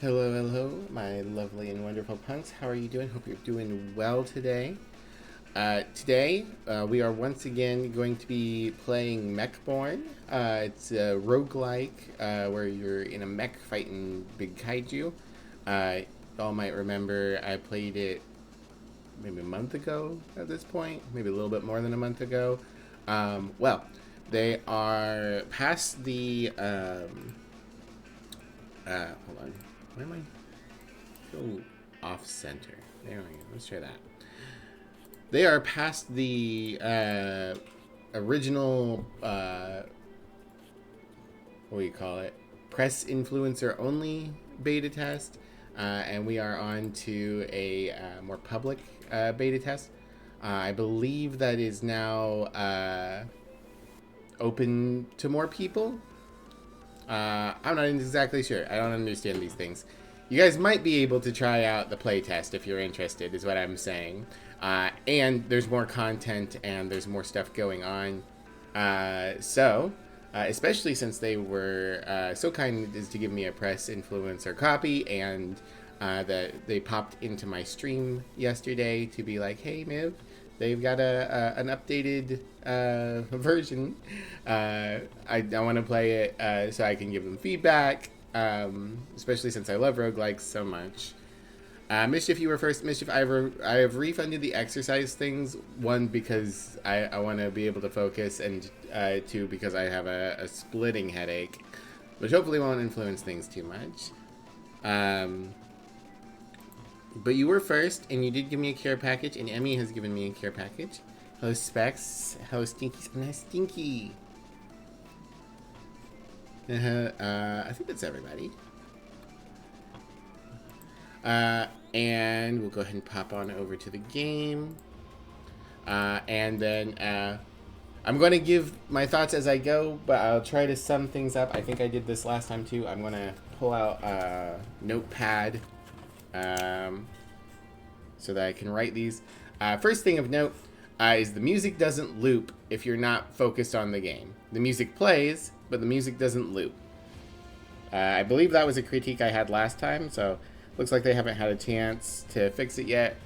Hello, hello, my lovely and wonderful punks. How are you doing? Hope you're doing well today. Today, we are once again going to be playing Mechborn. It's a roguelike where you're in a mech fighting big kaiju. Y'all might remember I played it maybe a month ago at this point, maybe a little bit more than a month ago. Well, they are past the. Hold on. Where am I? Go off center. There we go. Let's try that. They are past the original, what do you call it? Press influencer only beta test. And we are on to a more public beta test. I believe that is now open to more people. I'm not exactly sure. I don't understand these things. You guys might be able to try out the playtest if you're interested, is what I'm saying. And there's more content and there's more stuff going on. Especially since they were so kind as to give me a press influencer copy and that they popped into my stream yesterday to be like, hey, Miv, they've got an updated version. I want to play it so I can give them feedback, especially since I love roguelikes so much. Mischief, you were first. Mischief, I have refunded the exercise things. One, because I want to be able to focus, and two, because I have a splitting headache, which hopefully won't influence things too much. But you were first, and you did give me a care package, and Emmy has given me a care package. Hello, Specs. Hello, Stinky. Nice, Stinky. I think that's everybody. And we'll go ahead and pop on over to the game. And then I'm going to give my thoughts as I go, but I'll try to sum things up. I think I did this last time too. I'm going to pull out a notepad so that I can write these. First thing of note is the music doesn't loop if you're not focused on the game. The music plays, but the music doesn't loop. I believe that was a critique I had last time, so looks like they haven't had a chance to fix it yet.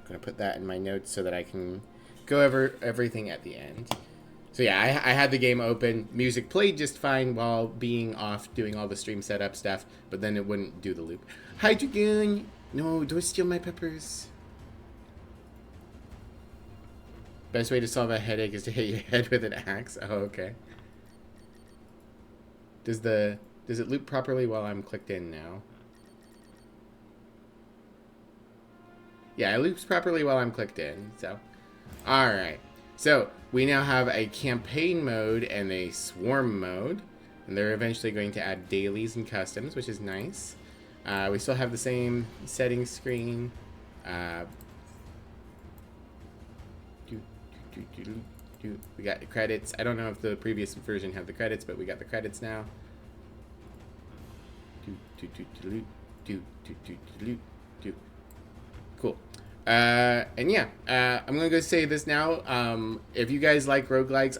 I'm going to put that in my notes so that I can go over everything at the end. So yeah, I had the game open. Music played just fine while being off doing all the stream setup stuff, but then it wouldn't do the loop. Hi, Dragoon! No, don't steal my peppers. Best way to solve a headache is to hit your head with an axe. Oh, okay. Does it loop properly while I'm clicked in now? Yeah, it loops properly while I'm clicked in, so. Alright. So, we now have a campaign mode and a swarm mode. And they're eventually going to add dailies and customs, which is nice. We still have the same settings screen. We got the credits. I don't know if the previous version had the credits, but we got the credits now. Cool. And yeah, I'm gonna go say this now. If you guys like roguelikes,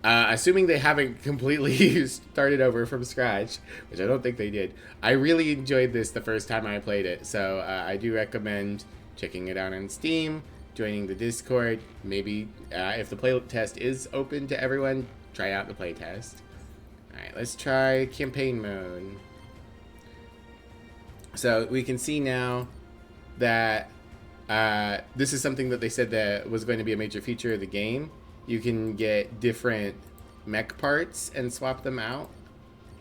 assuming they haven't completely started over from scratch, which I don't think they did, I really enjoyed this the first time I played it. So I do recommend checking it out on Steam, joining the Discord. Maybe if the playtest is open to everyone, try out the playtest. Alright, let's try campaign mode. So we can see now that this is something that they said that was going to be a major feature of the game. You can get different mech parts and swap them out,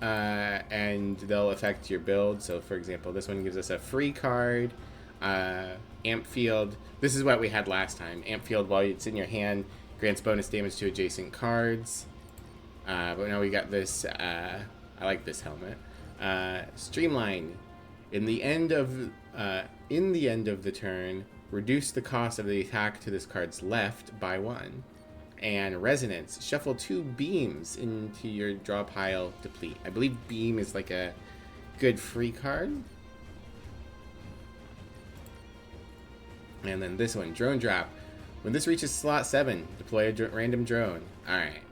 and they'll affect your build. So for example, this one gives us a free card, amp field. This is what we had last time. Amp field, while it's in your hand, grants bonus damage to adjacent cards. But now we got this, I like this helmet. Streamline. In the end of the turn, reduce the cost of the attack to this card's left by 1. And Resonance. Shuffle 2 beams into your draw pile, deplete. I believe beam is like a good free card. And then this one, Drone Drop. When this reaches slot 7, deploy a random drone. Alright.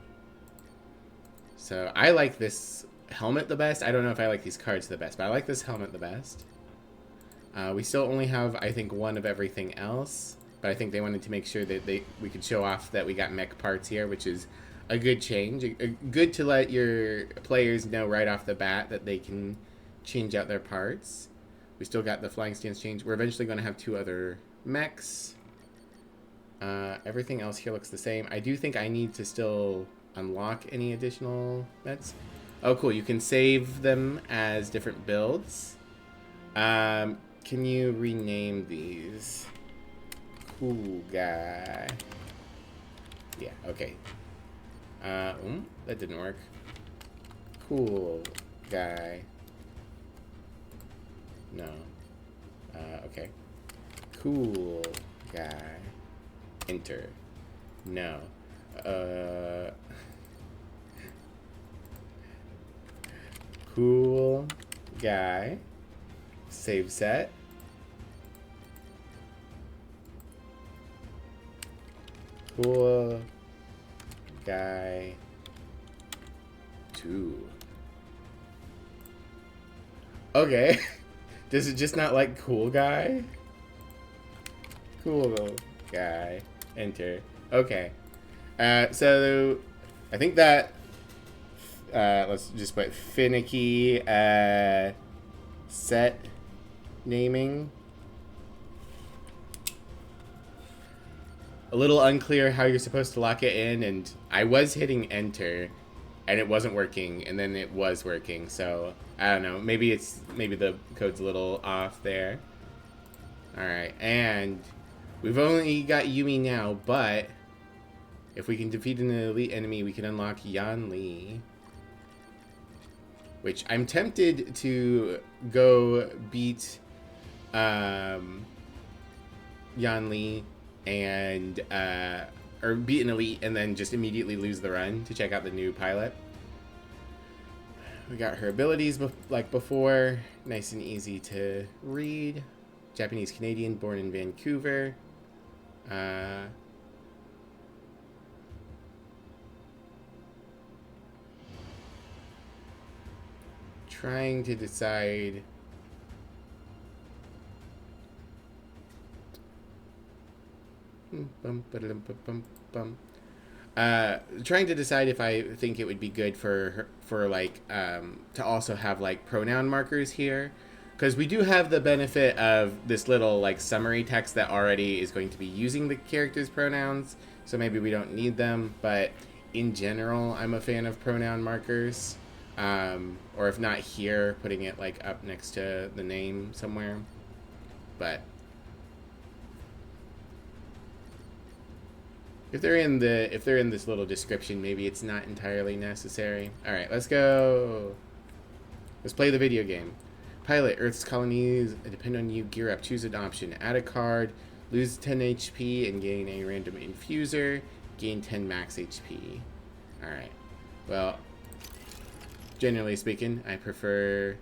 So I like this helmet the best. I don't know if I like these cards the best, but I like this helmet the best. We still only have, I think, one of everything else, but I think they wanted to make sure that we could show off that we got mech parts here, which is a good change. Good to let your players know right off the bat that they can change out their parts. We still got the flying stance change. We're eventually going to have 2 other mechs. Everything else here looks the same. I do think I need to still unlock any additional mechs. Oh, cool. You can save them as different builds. Can you rename these? Cool guy. Yeah, okay. That didn't work. Cool guy. No. Okay. Cool guy. Enter. No. Cool guy. Save set. Cool guy 2. Okay. Does it just not like cool guy? Cool guy. Enter. Okay. So I think that let's just put finicky set naming. A little unclear how you're supposed to lock it in, and I was hitting enter and it wasn't working, and then it was working, so I don't know. Maybe the code's a little off there. Alright, and we've only got Yumi now, but if we can defeat an elite enemy, we can unlock Yan Li. Which I'm tempted to go beat Yan Li and or beat an elite and then just immediately lose the run to check out the new pilot. We got her abilities like before, nice and easy to read. Japanese Canadian, born in Vancouver. Trying to decide. Trying to decide if I think it would be good for like to also have like pronoun markers here, because we do have the benefit of this little like summary text that already is going to be using the character's pronouns, so maybe we don't need them. But in general, I'm a fan of pronoun markers, or if not here, putting it like up next to the name somewhere. But if they're in this little description, maybe it's not entirely necessary. All right, let's go. Let's play the video game. Pilot, Earth's colonies depend on you. Gear up. Choose an option. Add a card. Lose 10 HP and gain a random infuser. Gain 10 max HP. All right. Well, generally speaking, I prefer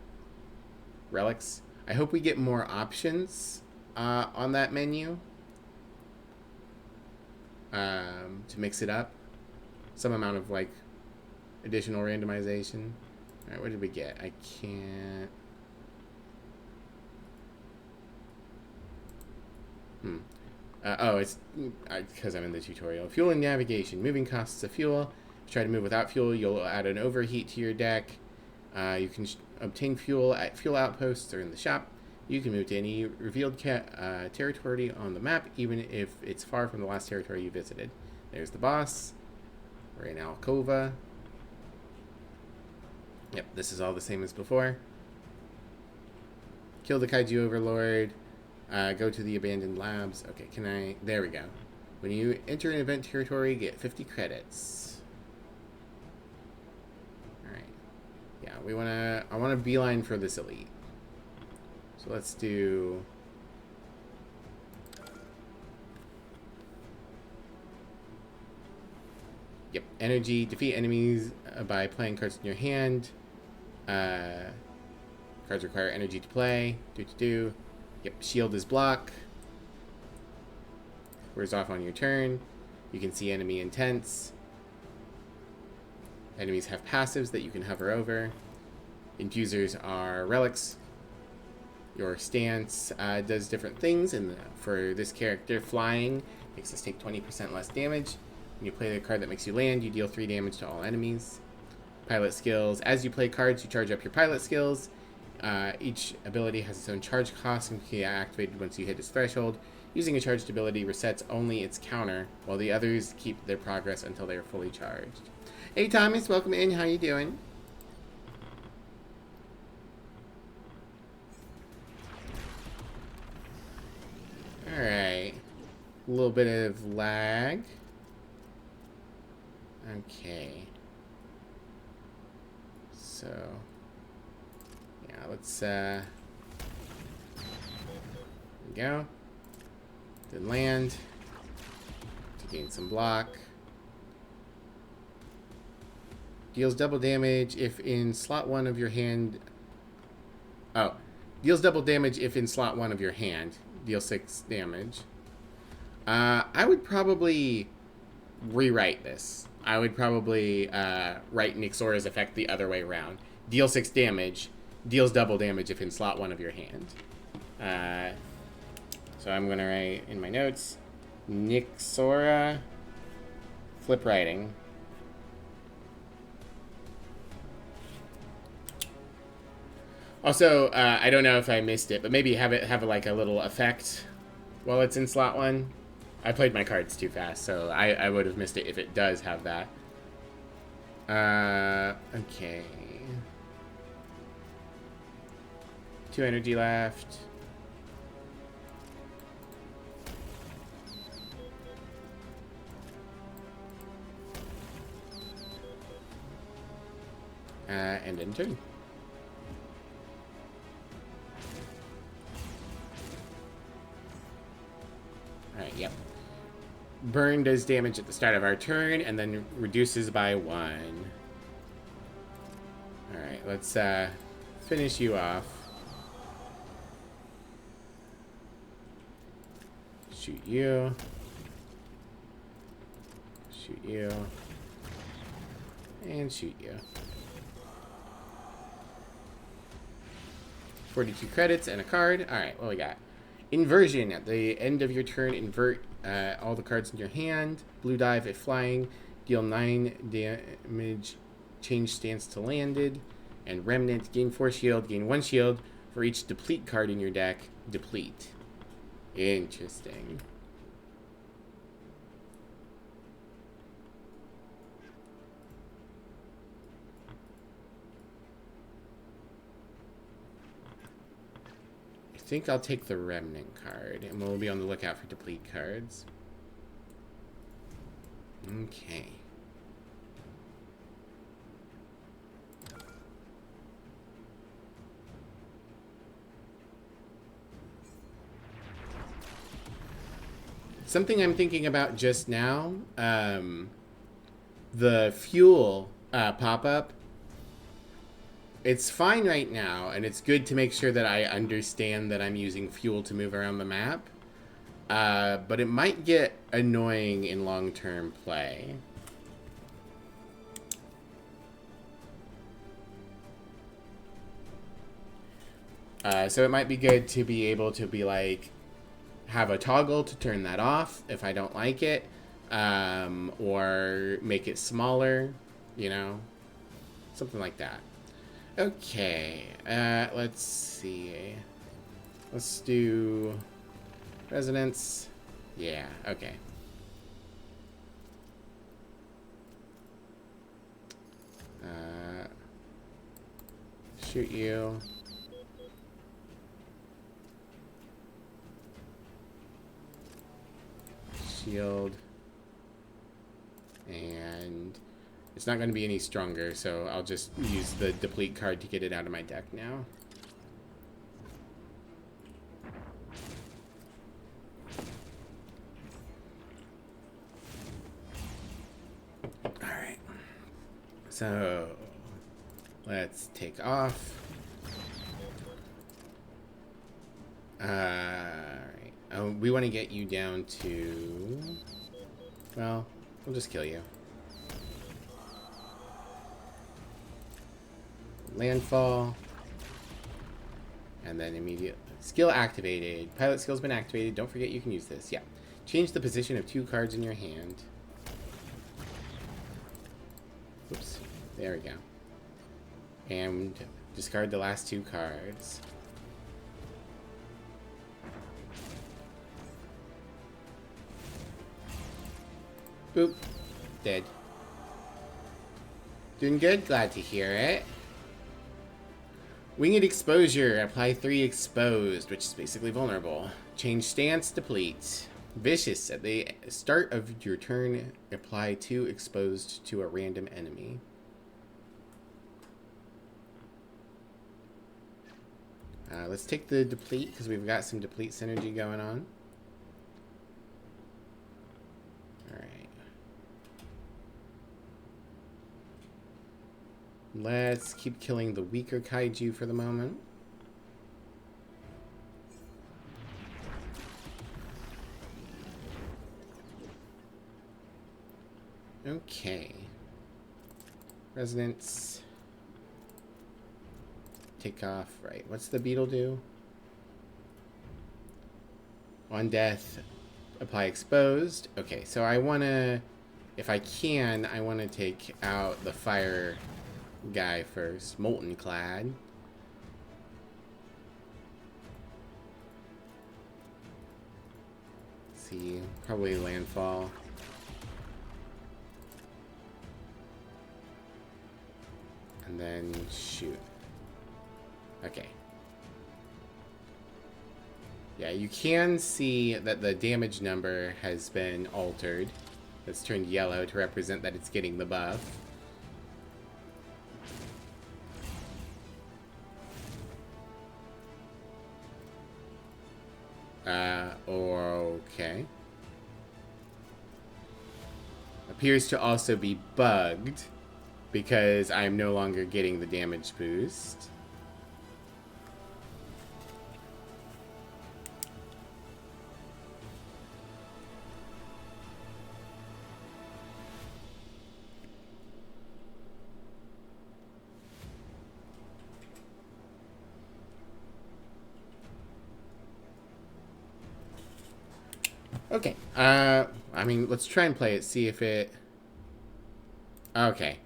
relics. I hope we get more options on that menu. To mix it up, some amount of like additional randomization. All right, what did we get? I can't. Oh, it's because I'm in the tutorial. Fuel and navigation. Moving costs of fuel. If you try to move without fuel, you'll add an overheat to your deck. You can obtain fuel at fuel outposts or in the shop. You can move to any revealed territory on the map, even if it's far from the last territory you visited. There's the boss. We're in Alcova. Yep, this is all the same as before. Kill the Kaiju Overlord. Go to the abandoned labs. Okay, can I... There we go. When you enter an event territory, get 50 credits. Alright. Yeah, I want to beeline for this elite. So let's do... Yep, energy. Defeat enemies by playing cards in your hand. Cards require energy to play. Yep, shield is block. Wears off on your turn. You can see enemy intents. Enemies have passives that you can hover over. Infusers are relics. Your stance does different things, and for this character, flying makes us take 20% less damage. When you play the card that makes you land, you deal 3 damage to all enemies. Pilot skills. As you play cards, you charge up your pilot skills. Each ability has its own charge cost and can be activated once you hit its threshold. Using a charged ability resets only its counter, while the others keep their progress until they are fully charged. Hey Thomas, welcome in. How you doing? Alright. A little bit of lag. Okay. So, yeah, let's, there we go. Then land to gain some block. Deals double damage if in slot 1 of your hand. Oh, deals double damage if in slot 1 of your hand. Deal 6 damage. I would probably rewrite this. I would probably write Nyxora's effect the other way around. Deal 6 damage. Deals double damage if in slot 1 of your hand. So I'm going to write in my notes, Nyxora flip writing. Also, I don't know if I missed it, but maybe have it have like a little effect while it's in slot 1. I played my cards too fast, so I would have missed it if it does have that. Okay. 2 energy left. And end turn. Alright, yep. Burn does damage at the start of our turn, and then reduces by 1. Alright, let's finish you off. Shoot you. Shoot you. And shoot you. 42 credits and a card. Alright, what we got? Inversion. At the end of your turn, invert all the cards in your hand. Blue dive if flying. Deal 9 damage. Change stance to landed. And remnant. Gain 4 shield. Gain 1 shield. For each deplete card in your deck. Deplete. Interesting. I think I'll take the remnant card, and we'll be on the lookout for deplete cards. Okay. Something I'm thinking about just now, the fuel pop-up. It's fine right now, and it's good to make sure that I understand that I'm using fuel to move around the map. But it might get annoying in long-term play. So it might be good to be able to be like, have a toggle to turn that off if I don't like it, or make it smaller, you know, something like that. Okay, let's see. Let's do resonance. Yeah, okay. Shoot you. Shield. And it's not going to be any stronger, so I'll just use the deplete card to get it out of my deck now. Alright. So, let's take off. Alright. Oh, we want to get you down to... Well, we'll just kill you. landfall. And then immediate skill activated. Pilot skill's been activated. Don't forget you can use this. Yeah. Change the position of 2 cards in your hand. Oops. There we go. And discard the last 2 cards. Boop. Dead. Doing good? Glad to hear it. Winged exposure. Apply 3 exposed, which is basically vulnerable. Change stance, deplete. Vicious. At the start of your turn, apply 2 exposed to a random enemy. Let's take the deplete, because we've got some deplete synergy going on. Alright. Let's keep killing the weaker kaiju for the moment. Okay. Resonance. Take off. Right. What's the beetle do? On death, apply exposed. Okay, so I want to, if I can, I want to take out the fire guy first. Molten clad. Let's see, probably landfall. And then shoot. Okay. Yeah, you can see that the damage number has been altered. It's turned yellow to represent that it's getting the buff. Okay. Appears to also be bugged because I'm no longer getting the damage boost. Okay, I mean, let's try and play it, see if it... Okay.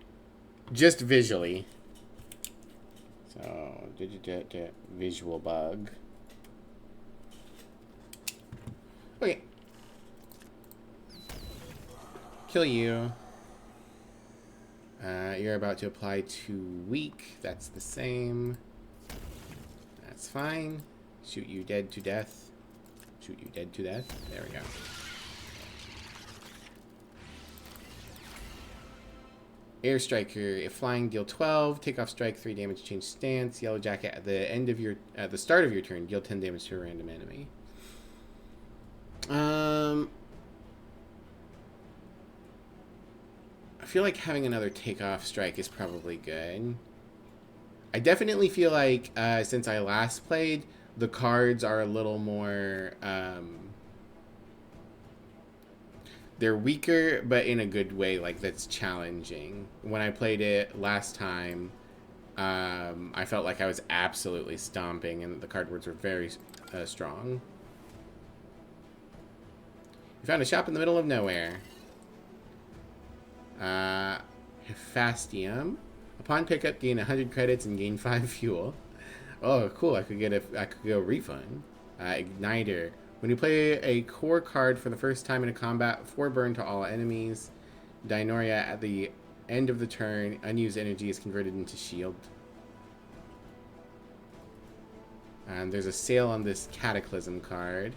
Just visually. So, visual bug. Okay. Kill you. You're about to apply 2 weak. That's the same. That's fine. Shoot you dead to death. Shoot you dead to death. There we go. Air Striker. If flying, deal 12. Take off strike, 3 damage, change stance. Yellow Jacket. At the start of your turn, deal 10 damage to a random enemy. I feel like having another takeoff strike is probably good. I definitely feel like since I last played, the cards are a little more, they're weaker, but in a good way, like that's challenging. When I played it last time, I felt like I was absolutely stomping, and the card words were very strong. We found a shop in the middle of nowhere. Hephaestium. Upon pickup, gain 100 credits and gain 5 fuel. Oh, cool! I could go refund. Igniter. When you play a core card for the first time in a combat, 4 burn to all enemies. Dinoria at the end of the turn, unused energy is converted into shield. And there's a sale on this Cataclysm card.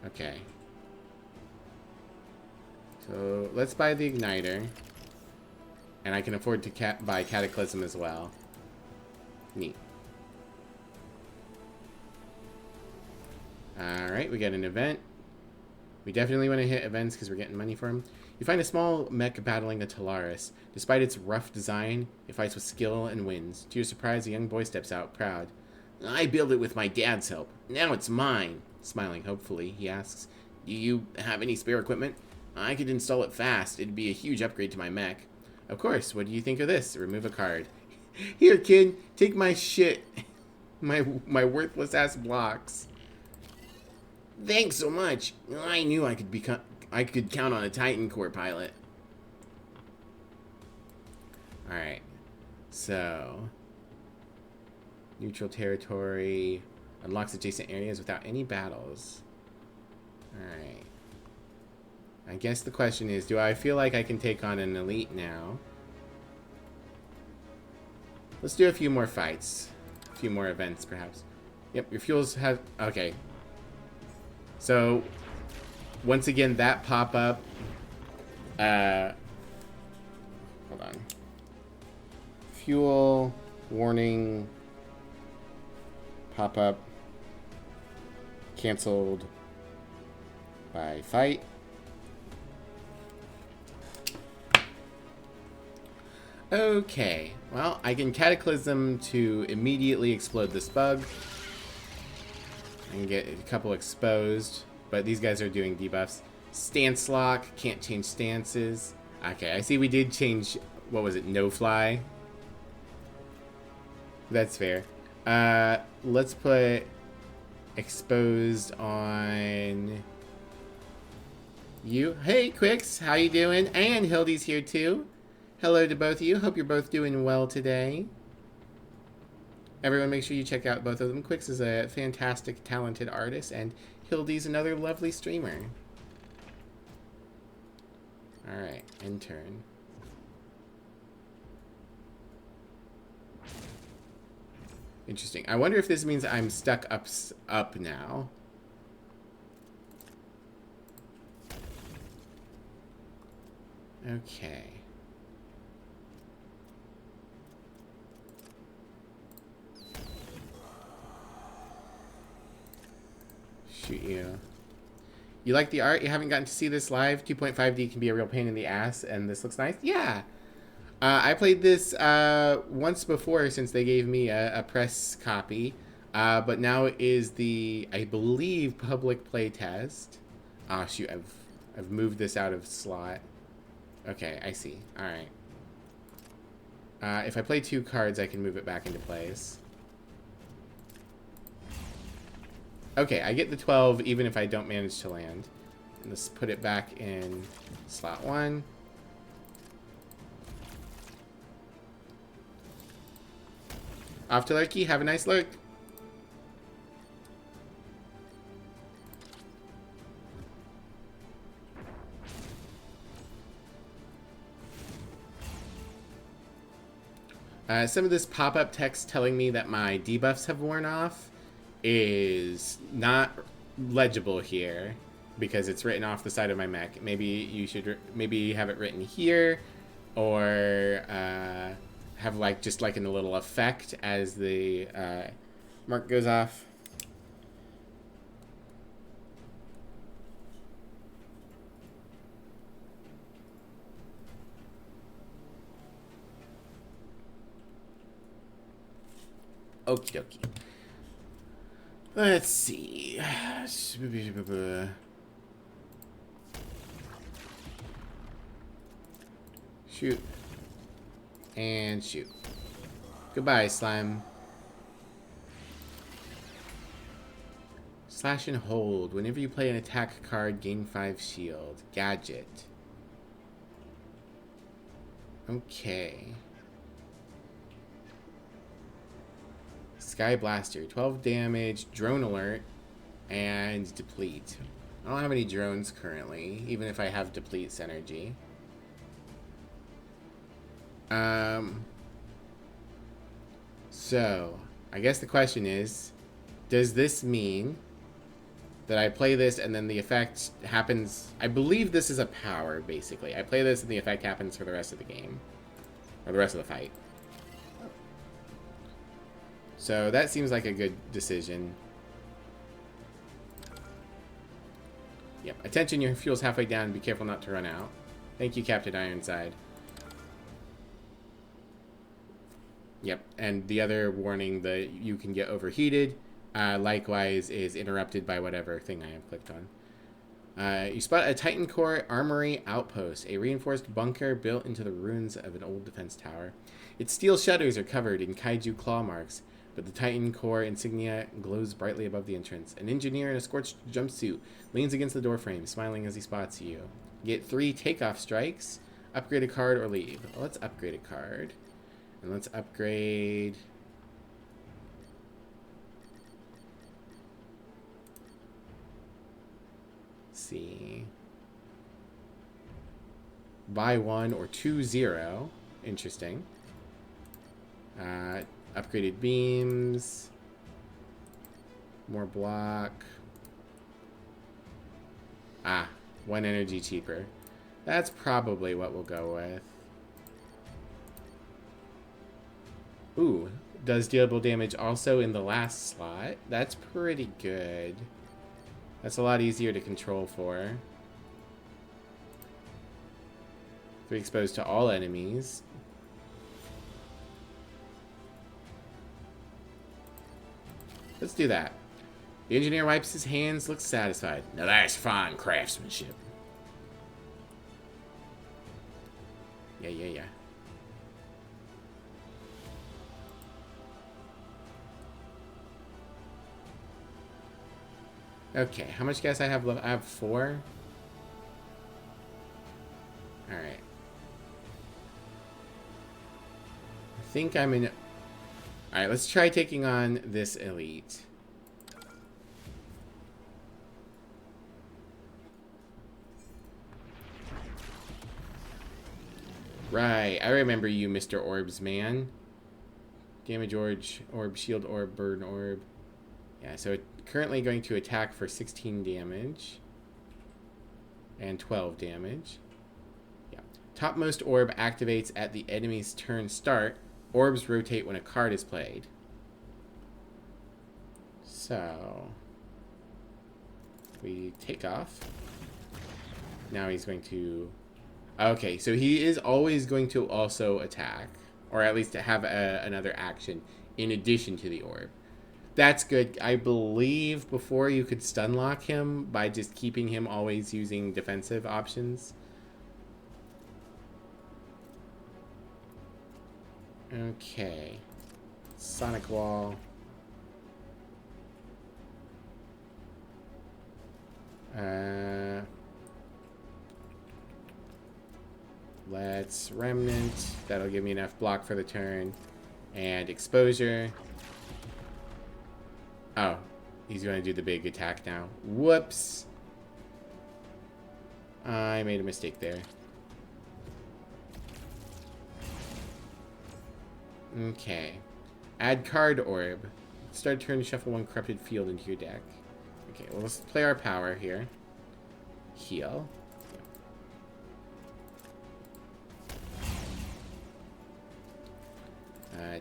Okay. So let's buy the Igniter. And I can afford to buy Cataclysm as well. Neat. Alright, we got an event. We definitely want to hit events because we're getting money for them. You find a small mech battling a Talaris. Despite its rough design, it fights with skill and wins. To your surprise, a young boy steps out, proud. I built it with my dad's help. Now it's mine. Smiling hopefully, he asks, do you have any spare equipment? I could install it fast. It'd be a huge upgrade to my mech. Of course, what do you think of this? Remove a card. Here, kid, take my shit. My worthless ass blocks. Thanks so much. I knew I could count on a Titan Core pilot. Alright. So, neutral territory unlocks adjacent areas without any battles. Alright. I guess the question is, do I feel like I can take on an elite now? Let's do a few more fights. A few more events, perhaps. Yep, your fuels have... Okay. So, once again, that pop-up... hold on. Fuel, warning, pop-up, canceled by fight. Okay, well, I can Cataclysm to immediately explode this bug. I can get a couple exposed, but these guys are doing debuffs. Stance lock, can't change stances. Okay, I see we did change, what was it, no fly? That's fair. Let's put exposed on you. Hey, Quicks, how you doing? And Hildy's here too. Hello to both of you. Hope you're both doing well today. Everyone, make sure you check out both of them. Quicks is a fantastic, talented artist, and Hildy's another lovely streamer. Alright, end turn. Interesting. I wonder if this means I'm stuck up now. Okay. Shoot you. You like the art? You haven't gotten to see this live? 2.5D can be a real pain in the ass, and this looks nice? Yeah. I played this once before since they gave me a press copy, but now it is the, I believe, public playtest. Ah, shoot, I've moved this out of slot. Okay, I see. All right. If I play 2 cards, I can move it back into place. Okay, I get the 12 even if I don't manage to land. Let's put it back in slot 1. Off to Lurky. Have a nice lurk. Some of this pop-up text telling me that my debuffs have worn off is not legible here because it's written off the side of my mech. Maybe you should maybe have it written here, or have like just like in a little effect as the mark goes off. Okie dokie. Let's see. Shoot. And shoot. Goodbye, slime. Slash and hold. Whenever you play an attack card, gain 5 shield. Gadget. Okay. Sky Blaster, 12 damage, drone alert, and deplete. I don't have any drones currently, even if I have deplete synergy. So, I guess the question is, does this mean that I play this and then the effect happens? I believe this is a power, basically. I play this and the effect happens for the rest of the game, or the rest of the fight. So that seems like a good decision. Yep. Attention, your fuel's halfway down. Be careful not to run out. Thank you, Captain Ironside. Yep. And the other warning that you can get overheated, likewise, is interrupted by whatever thing I have clicked on. You spot a Titan Core Armory Outpost, a reinforced bunker built into the ruins of an old defense tower. Its steel shutters are covered in kaiju claw marks, but the Titan Core insignia glows brightly above the entrance. An engineer in a scorched jumpsuit leans against the doorframe, smiling as he spots you. Get 3 takeoff strikes, upgrade a card, or leave. Well, let's upgrade a card. And let's upgrade... see. Buy 1 or 2-0. Interesting. Upgraded beams. More block. 1 energy cheaper. That's probably what we'll go with. Ooh, does dealable damage also in the last slot. That's pretty good. That's a lot easier to control for. 3 exposed to all enemies. Let's do that. The engineer wipes his hands, looks satisfied. Now that's fine craftsmanship. Yeah. Okay, how much gas I have left? I have 4. Alright. I think I'm in... Alright, let's try taking on this elite. Right, I remember you, Mr. Orbs man. Damage orb, shield orb, burn orb. Yeah, so currently going to attack for 16 damage. And 12 damage. Yeah. Topmost orb activates at the enemy's turn start. Orbs rotate when a card is played. So... we take off. Now he's going to... okay, so he is always going to also attack. Or at least to have another action in addition to the orb. That's good. I believe before you could stun lock him by just keeping him always using defensive options. Okay. Sonic Wall. Let's Remnant. That'll give me enough block for the turn. And Exposure. Oh, he's going to do the big attack now. Whoops. I made a mistake there. Okay. Add card orb. Start turn to shuffle 1 corrupted field into your deck. Okay, well, let's play our power here. Heal.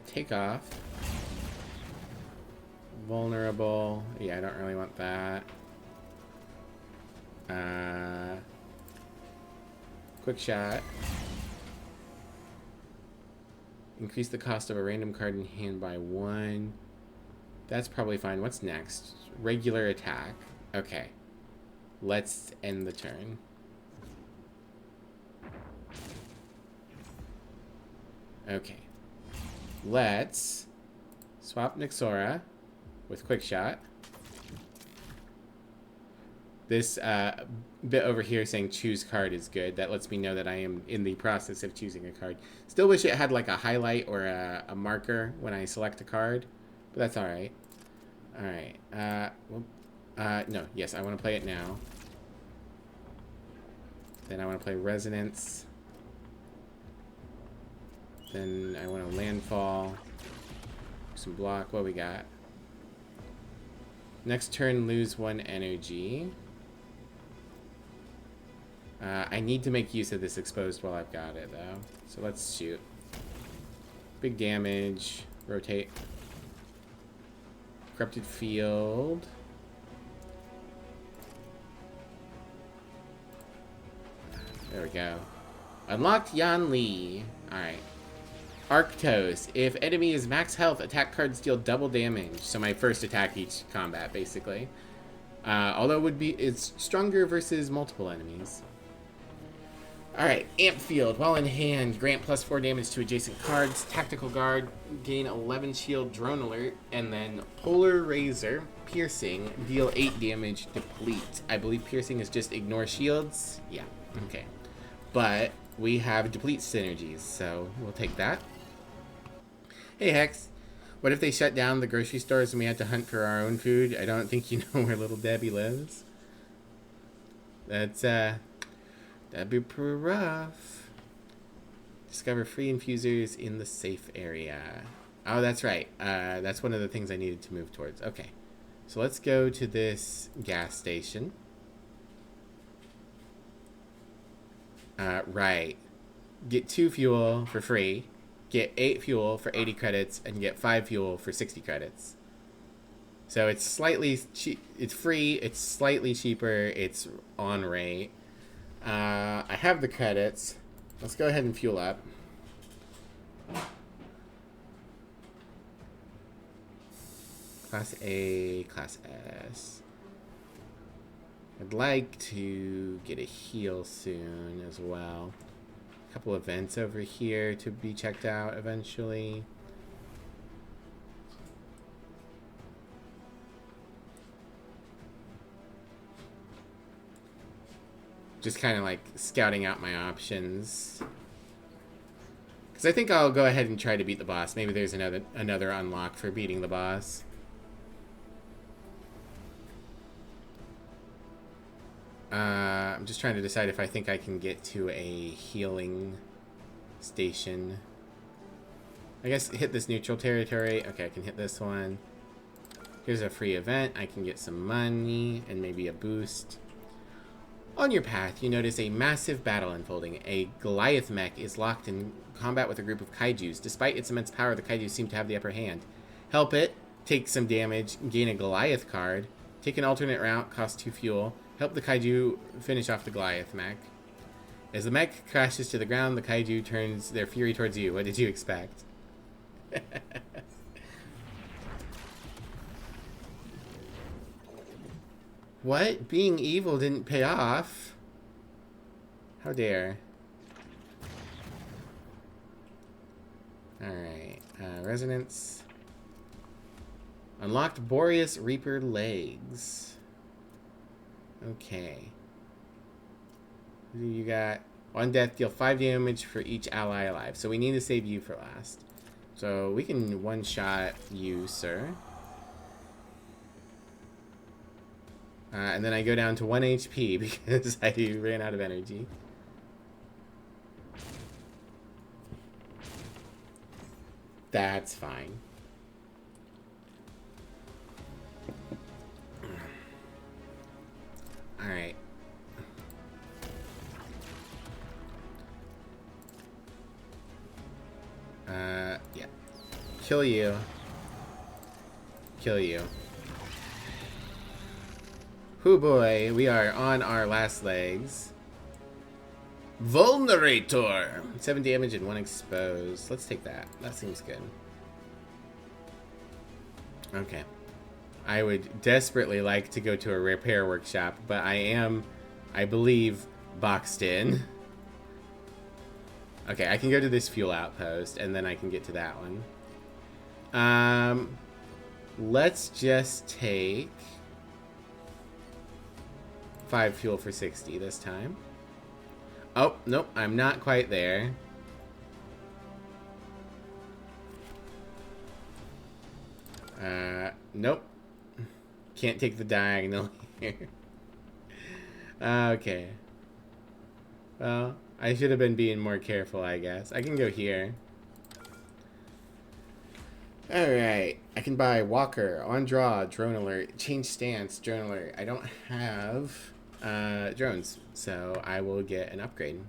Take off. Vulnerable. Yeah, I don't really want that. Quick shot. Increase the cost of a random card in hand by 1. That's probably fine. What's next? Regular attack. Okay. Let's end the turn. Okay. Let's swap Nyxora with Quick Shot. This bit over here saying choose card is good. That lets me know that I am in the process of choosing a card. Still wish it had like a highlight or a marker when I select a card, but that's all right. All right. No, yes, I want to play it now. Then I want to play Resonance. Then I want to Landfall. Some block. What we got? Next turn, lose 1 energy. I need to make use of this exposed while I've got it, though. So let's shoot. Big damage. Rotate. Corrupted field. There we go. Unlocked Yan Li. Alright. Arctos. If enemy is max health, attack cards deal double damage. So my first attack each combat, basically. Although it's stronger versus multiple enemies. Alright, Amp Field. While in hand, grant plus 4 damage to adjacent cards. Tactical Guard, gain 11 shield, drone alert. And then Polar Razor, Piercing, deal 8 damage, deplete. I believe Piercing is just ignore shields. Yeah, okay. But we have deplete synergies, so we'll take that. Hey Hex, what if they shut down the grocery stores and we had to hunt for our own food? I don't think you know where little Debbie lives. That'd be pretty rough. Discover free infusers in the safe area. Oh, that's right. That's one of the things I needed to move towards. Okay. So let's go to this gas station. Right. Get 2 fuel for free. Get 8 fuel for 80 credits. And get 5 fuel for 60 credits. So it's slightly cheap. It's free. It's slightly cheaper. It's on rate. I have the credits. Let's go ahead and fuel up. Class A, Class S. I'd like to get a heal soon as well. A couple events over here to be checked out eventually. Just kind of like scouting out my options. Because I think I'll go ahead and try to beat the boss. Maybe there's another unlock for beating the boss. I'm just trying to decide if I think I can get to a healing station. I guess hit this neutral territory. Okay, I can hit this one. Here's a free event. I can get some money and maybe a boost. On your path, you notice a massive battle unfolding. A Goliath mech is locked in combat with a group of kaijus. Despite its immense power, the kaiju seem to have the upper hand. Help it, take some damage, gain a Goliath card, take an alternate route, cost 2 fuel, help the kaiju finish off the Goliath mech. As the mech crashes to the ground, the kaiju turns their fury towards you. What did you expect? What? Being evil didn't pay off? How dare. Alright. Resonance. Unlocked Boreas Reaper legs. Okay. You got 1 death, deal 5 damage for each ally alive. So we need to save you for last. So we can one-shot you, sir. And then I go down to 1 HP because I ran out of energy. That's fine. Alright. Yeah. Kill you. Kill you. Hoo boy, we are on our last legs. Vulnerator! 7 damage and 1 exposed. Let's take that. That seems good. Okay. I would desperately like to go to a repair workshop, but I am, I believe, boxed in. Okay, I can go to this fuel outpost, and then I can get to that one. Let's just take 5 fuel for 60 this time. Oh, nope, I'm not quite there. Nope. Can't take the diagonal here. Okay. Well, I should have been being more careful, I guess. I can go here. Alright. I can buy Walker, On Draw, Drone Alert, Change Stance, Drone Alert. I don't have drones, so I will get an upgrade.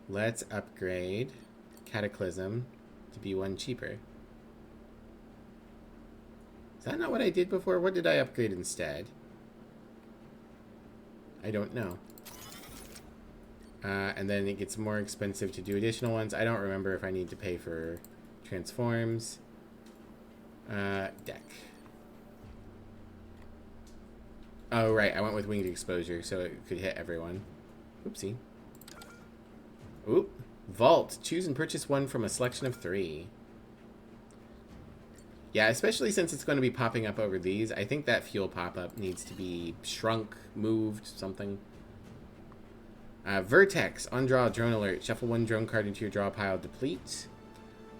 Let's upgrade Cataclysm to be 1 cheaper. Is that not what I did before? What did I upgrade instead? I don't know. And then it gets more expensive to do additional ones. I don't remember if I need to pay for transforms. Deck. Oh, right. I went with winged exposure, so it could hit everyone. Oopsie. Oop. Vault. Choose and purchase one from a selection of 3. Yeah, especially since it's going to be popping up over these. I think that fuel pop-up needs to be shrunk, moved, something. Vertex. On draw, drone alert. Shuffle 1 drone card into your draw pile. Deplete.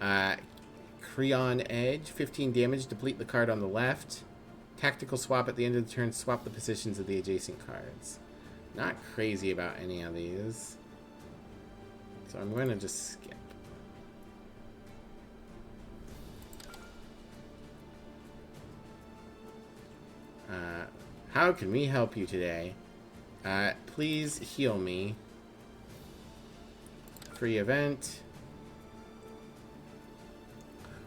Creon Edge. 15 damage. Deplete the card on the left. Tactical swap at the end of the turn. Swap the positions of the adjacent cards. Not crazy about any of these. So I'm going to just skip. How can we help you today? Please heal me. Free event.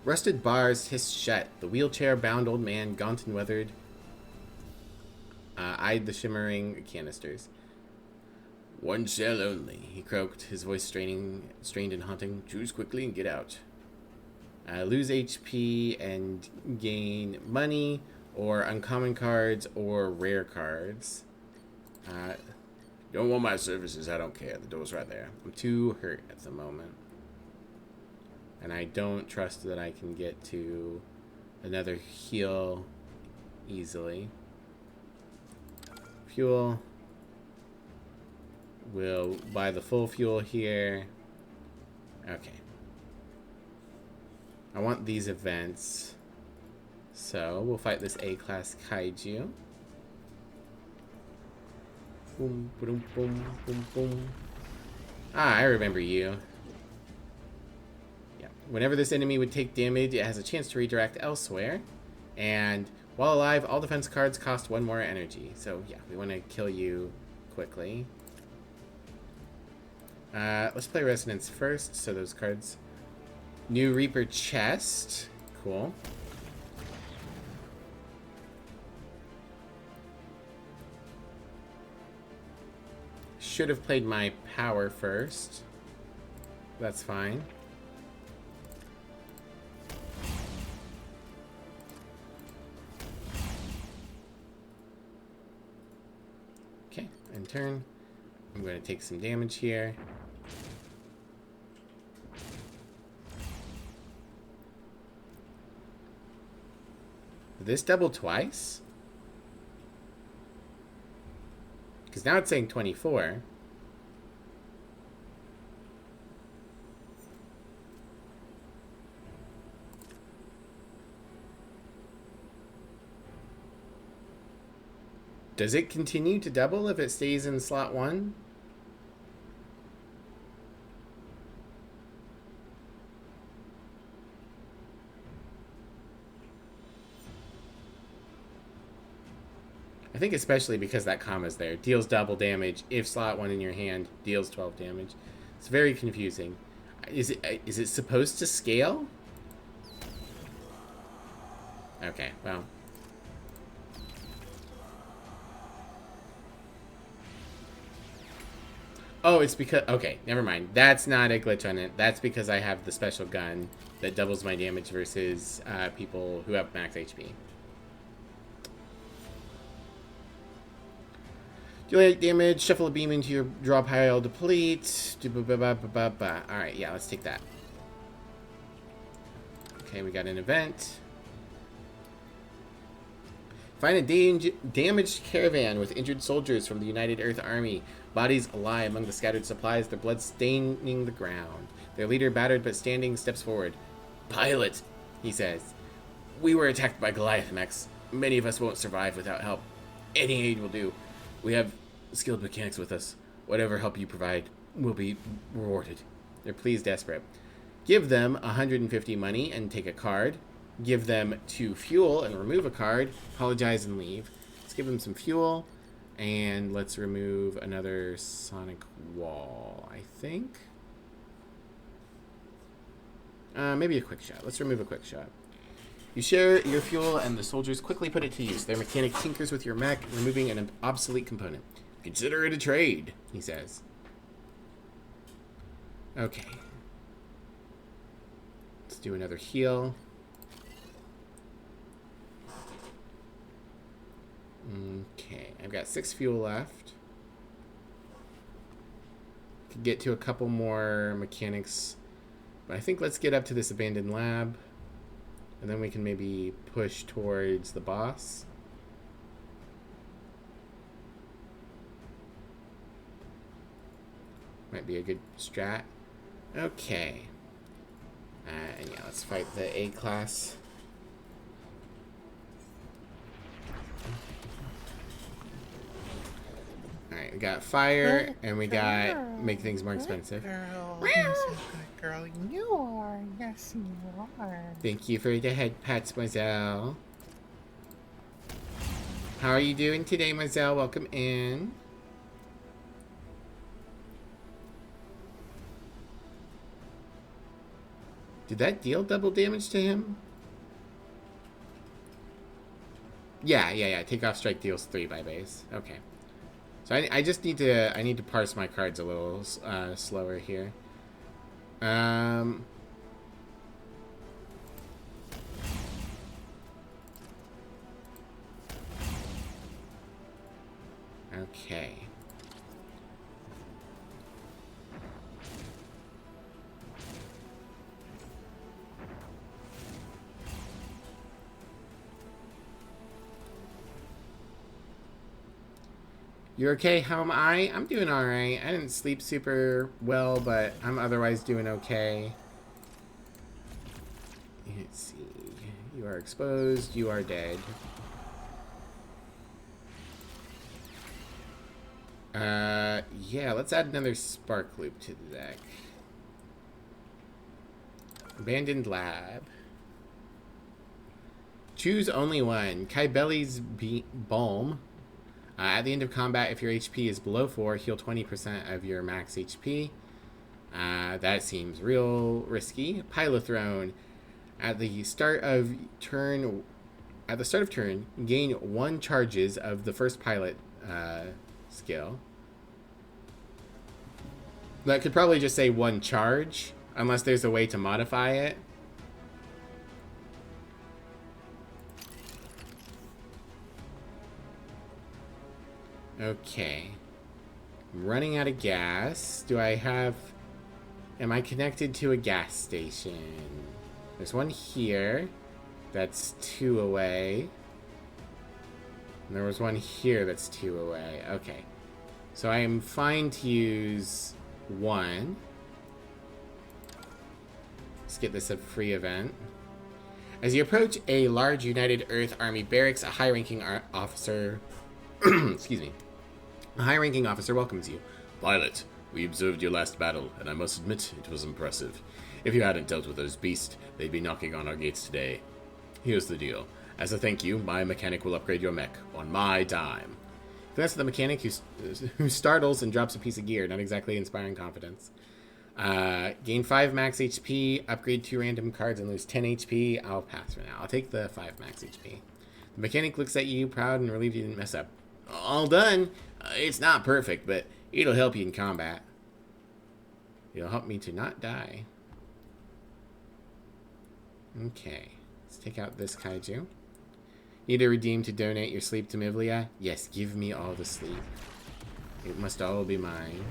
Rusted bars hissed shut. The wheelchair-bound old man, gaunt and weathered, eyed the shimmering canisters. "One cell only," he croaked, his voice strained and haunting. "Choose quickly and get out." Lose HP and gain money, or uncommon cards, or rare cards. Don't want my services, I don't care. The door's right there. I'm too hurt at the moment. And I don't trust that I can get to another heal easily. Fuel. We'll buy the full fuel here. Okay. I want these events. So, we'll fight this A-class kaiju. Boom, boom, boom, boom, boom. Ah, I remember you. Yeah. Whenever this enemy would take damage, it has a chance to redirect elsewhere. And while alive, all defense cards cost 1 more energy. So, yeah, we want to kill you quickly. Let's play Resonance first. So those cards. New Reaper chest. Cool. Should have played my power first. That's fine. Okay, end turn. I'm going to take some damage here. Did this double twice? Because now it's saying 24. Does it continue to double if it stays in slot 1? I think especially because that comma's there. Deals double damage if slot 1 in your hand deals 12 damage. It's very confusing. Is it supposed to scale? Okay, well. Oh, it's because... Okay, never mind. That's not a glitch on it. That's because I have the special gun that doubles my damage versus people who have max HP. Deal damage, shuffle a beam into your draw pile, deplete. Alright, yeah, let's take that. Okay, we got an event. Find a damaged caravan with injured soldiers from the United Earth Army. Bodies lie among the scattered supplies, their blood staining the ground. Their leader, battered but standing, steps forward. "Pilot," he says. "We were attacked by Goliath mechs. Many of us won't survive without help. Any aid will do. We have skilled mechanics with us. Whatever help you provide will be rewarded." They're pleased desperate. Give them 150 money and take a card. Give them 2 fuel and remove a card. Apologize and leave. Let's give them some fuel. And let's remove another sonic wall, I think. Maybe a quick shot. Let's remove a quick shot. You share your fuel and the soldiers quickly put it to use. Their mechanic tinkers with your mech, removing an obsolete component. "Consider it a trade," he says. Okay. Let's do another heal. Okay, got 6 fuel left. Could get to a couple more mechanics. But I think let's get up to this abandoned lab. And then we can maybe push towards the boss. Might be a good strat. Okay. And yeah, let's fight the A-class. Alright, we got fire, and we got make things more expensive. Girl, yes, a good girl. You are. Yes, you are. Thank you for the head pats, Mademoiselle. How are you doing today, Mademoiselle? Welcome in. Did that deal double damage to him? Yeah. Takeoff strike deals 3 by base. Okay. So I just need to parse my cards a little slower here. Okay. You're okay? How am I? I'm doing alright. I didn't sleep super well, but I'm otherwise doing okay. Let's see. You are exposed. You are dead. Yeah, let's add another spark loop to the deck. Abandoned lab. Choose only one. Kybeli's Balm. At the end of combat, if your HP is below 4, heal 20% of your max HP. That seems real risky. Pilothrone. At the start of turn, gain 1 charges of the first pilot skill. That could probably just say 1 charge, unless there's a way to modify it. Okay. I'm running out of gas. Am I connected to a gas station? There's one here. That's 2 away. And there was one here that's 2 away. Okay. So I am fine to use 1. Let's get this a free event. As you approach a large United Earth Army barracks, a high-ranking officer... excuse me. A high-ranking officer welcomes you. Pilot, we observed your last battle, and I must admit it was impressive. If you hadn't dealt with those beasts, they'd be knocking on our gates today. Here's the deal. As a thank you, my mechanic will upgrade your mech on my dime. That's the mechanic who startles and drops a piece of gear. Not exactly inspiring confidence. Gain 5 max HP, upgrade 2 random cards, and lose 10 HP. I'll pass for now. I'll take the 5 max HP. The mechanic looks at you, proud and relieved you didn't mess up. All done. It's not perfect, but it'll help you in combat. It'll help me to not die. Okay. Let's take out this kaiju. Need to redeem to donate your sleep to Mivlia? Yes, give me all the sleep. It must all be mine.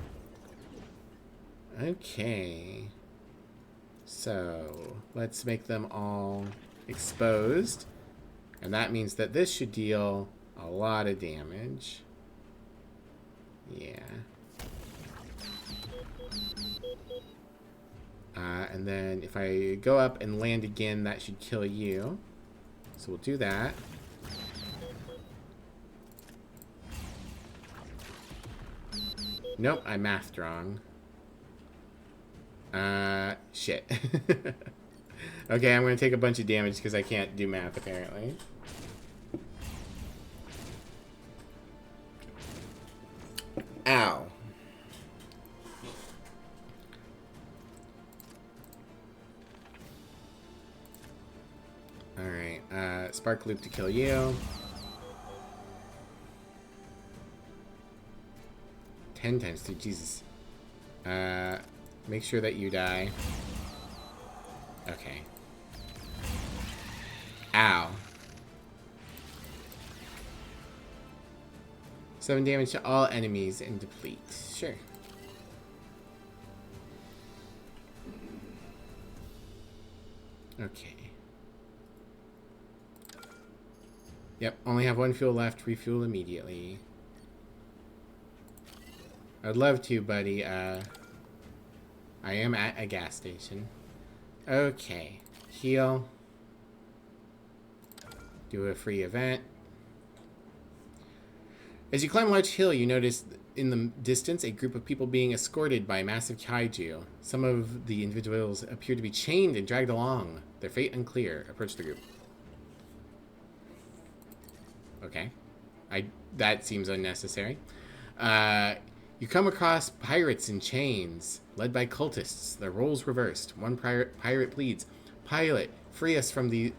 Okay. So, let's make them all exposed. And that means that this should deal a lot of damage. Yeah. And then if I go up and land again, that should kill you. So we'll do that. Nope, I mathed wrong. Shit. Okay, I'm gonna take a bunch of damage because I can't do math apparently. Ow. Alright, spark loop to kill you. 10 times 3, Jesus. Make sure that you die. Okay. Ow. 7 damage to all enemies and deplete. Sure. Okay. Yep, only have 1 fuel left. Refuel immediately. I'd love to, buddy. I am at a gas station. Okay. Heal. Do a free event. As you climb a large hill, you notice in the distance a group of people being escorted by a massive kaiju. Some of the individuals appear to be chained and dragged along. Their fate unclear. Approach the group. Okay. That seems unnecessary. You come across pirates in chains, led by cultists. Their roles reversed. One pirate pleads, "Pilot, free us from the..."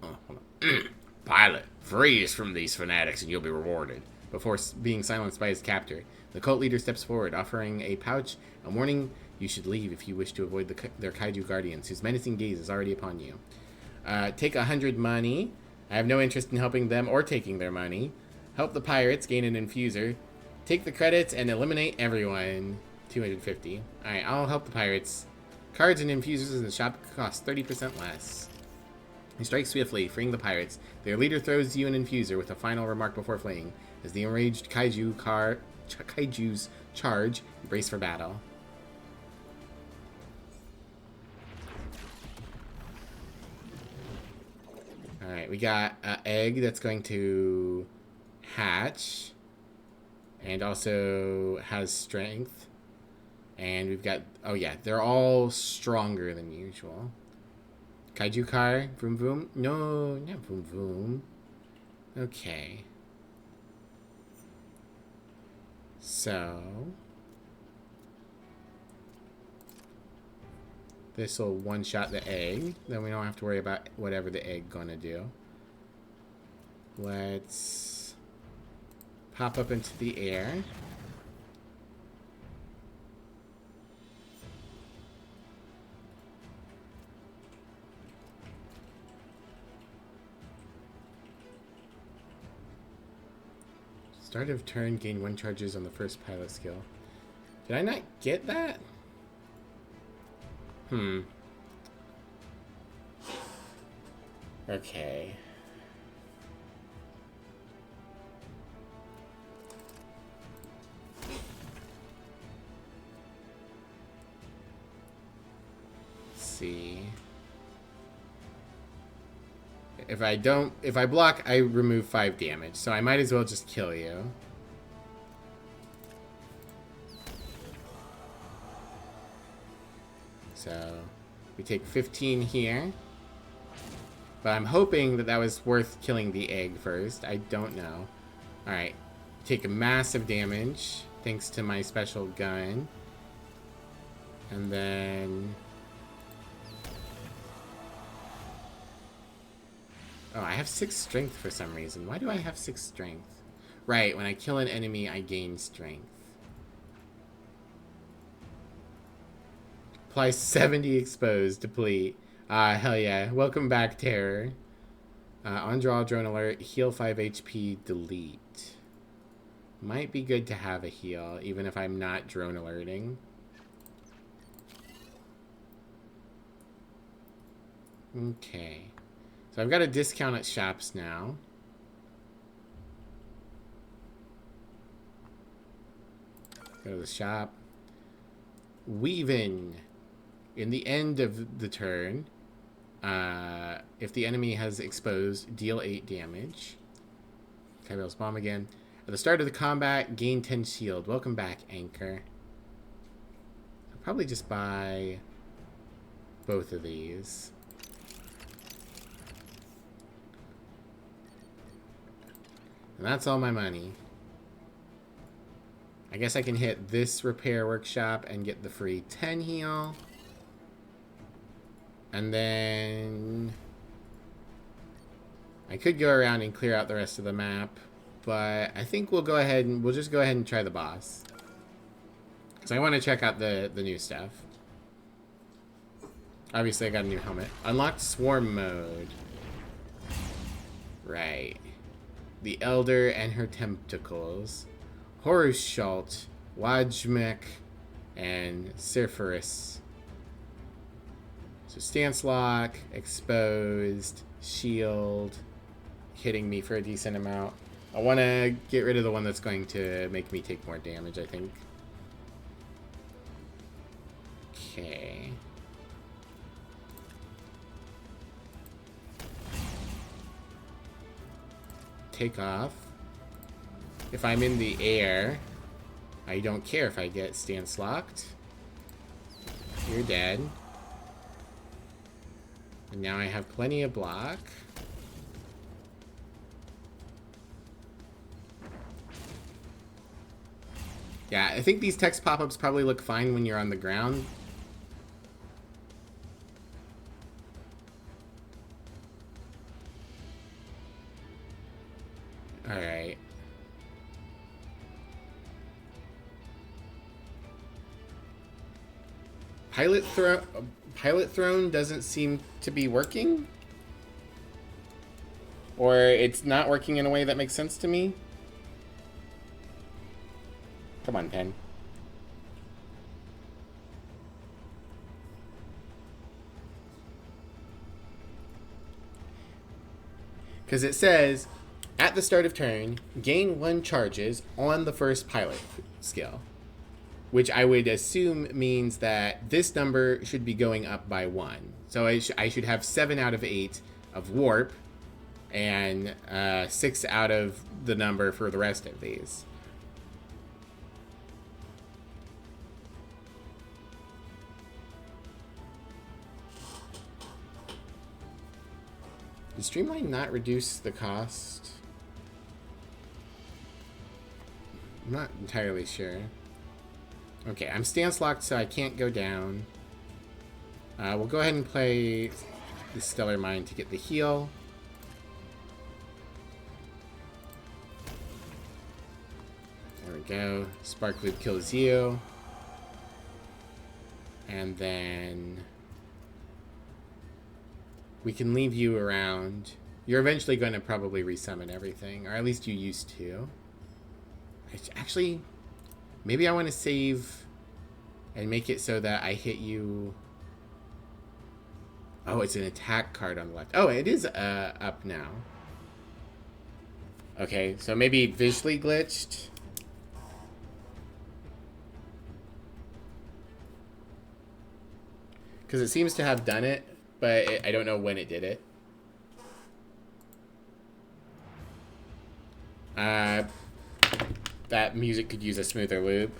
Oh, hold on. Pilot, free us from these fanatics and you'll be rewarded. Before being silenced by his captor, the cult leader steps forward, offering a pouch and warning you should leave if you wish to avoid their kaiju guardians, whose menacing gaze is already upon you. Take 100 money. I have no interest in helping them or taking their money. Help the pirates, gain an infuser. Take the credits and eliminate everyone. 250. Alright, I'll help the pirates. Cards and infusers in the shop cost 30% less. You strike swiftly, freeing the pirates. Their leader throws you an infuser with a final remark before fleeing. As the enraged kaiju's charge, you brace for battle. Alright, we got an egg that's going to hatch. And also has strength. And we've got... Oh yeah, they're all stronger than usual. Kaiju car, vroom vroom. No, not vroom vroom. Okay. So... this will one-shot the egg. Then we don't have to worry about whatever the egg gonna do. Let's pop up into the air. Start of turn, gain 1 charges on the first pilot skill. Did I not get that? Okay. Let's see. If I block, I remove 5 damage, so I might as well just kill you. So, we take 15 here. But I'm hoping that was worth killing the egg first. I don't know. Alright. Take a massive damage, thanks to my special gun. And then... oh, I have 6 strength for some reason. Why do I have 6 strength? Right, when I kill an enemy, I gain strength. Apply 70 exposed, deplete. Hell yeah. Welcome back, Terror. On draw, drone alert, heal 5 HP, delete. Might be good to have a heal, even if I'm not drone alerting. Okay. So I've got a discount at shops now. Go to the shop. Weaving. In the end of the turn, if the enemy has exposed, deal 8 damage. Kybell's bomb again. At the start of the combat, gain 10 shield. Welcome back, Anchor. I'll probably just buy both of these. And that's all my money. I guess I can hit this repair workshop and get the free 10 heal. And then I could go around and clear out the rest of the map, but I think we'll just go ahead and try the boss. So I want to check out the new stuff. Obviously I got a new helmet. Unlocked swarm mode. Right. The Elder and her tentacles. Horushalt, Wajmek, and Surferus. So stance lock, exposed, shield, hitting me for a decent amount. I want to get rid of the one that's going to make me take more damage, I think. Okay. Take off. If I'm in the air, I don't care if I get stance locked. You're dead. And now I have plenty of block. Yeah, I think these text pop-ups probably look fine when you're on the ground. Alright. Pilot throne doesn't seem to be working. Or it's not working in a way that makes sense to me. Come on, pen. Because it says, at the start of turn, gain 1 charges on the first pilot skill. Which I would assume means that this number should be going up by 1. So I should have 7 out of 8 of warp, and 6 out of the number for the rest of these. Did Streamline not reduce the cost? I'm not entirely sure. Okay, I'm stance locked, so I can't go down. We'll go ahead and play the Stellar Mine to get the heal. There we go. Spark Loop kills you. And then we can leave you around. You're eventually going to probably resummon everything, or at least you used to. Actually, maybe I want to save and make it so that I hit you. Oh, it's an attack card on the left. Oh, it is up now. Okay, so maybe visually glitched. Because it seems to have done it, but I don't know when it did it. That music could use a smoother loop.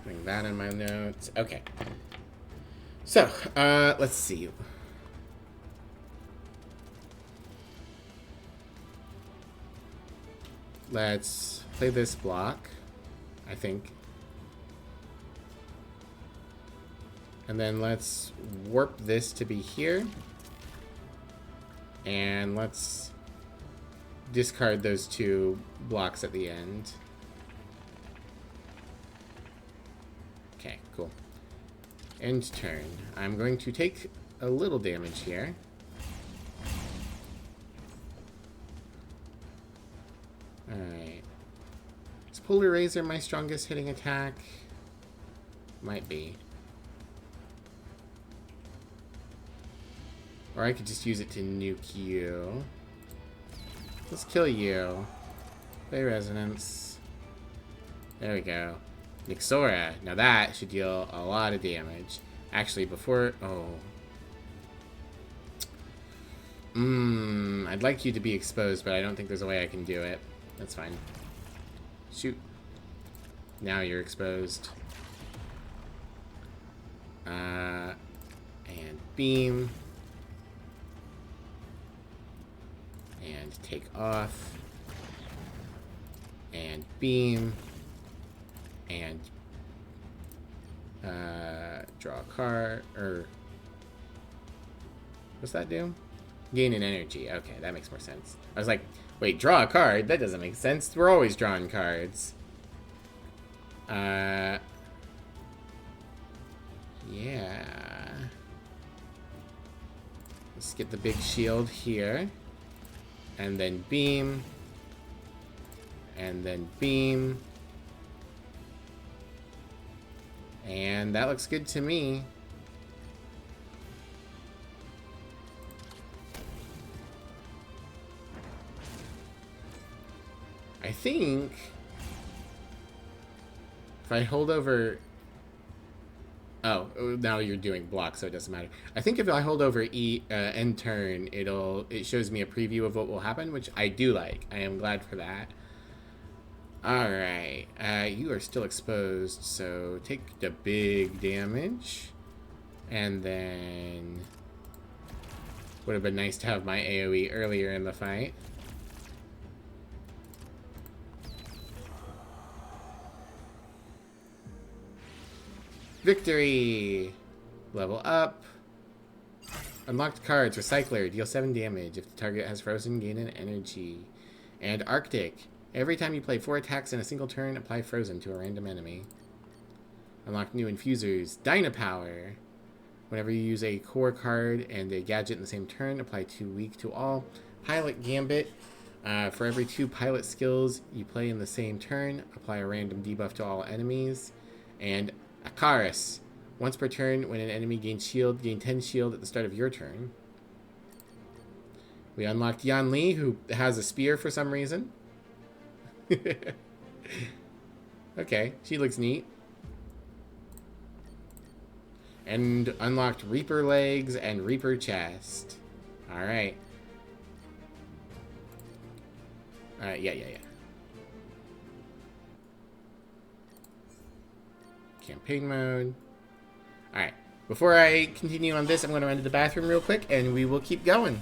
Putting that in my notes. Okay. So, let's see. Let's play this block, I think. And then let's warp this to be here. And let's discard those 2 blocks at the end. Okay, cool. End turn. I'm going to take a little damage here. Alright. Is Polar Razor my strongest hitting attack? Might be. Or I could just use it to nuke you. Let's kill you. Play Resonance. There we go. Nixora. Now that should deal a lot of damage. Actually, before... Oh. I'd like you to be exposed, but I don't think there's a way I can do it. That's fine. Shoot. Now you're exposed. And beam. And take off. And beam. And draw a card. Or what's that do? Gain an energy. Okay, that makes more sense. I was like, wait, draw a card? That doesn't make sense. We're always drawing cards. Yeah. Let's get the big shield here. And then beam. And then beam. And that looks good to me. I think if I hold over... Oh, now you're doing block, so it doesn't matter. I think if I hold over end turn, it shows me a preview of what will happen, which I do like. I am glad for that. Alright, you are still exposed, so take the big damage. And then... would have been nice to have my AoE earlier in the fight. Victory! Level up. Unlocked cards. Recycler. Deal 7 damage. If the target has frozen, gain an energy. And Arctic. Every time you play 4 attacks in a single turn, apply frozen to a random enemy. Unlock new infusers. Dynapower. Whenever you use a core card and a gadget in the same turn, apply 2 weak to all. Pilot Gambit. For every 2 pilot skills you play in the same turn, apply a random debuff to all enemies. And Akaris. Once per turn, when an enemy gains shield, gain 10 shield at the start of your turn. We unlocked Yan Li, who has a spear for some reason. Okay, she looks neat. And unlocked Reaper legs and Reaper chest. Alright. Yeah. Campaign mode. Alright. Before I continue on this, I'm going to run to the bathroom real quick, and we will keep going.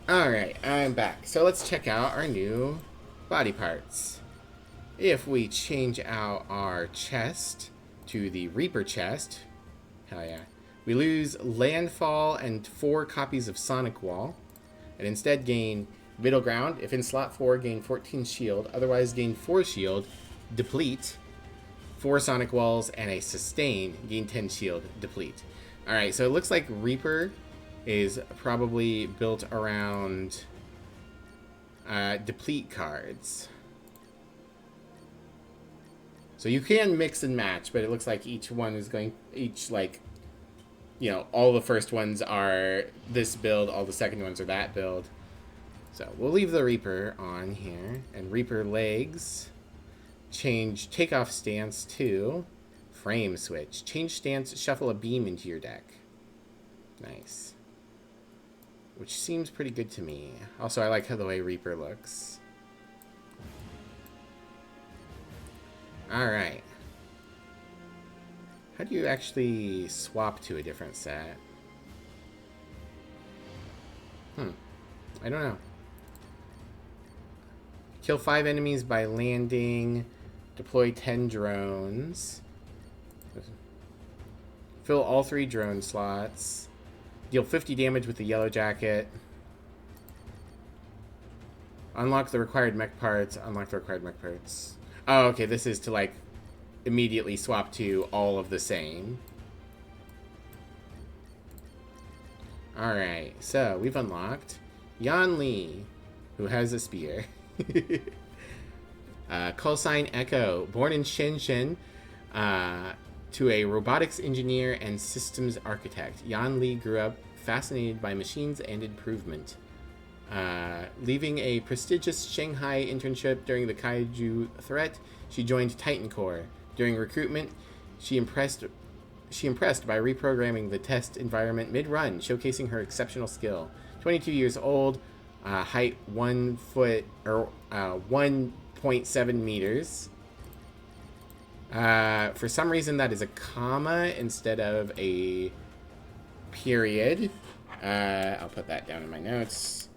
Alright, I'm back. So let's check out our new body parts. If we change out our chest to the Reaper chest, hell yeah, we lose Landfall and 4 copies of Sonic Wall, and instead gain Middle Ground. If in slot 4, gain 14 shield, otherwise gain 4 shield, deplete, 4 Sonic Walls, and a Sustain, gain 10 shield, deplete. Alright, so it looks like Reaper is probably built around deplete cards. So you can mix and match, but it looks like each one is going, all the first ones are this build, all the second ones are that build. So we'll leave the Reaper on here, and Reaper legs, change takeoff stance to frame switch. Change stance, shuffle a beam into your deck. Nice. Which seems pretty good to me. Also, I like how the way Reaper looks. Alright. How do you actually swap to a different set? I don't know. Kill 5 enemies by landing. Deploy 10 drones. Fill all 3 drone slots. Deal 50 damage with the yellow jacket. Unlock the required mech parts. Unlock the required mech parts. Oh, okay. This is to, immediately swap to all of the same. Alright. So, we've unlocked Yan Li, who has a spear. Call sign Echo. Born in Shenzhen to a robotics engineer and systems architect, Yan Li grew up fascinated by machines and improvement. Leaving a prestigious Shanghai internship during the Kaiju threat, she joined Titan Corps. During recruitment, she impressed by reprogramming the test environment mid-run, showcasing her exceptional skill. 22 years old, height 1 foot or 1.7 meters. For some reason, that is a comma instead of a period. I'll put that down in my notes.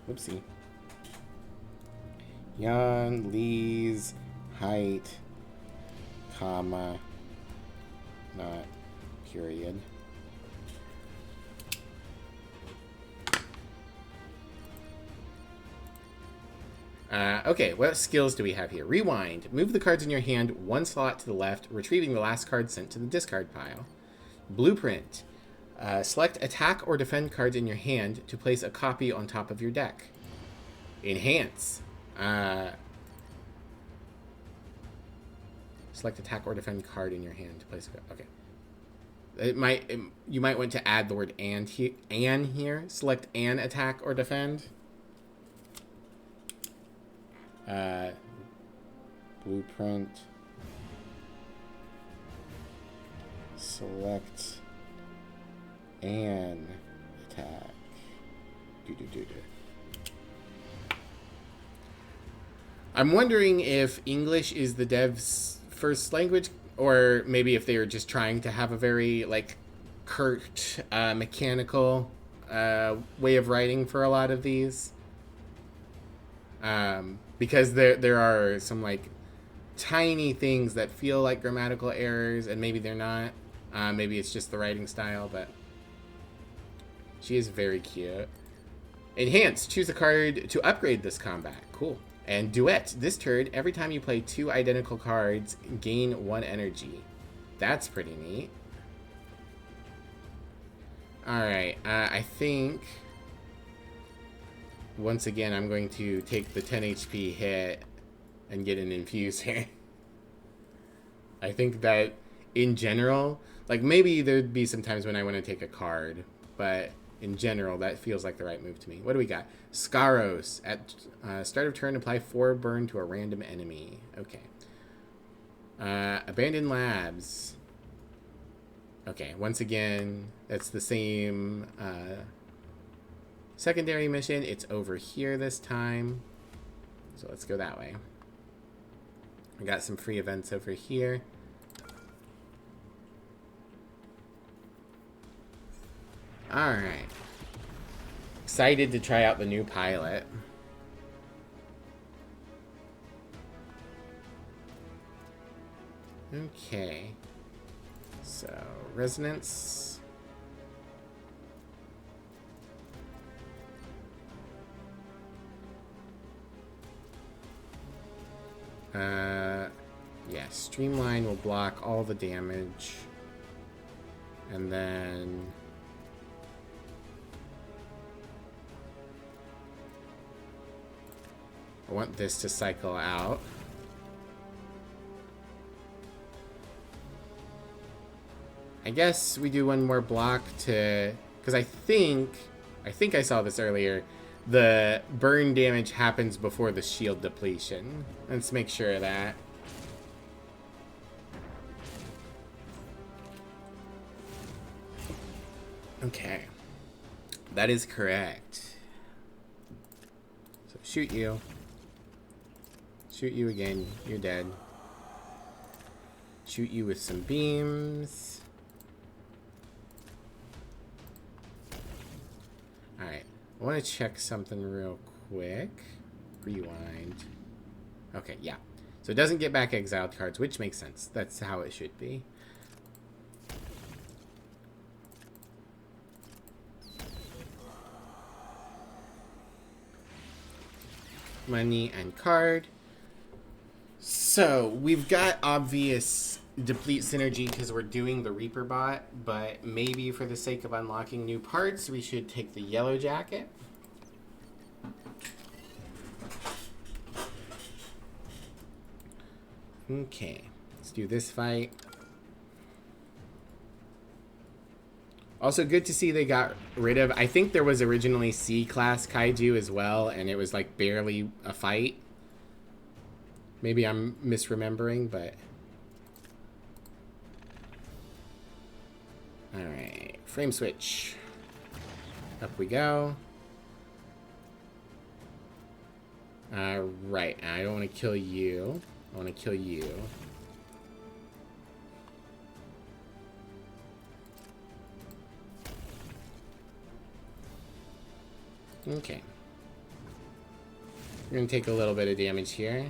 Whoopsie. Yan Li's height, comma, not period. Okay, what skills do we have here? Rewind. Move the cards in your hand one slot to the left, retrieving the last card sent to the discard pile. Blueprint. Select attack or defend cards in your hand to place a copy on top of your deck. Enhance. Select attack or defend card in your hand to place a card. Okay. You might want to add the word "and" here. Select an attack or defend. Blueprint. Select an attack. I'm wondering if English is the devs' first language, or maybe if they were just trying to have a very like curt, mechanical way of writing for a lot of these. Because there are some like tiny things that feel like grammatical errors, and maybe they're not. Maybe it's just the writing style, but she is very cute. Enhance. Choose a card to upgrade this combat. Cool. And Duet. This turn, every time you play 2 identical cards, gain 1 energy. That's pretty neat. Alright, I think once again I'm going to take the 10 HP hit and get an infuser. I think that in general, like maybe there'd be some times when I want to take a card, but in general that feels like the right move to me. What do we got? Scaros. At start of turn, apply 4 burn to a random enemy. Okay. Abandoned Labs. Okay, once again, that's the same secondary mission. It's over here this time. So let's go that way. I got some free events over here. Alright. Excited to try out the new pilot. Okay. So, resonance. Yeah, Streamline will block all the damage. And then I want this to cycle out. I guess we do one more block to, because I think I saw this earlier. The burn damage happens before the shield depletion. Let's make sure of that. Okay. That is correct. So shoot you. Shoot you again. You're dead. Shoot you with some beams. Alright. I want to check something real quick. Rewind. Okay, yeah. So it doesn't get back exiled cards, which makes sense. That's how it should be. Money and card. So we've got obvious deplete synergy because we're doing the Reaper bot, but maybe for the sake of unlocking new parts, we should take the yellow jacket. Okay, let's do this fight. Also, good to see they got rid of... I think there was originally C-class kaiju as well, and it was like barely a fight. Maybe I'm misremembering, but... Alright, frame switch. Up we go. Right, I don't want to kill you. I want to kill you. Okay. We're going to take a little bit of damage here.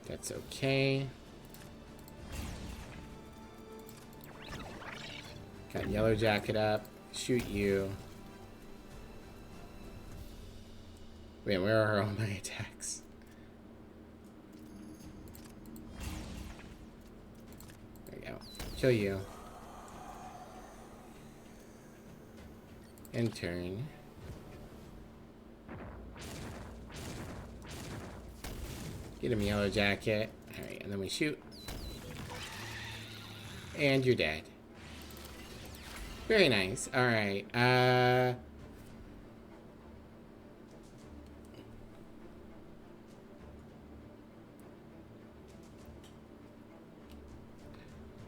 That's okay. Got Yellow Jacket up. Shoot you. Wait, where are all my attacks? There we go. Kill you. And turn. Get him, Yellow Jacket. Alright, and then we shoot. And you're dead. Very nice. Alright,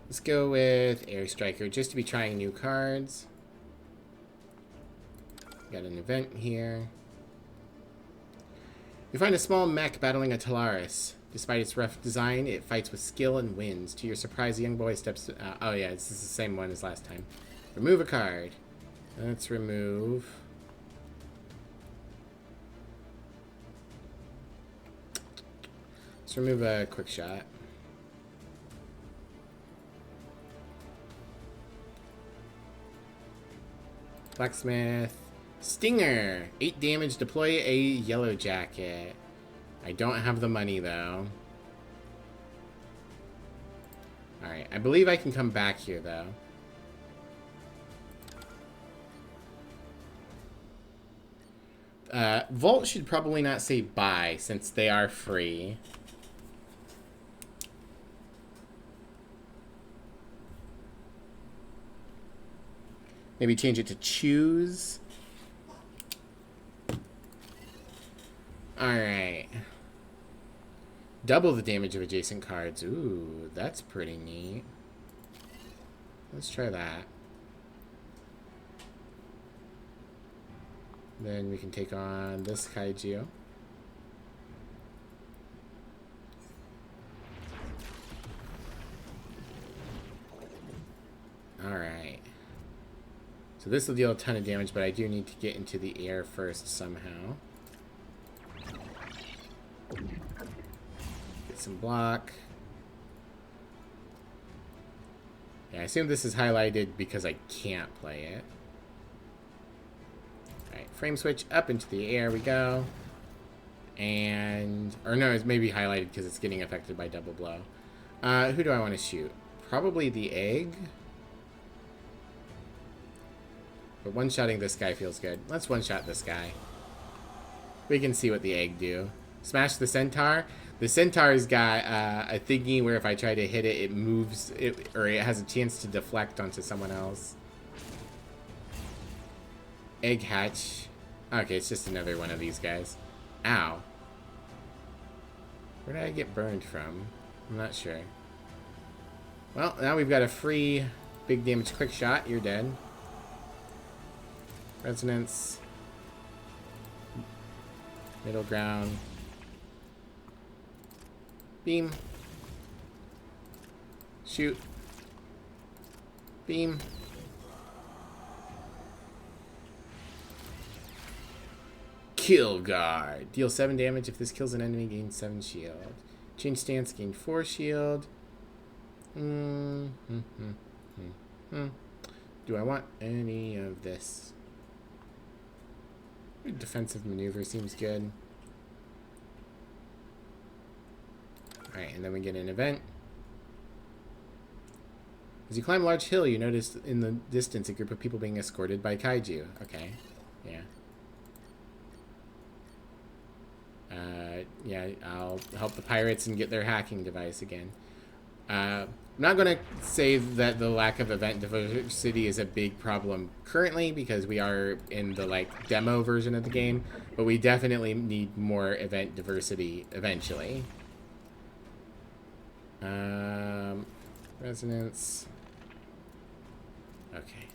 let's go with Air Striker, just to be trying new cards. Got an event here. You find a small mech battling a Talaris. Despite its rough design, it fights with skill and wins. To your surprise, the young boy steps... oh yeah, this is the same one as last time. Remove a card. Let's remove... Let's remove a quick shot. Blacksmith. Stinger! 8 damage, deploy a Yellow Jacket. I don't have the money, though. Alright, I believe I can come back here, though. Vault should probably not say buy, since they are free. Maybe change it to choose. Alright. Double the damage of adjacent cards. Ooh, that's pretty neat. Let's try that. Then we can take on this kaiju. Alright. So this will deal a ton of damage, but I do need to get into the air first somehow. Get some block. Yeah, I assume this is highlighted because I can't play it. Alright, frame switch up into the air we go. And... or no, it's maybe highlighted because it's getting affected by double blow. Who do I want to shoot? Probably the egg. But one-shotting this guy feels good. Let's one-shot this guy. We can see what the egg do. Smash the centaur. The centaur's got a thingy where if I try to hit it, it moves, or it has a chance to deflect onto someone else. Egg hatch. Okay, it's just another one of these guys. Ow. Where did I get burned from? I'm not sure. Well, now we've got a free big damage quick shot. You're dead. Resonance. Middle ground. Beam. Shoot. Beam. Kill guard. Deal 7 damage. If this kills an enemy, gain 7 shield. Change stance, gain 4 shield. Do I want any of this? Defensive maneuver seems good. Alright, and then we get an event. As you climb a large hill, you notice in the distance a group of people being escorted by kaiju. Okay, yeah. Yeah, I'll help the pirates and get their hacking device again. I'm not going to say that the lack of event diversity is a big problem currently, because we are in the like demo version of the game, but we definitely need more event diversity eventually. Resonance. Okay.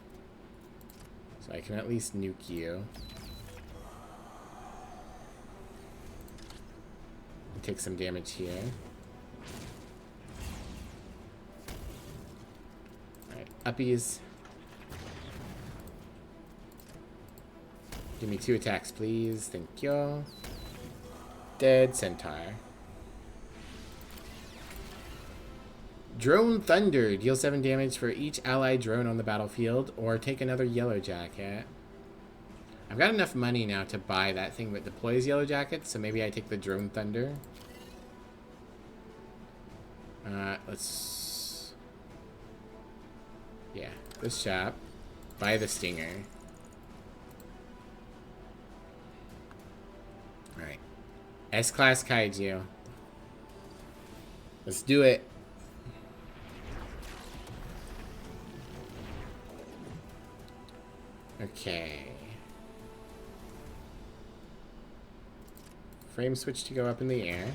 So I can at least nuke you. Take some damage here. Alright, uppies. Give me 2 attacks, please. Thank you. Dead centaur. Drone Thunder. Deal 7 damage for each allied drone on the battlefield, or take another yellow jacket. I've got enough money now to buy that thing that deploys yellow jackets, so maybe I take the Drone Thunder. Let's... Yeah, this shop. Buy the Stinger. Alright. S-Class Kaiju. Let's do it. Okay. Frame switch to go up in the air.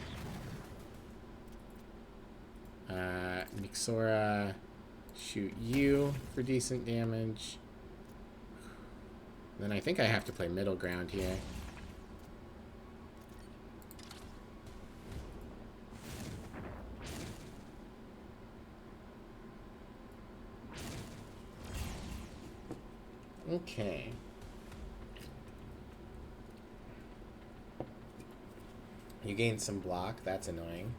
Mixora, shoot you for decent damage. Then I think I have to play middle ground here. Okay. You gained some block. That's annoying.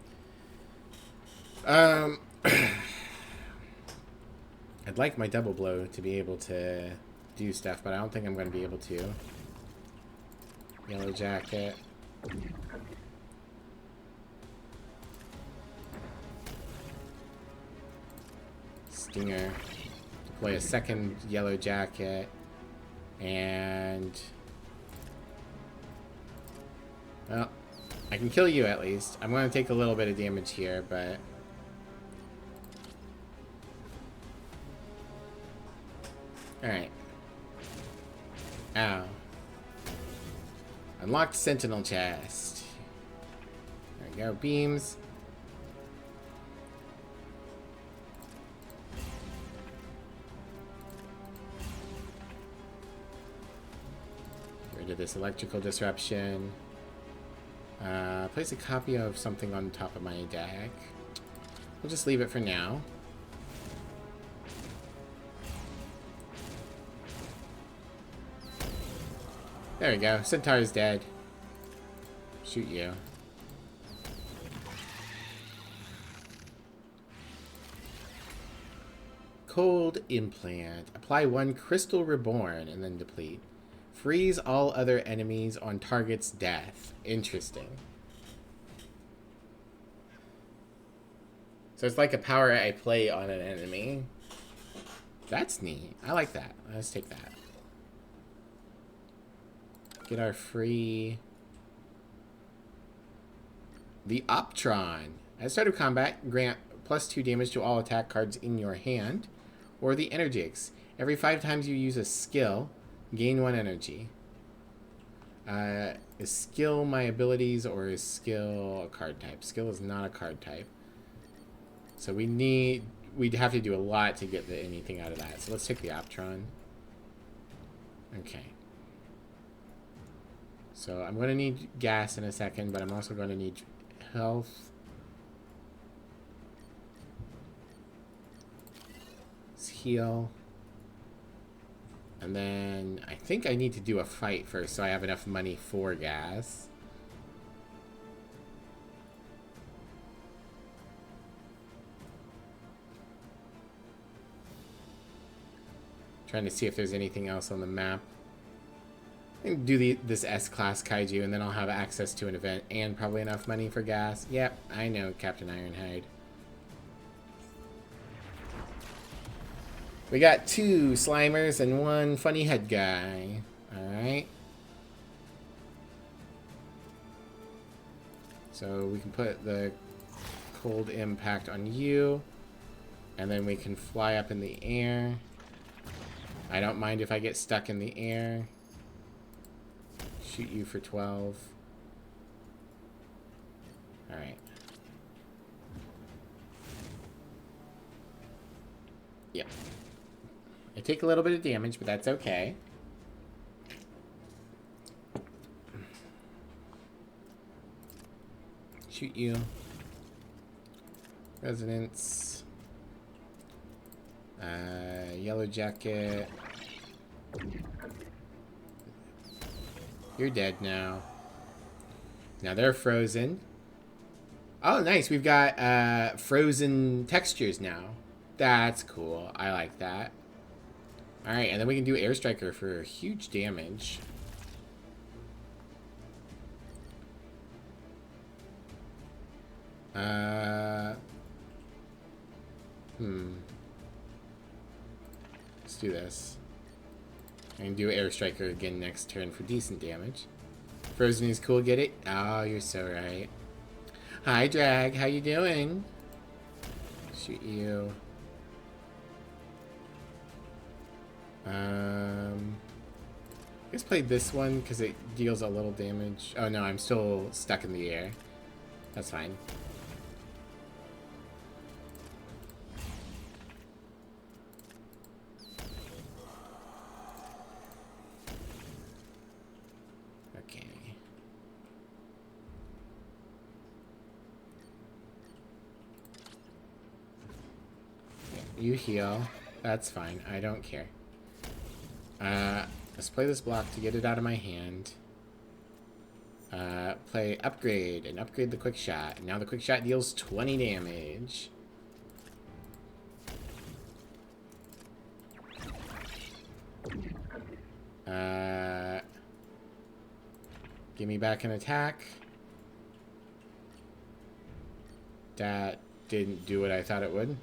I'd like my double blow to be able to do stuff, but I don't think I'm going to be able to. Yellow jacket. Stinger. Deploy a second yellow jacket. And... well, I can kill you at least. I'm going to take a little bit of damage here, but... alright. Ow. Unlocked Sentinel chest. There we go. Beams. Get rid of this electrical disruption. Place a copy of something on top of my deck. We'll just leave it for now. There we go. Centaur's dead. Shoot you. Cold implant. Apply 1 Crystal Reborn and then deplete. Freeze all other enemies on target's death. Interesting. So it's like a power I play on an enemy. That's neat. I like that. Let's take that. Get our free... the Optron. At the start of combat, grant +2 damage to all attack cards in your hand. Or the Energix. Every 5 times you use a skill, gain 1 energy. Is skill my abilities, or is skill a card type? Skill is not a card type. So we'd have to do a lot to get anything out of that. So let's take the Optron. Okay. So I'm going to need gas in a second, but I'm also going to need health. Let's heal. And then I think I need to do a fight first so I have enough money for gas. Trying to see if there's anything else on the map. I can do this S-Class Kaiju, and then I'll have access to an event and probably enough money for gas. Yep, I know, Captain Ironhide. We got 2 Slimers and 1 funny head guy. Alright. So we can put the cold impact on you. And then we can fly up in the air. I don't mind if I get stuck in the air. Shoot you for 12. Alright. Yep. I take a little bit of damage, but that's okay. Shoot you. Resonance. Yellow jacket. You're dead now. Now they're frozen. Oh, nice. We've got frozen textures now. That's cool. I like that. Alright, and then we can do Air Striker for huge damage. Let's do this. I can do Air Striker again next turn for decent damage. Frozen is cool, get it? Oh, you're so right. Hi, Drag. How you doing? Shoot you. Let's play this one because it deals a little damage. Oh no, I'm still stuck in the air. That's fine. Okay. You heal. That's fine. I don't care. Let's play this block to get it out of my hand. Play upgrade and upgrade the quick shot. Now the quick shot deals 20 damage. Give me back an attack. That didn't do what I thought it would.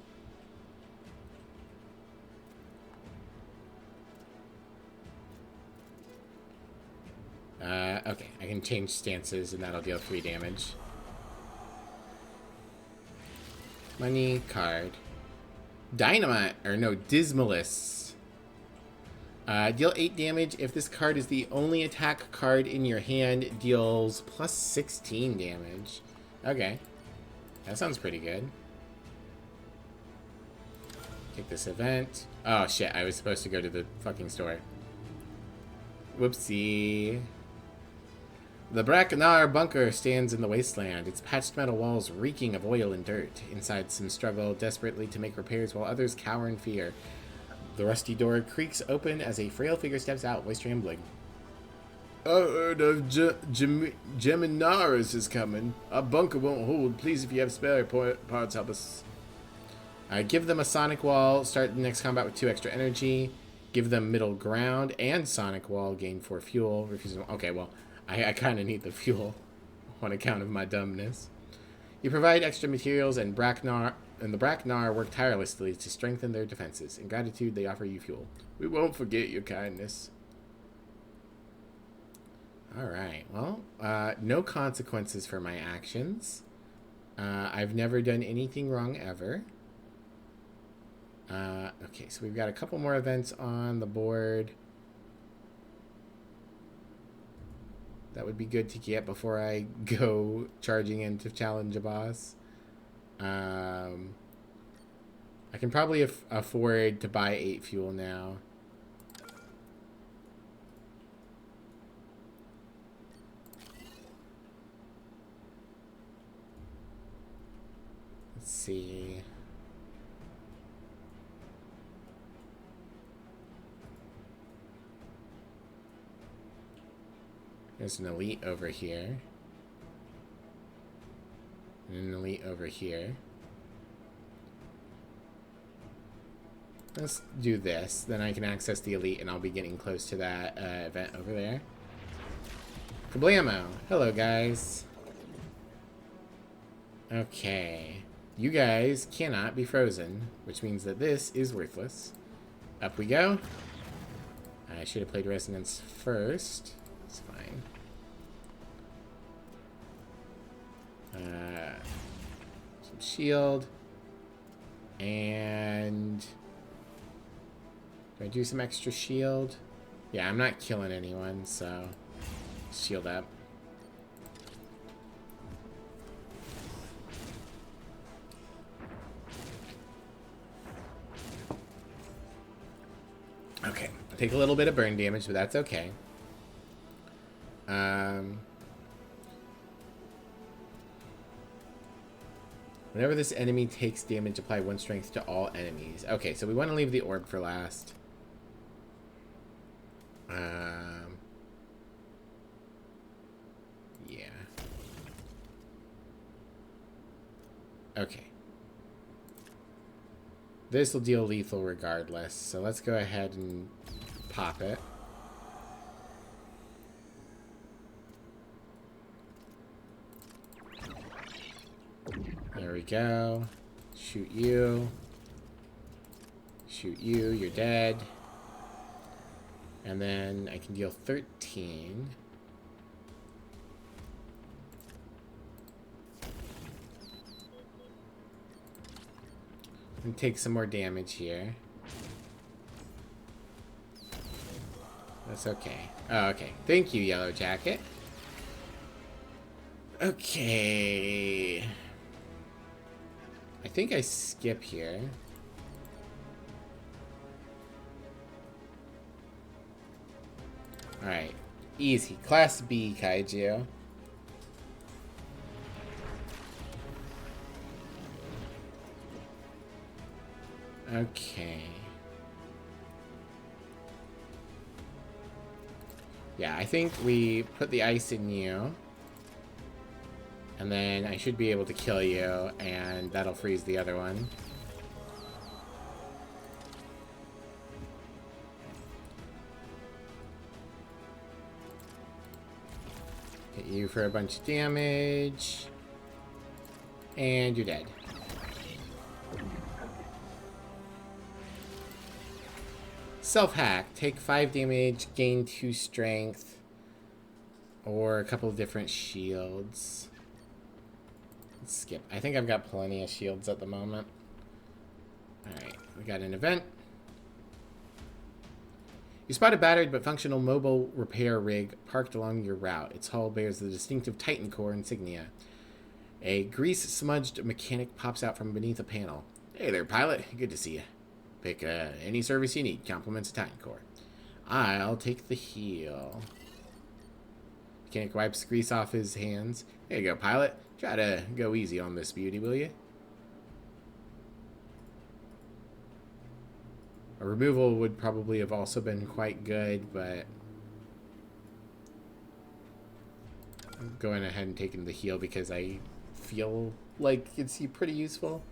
Okay, I can change stances and that'll deal 3 damage. Money, card. Dynamite, or no, Dismalus. Deal 8 damage. If this card is the only attack card in your hand, deals plus 16 damage. Okay. That sounds pretty good. Take this event. Oh shit, I was supposed to go to the fucking store. Whoopsie. The Bracknar bunker stands in the wasteland, its patched metal walls reeking of oil and dirt. Inside, some struggle desperately to make repairs while others cower in fear. The rusty door creaks open as a frail figure steps out, voice trembling. I heard of Geminaris is coming. Our bunker won't hold. Please, if you have spare parts, help us. Give them a sonic wall. Start the next combat with 2 extra energy. Give them middle ground and sonic wall. Gain 4 fuel. Refuse. Okay, well, I kind of need the fuel on account of my dumbness. You provide extra materials, and the Bracknar work tirelessly to strengthen their defenses. In gratitude, they offer you fuel. We won't forget your kindness. Alright, well, no consequences for my actions. I've never done anything wrong ever. Okay, so we've got a couple more events on the board. That would be good to get before I go charging in to challenge a boss. I can probably afford to buy 8 fuel now. Let's see. There's an elite over here. And an elite over here. Let's do this. Then I can access the elite and I'll be getting close to that event over there. Kablamo! Hello, guys. Okay. You guys cannot be frozen, which means that this is worthless. Up we go. I should have played Resonance first. It's fine. some shield. And do I do some extra shield? Yeah, I'm not killing anyone, so shield up. Okay, I take a little bit of burn damage, but that's okay. Whenever this enemy takes damage, apply 1 strength to all enemies. Okay, so we want to leave the orb for last. Yeah. Okay. This will deal lethal regardless, so let's go ahead and pop it. There we go. Shoot you. Shoot you, you're dead. And then I can deal 13. And take some more damage here. That's okay. Oh, okay. Thank you, Yellow Jacket. Okay. I think I skip here. Alright. Easy. Class B Kaiju. Okay. Yeah, I think we put the ice in you. And then I should be able to kill you, and that'll freeze the other one. Hit you for a bunch of damage. And you're dead. Self-hack. Take 5 damage, gain 2 strength, or a couple of different shields. Let's skip. I think I've got plenty of shields at the moment. Alright, we got an event. You spot a battered but functional mobile repair rig parked along your route. Its hull bears the distinctive Titan Core insignia. A grease-smudged mechanic pops out from beneath a panel. Hey there, pilot. Good to see you. Pick any service you need. Compliments of Titan Core. I'll take the heal. Mechanic wipes grease off his hands. There you go, pilot. Try to go easy on this beauty, will you? A removal would probably have also been quite good, but I'm going ahead and taking the heal because I feel like it's pretty useful.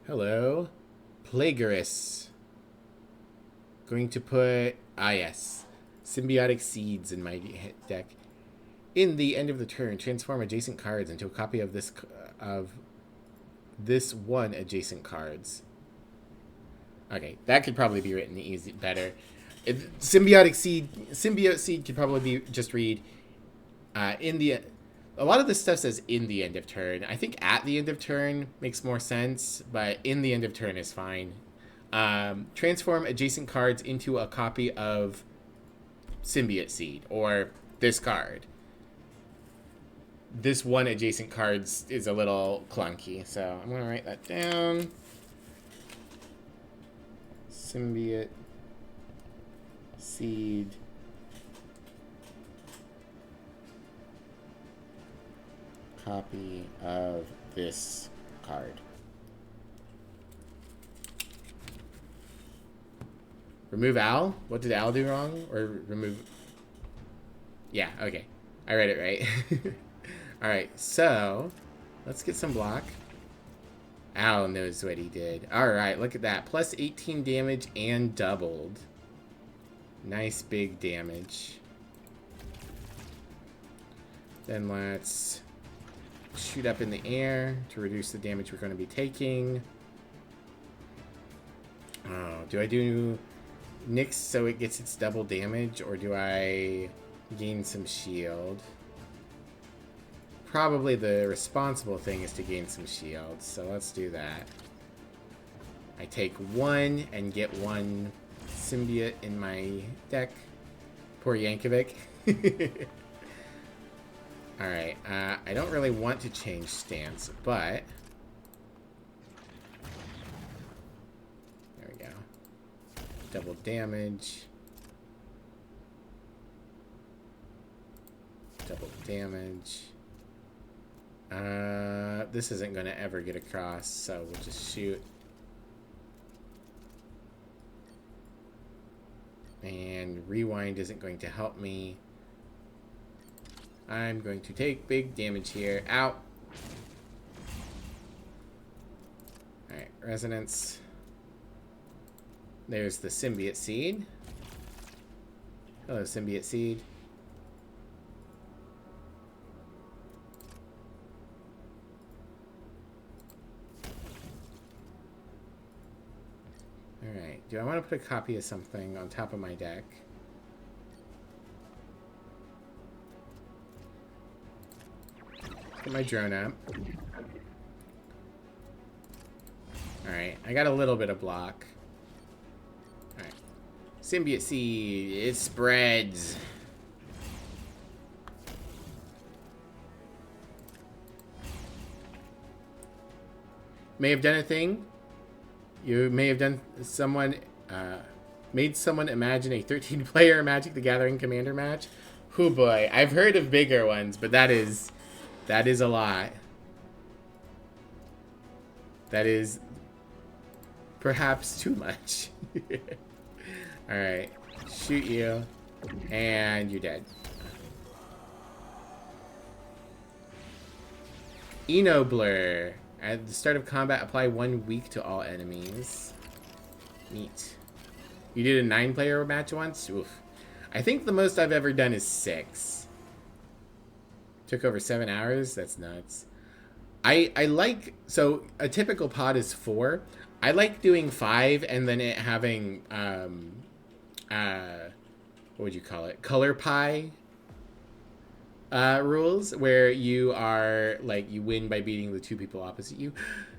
Hello. Plagiarists. Going to put... yes. Symbiotic Seeds in my deck. In the end of the turn, transform adjacent cards into a copy of this one adjacent cards. Okay, that could probably be written better. Symbiote Seed could probably be just read a lot of this stuff says in the end of turn. I think at the end of turn makes more sense, but in the end of turn is fine. Transform adjacent cards into a copy of Symbiote Seed, or this card. This one adjacent cards is a little clunky, so I'm going to write that down. Symbiote Seed. Copy of this card. Remove Al? What did Al do wrong? Or remove... Yeah, okay. I read it right. Alright, so... let's get some block. Al knows what he did. Alright, look at that. Plus 18 damage and doubled. Nice big damage. Then let's shoot up in the air to reduce the damage we're going to be taking. Oh, do I do Nyx so it gets its double damage, or do I gain some shield? probably the responsible thing is to gain some shields, so let's do that. I take one and get one symbiote in my deck. Poor Yankovic. Alright, I don't really want to change stance, but... There we go. Double damage. Double damage. This isn't going to ever get across, so we'll just shoot. And rewind isn't going to help me. I'm going to take big damage here. Ow! Alright, resonance. There's the symbiote seed. Hello, symbiote seed. Alright, do I want to put a copy of something on top of my deck? Put my drone up. Alright, I got a little bit of block. Alright. Symbiote seed, it spreads. May have done a thing. You may have done someone, made someone imagine a 13-player Magic the Gathering Commander match. Oh boy, I've heard of bigger ones, but that is a lot. That is perhaps too much. Alright, shoot you, and you're dead. Enoblur. At the start of combat, apply 1 week to all enemies. Neat. You did a 9-player match once? Oof. I think the most I've ever done is 6. Took over 7 hours? That's nuts. I like... So, a typical pod is 4. I like doing 5 and then it having... what would you call it? Color pie rules, where you are, like, you win by beating the 2 people opposite you.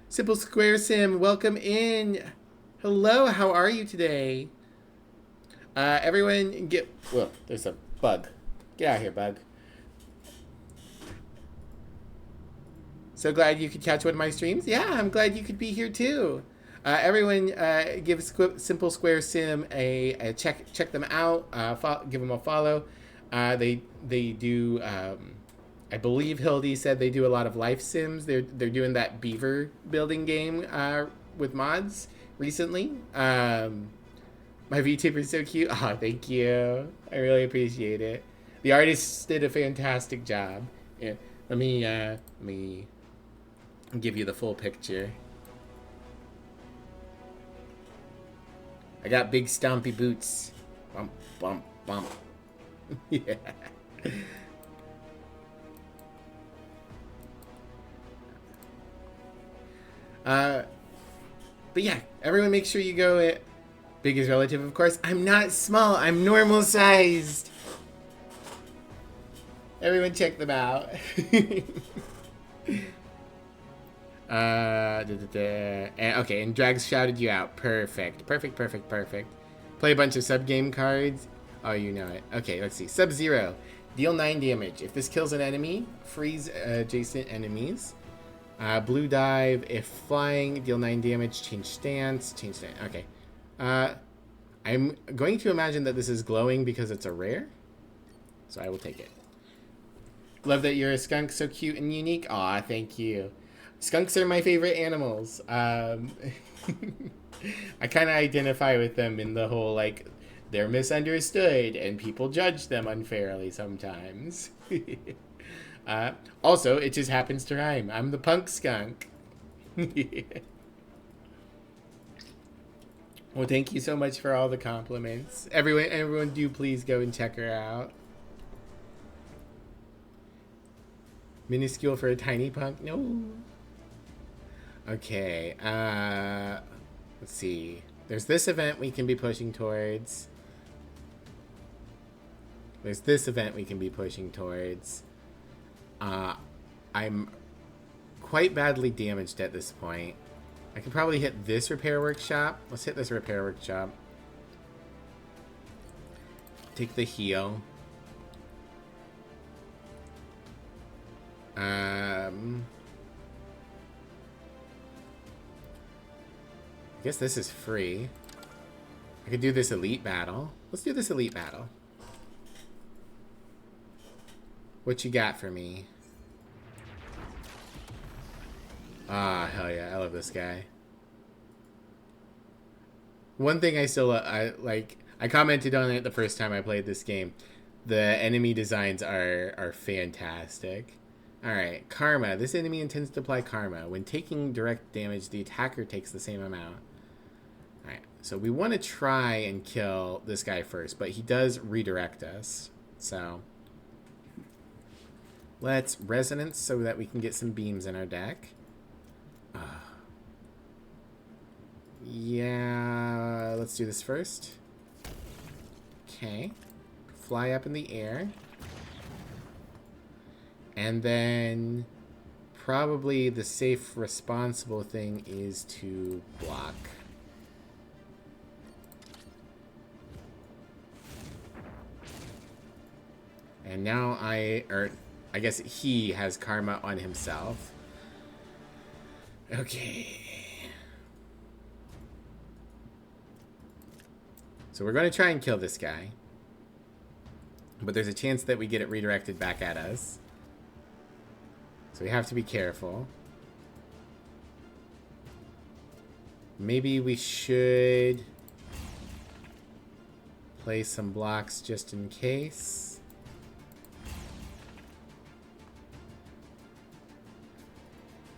Simple Square Sim, welcome in. Hello, how are you today? Everyone get... Whoa, there's a bug. Get out of here, bug. So glad you could catch one of my streams. Yeah, I'm glad you could be here too. Everyone, give Simple Square Sim a check. Check them out. Give them a follow. They do. I believe Hildy said they do a lot of life sims. They're doing that beaver building game with mods recently. My VTuber is so cute. Oh, thank you. I really appreciate it. The artists did a fantastic job. Yeah, let me give you the full picture. I got big stompy boots. Bump, bump, bump. Yeah. But yeah, everyone make sure you go at big is relative, of course. I'm not small, I'm normal sized. Everyone check them out. Okay, and Drags shouted you out. Perfect. Play a bunch of sub-game cards. Oh, you know it. Okay, let's see. Sub-Zero. Deal 9 damage. If this kills an enemy, freeze adjacent enemies. Blue Dive. If flying, deal 9 damage. Change stance. Okay. I'm going to imagine that this is glowing because it's a rare. So I will take it. Love that you're a skunk, so cute and unique. Aw, thank you. Skunks are my favorite animals. I kind of identify with them in the whole, like, they're misunderstood and people judge them unfairly sometimes. Also, it just happens to rhyme. I'm the punk skunk. Well, thank you so much for all the compliments. Everyone do please go and check her out. Minuscule for a tiny punk? No. Okay, let's see. There's this event we can be pushing towards. I I'm quite badly damaged at this point. I could probably hit this repair workshop. Let's hit this repair workshop. Take the heal. I guess this is free. I could do this elite battle. Let's do this elite battle. What you got for me? Ah, hell yeah. I love this guy. One thing I still I commented on it the first time I played this game. The enemy designs are fantastic. Alright, Karma. This enemy intends to apply Karma. When taking direct damage, the attacker takes the same amount. Alright, so we want to try and kill this guy first, but he does redirect us. So, let's Resonance so that we can get some beams in our deck. Yeah, let's do this first. Okay. Fly up in the air. And then probably the safe, responsible thing is to block. And now I guess he has Karma on himself. Okay. So we're going to try and kill this guy. But there's a chance that we get it redirected back at us. So we have to be careful. Maybe we should play some blocks just in case.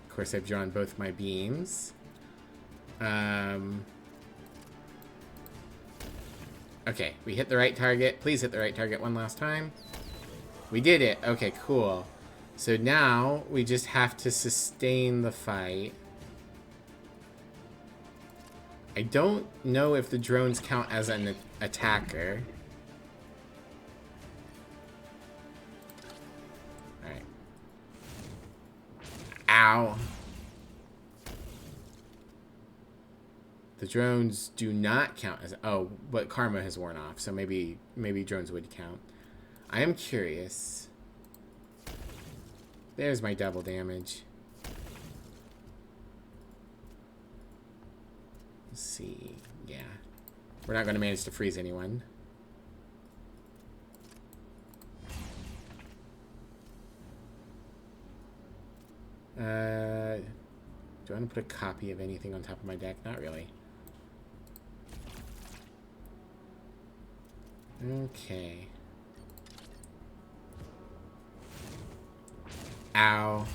Of course, I've drawn both my beams. Okay, we hit the right target. Please hit the right target one last time. We did it. Okay, cool. So now we just have to sustain the fight. I don't know if the drones count as an attacker. Alright. Ow. The drones do not count as... Oh, but Karma has worn off, so maybe drones would count. I am curious. There's my double damage. Let's see. Yeah. We're not going to manage to freeze anyone. Do I want to put a copy of anything on top of my deck? Not really. Okay. Ow.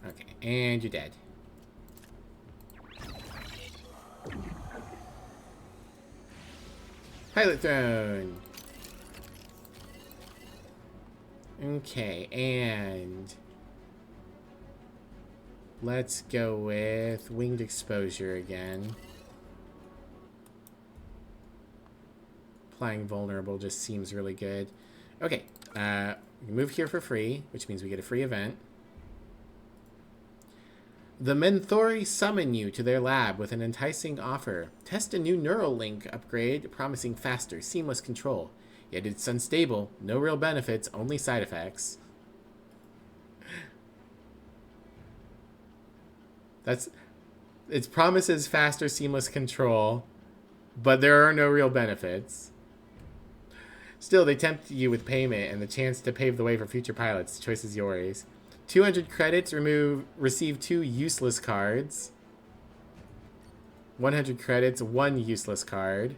Okay, and you're dead. Pilot throne. Okay, and let's go with winged exposure again. Applying vulnerable just seems really good. Okay, we move here for free, which means we get a free event. The Menthori summon you to their lab with an enticing offer. Test a new neural link upgrade promising faster, seamless control. Yet it's unstable, no real benefits, only side effects. It promises faster, seamless control, but there are no real benefits. Still, they tempt you with payment and the chance to pave the way for future pilots. The choice is yours. 200 credits, receive 2 useless cards. 100 credits, 1 useless card.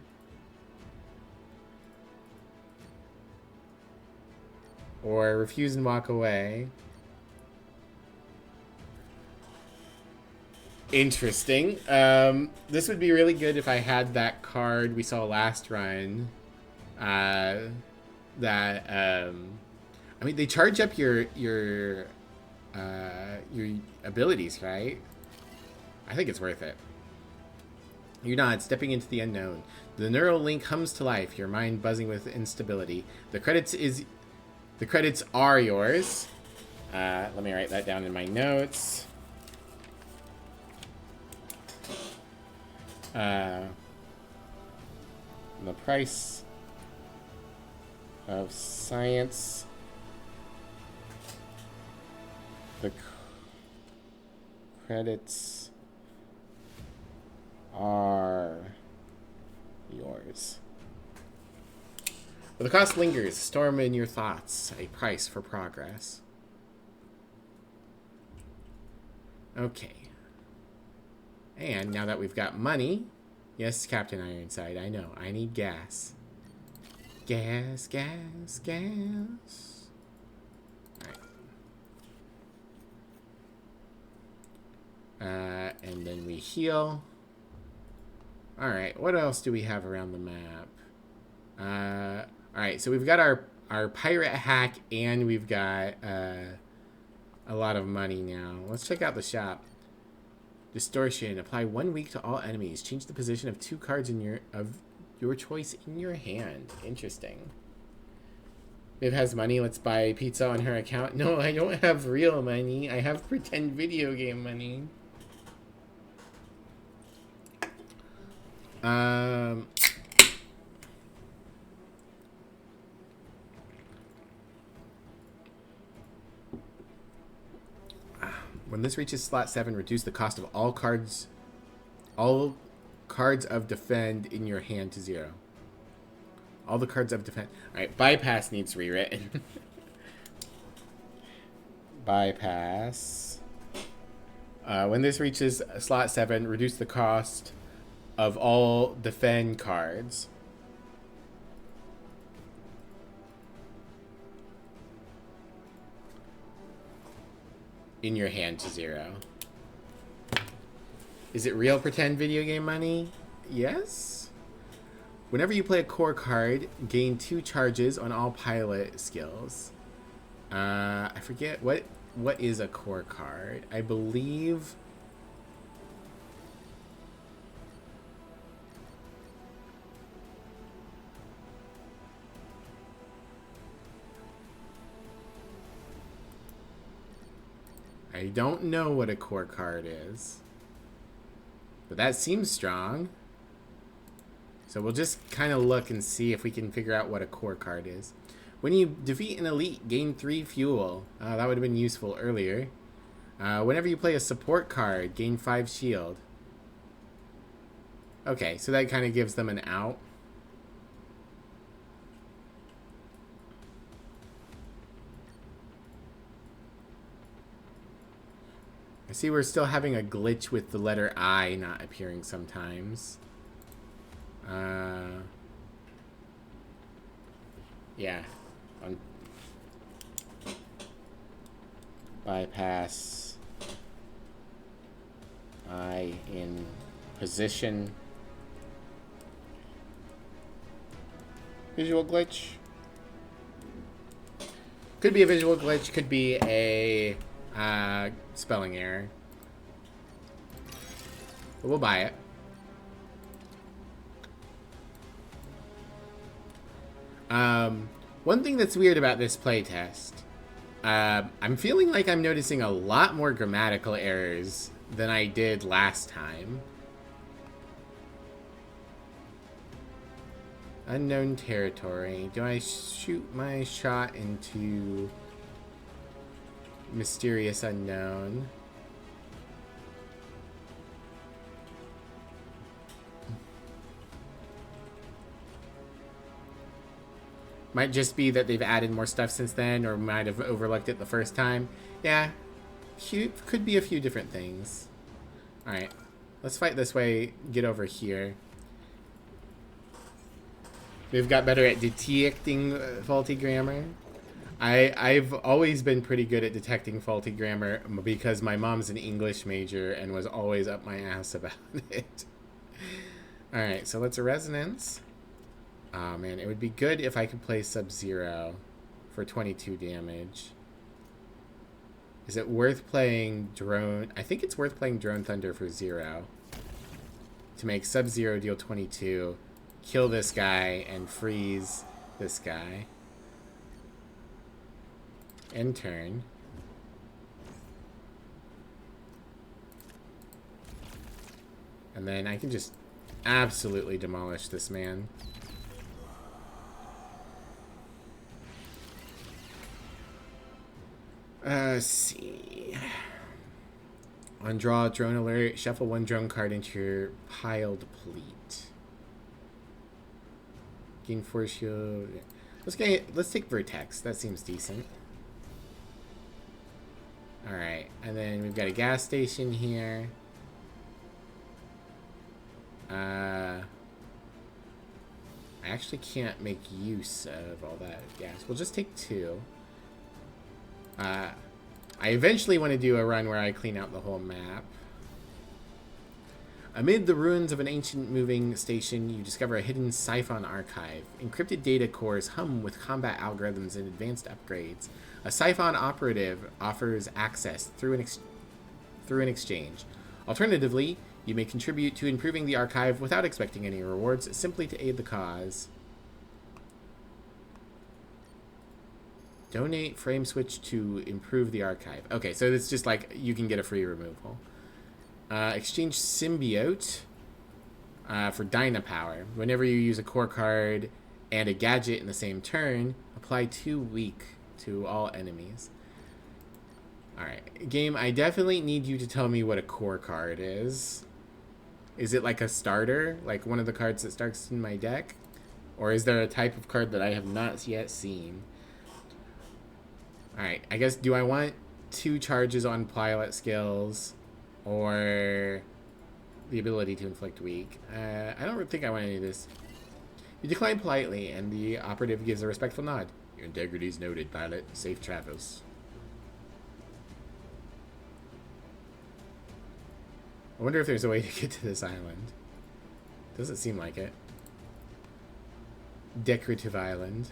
Or refuse and walk away. Interesting. This would be really good if I had that card we saw last run. I mean, they charge up your abilities, right? I think it's worth it. You're not stepping into the unknown. The neural link comes to life, your mind buzzing with instability. The credits are yours. Let me write that down in my notes. The price of science. The credits are yours. But the cost lingers. Storm in your thoughts. A price for progress. Okay. And now that we've got money... Yes, Captain Ironside, I know. I need gas. Gas, gas, gas. Alright. And then we heal. Alright, what else do we have around the map? Alright, so we've got our pirate hack, and we've got a lot of money now. Let's check out the shop. Distortion. Apply 1 week to all enemies. Change the position of 2 cards in your choice in your hand. Interesting. Viv has money. Let's buy pizza on her account. No, I don't have real money. I have pretend video game money. When this reaches slot 7, reduce the cost of all cards of defend in your hand to 0. All the cards of defend. Alright, bypass needs rewritten. Bypass. When this reaches slot 7, reduce the cost of all defend cards. In your hand to 0. Is it real pretend video game money? Yes. Whenever you play a core card, gain 2 charges on all pilot skills. I forget what is a core card. I believe I don't know what a core card is, but that seems strong. So we'll just kind of look and see if we can figure out what a core card is. When you defeat an elite, gain 3 fuel. That would have been useful earlier. Whenever you play a support card, gain 5 shield. Okay, so that kind of gives them an out. I see we're still having a glitch with the letter I not appearing sometimes. Yeah. Bypass. I in position. Visual glitch. Could be a visual glitch, could be a spelling error. But we'll buy it. One thing that's weird about this playtest, I'm feeling like I'm noticing a lot more grammatical errors than I did last time. Unknown territory. Do I shoot my shot into mysterious unknown? Might just be that they've added more stuff since then, or might have overlooked it the first time. Yeah, could be a few different things. Alright, let's fight this way, get over here. We've got better at detecting faulty grammar. I've always been pretty good at detecting faulty grammar because my mom's an English major and was always up my ass about it. Alright, so let's resonance. Oh man, it would be good if I could play Sub-Zero for 22 damage. Is it worth playing Drone? I think it's worth playing Drone Thunder for 0. To make Sub-Zero deal 22, kill this guy, and freeze this guy. End turn. And then I can just absolutely demolish this man. Let's see. On draw, drone alert, shuffle one drone card into your piled pleat. Gain force shield. Let's take Vertex. That seems decent. Alright, and then we've got a gas station here. I actually can't make use of all that gas. We'll just take 2. I eventually want to do a run where I clean out the whole map. Amid the ruins of an ancient moving station, you discover a hidden siphon archive. Encrypted data cores hum with combat algorithms and advanced upgrades. A siphon operative offers access through an exchange. Alternatively, you may contribute to improving the archive without expecting any rewards, simply to aid the cause. Donate frame switch to improve the archive. Okay, so it's just like you can get a free removal. Exchange symbiote for Dynapower. Whenever you use a core card and a gadget in the same turn, apply 2 weak to all enemies. Alright, game, I definitely need you to tell me what a core card is. Is it like a starter? Like one of the cards that starts in my deck? Or is there a type of card that I have not yet seen? Alright, I guess, do I want 2 charges on pilot skills? Or the ability to inflict weak? I don't think I want any of this. You decline politely, and the operative gives a respectful nod. Your integrity is noted, pilot. Safe travels. I wonder if there's a way to get to this island. Doesn't seem like it. Decorative island.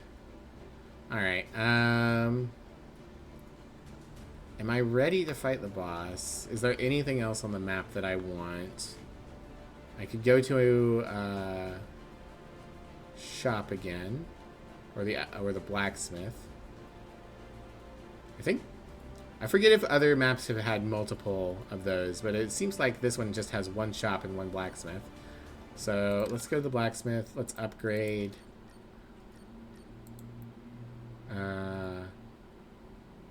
Alright, am I ready to fight the boss? Is there anything else on the map that I want? I could go to shop again, or the blacksmith. I forget if other maps have had multiple of those, but it seems like this one just has 1 shop and 1 blacksmith. So let's go to the blacksmith. Let's upgrade.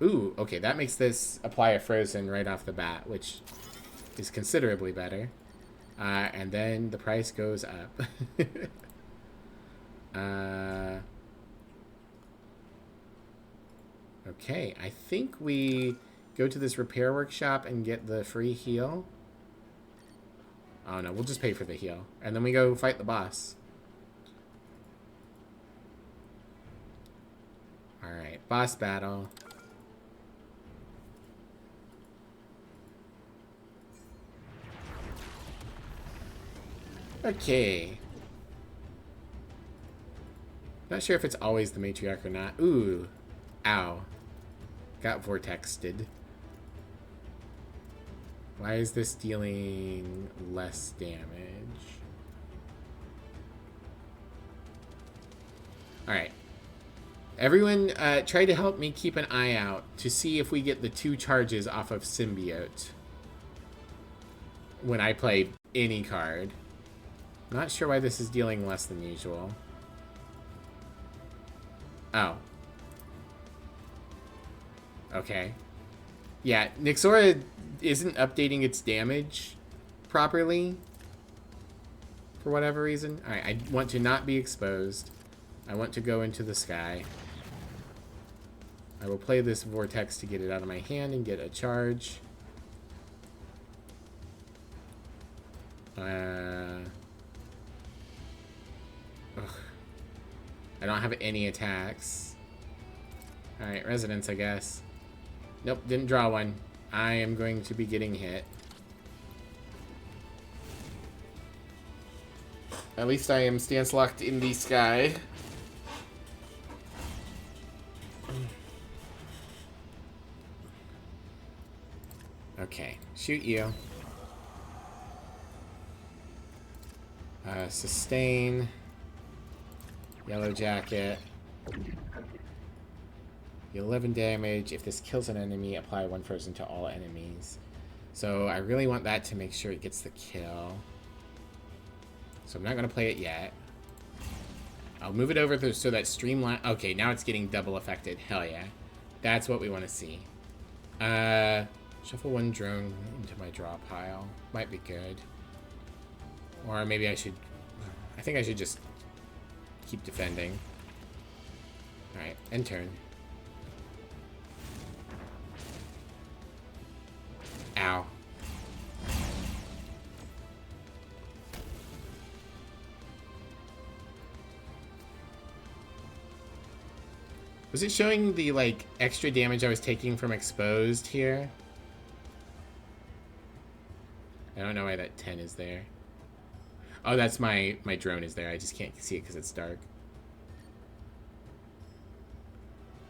Ooh, okay, that makes this apply a frozen right off the bat, which is considerably better. And then the price goes up. Okay, I think we go to this repair workshop and get the free heal. Oh no, we'll just pay for the heal. And then we go fight the boss. Alright, boss battle. Okay. Not sure if it's always the matriarch or not. Ooh. Ow. Got vortexed. Why is this dealing less damage? Alright. Everyone, try to help me keep an eye out to see if we get the 2 charges off of Symbiote when I play any card. Not sure why this is dealing less than usual. Oh. Okay. Yeah, Nyxora isn't updating its damage properly for whatever reason. Alright, I want to not be exposed. I want to go into the sky. I will play this vortex to get it out of my hand and get a charge. Ugh. I don't have any attacks. Alright, residence, I guess. Nope, didn't draw one. I am going to be getting hit. At least I am stance locked in the sky. Okay, shoot you. Sustain. Yellow jacket. 11 damage. If this kills an enemy, apply 1 frozen to all enemies. So I really want that to make sure it gets the kill. So I'm not going to play it yet. I'll move it over so that streamline... Okay, now it's getting double affected. Hell yeah. That's what we want to see. Shuffle one drone into my draw pile. Might be good. Or maybe I should... I think I should just keep defending. Alright, end turn. Ow. Was it showing the, like, extra damage I was taking from exposed here? I don't know why that 10 is there. Oh, that's my drone is there. I just can't see it because it's dark.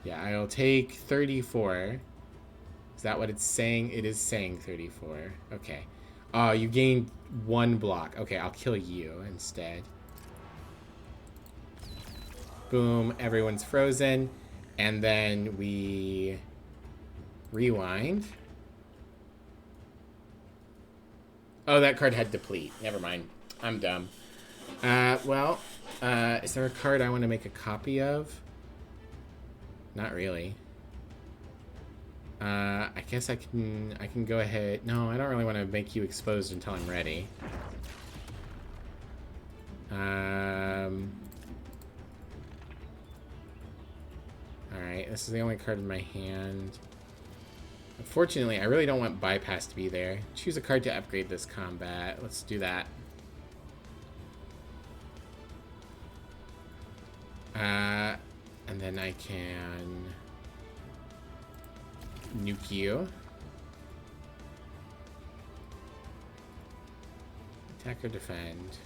Yeah, I'll take 34. Is that what it's saying? It is saying 34. Okay. Oh, you gained 1 block. Okay, I'll kill you instead. Boom, everyone's frozen. And then we rewind. Oh, that card had deplete. Never mind. I'm dumb. Is there a card I want to make a copy of? Not really. I guess I can go ahead. No, I don't really want to make you exposed until I'm ready. Alright, this is the only card in my hand. Unfortunately, I really don't want bypass to be there. Choose a card to upgrade this combat. Let's do that. And then I can nuke you. Attack or defend.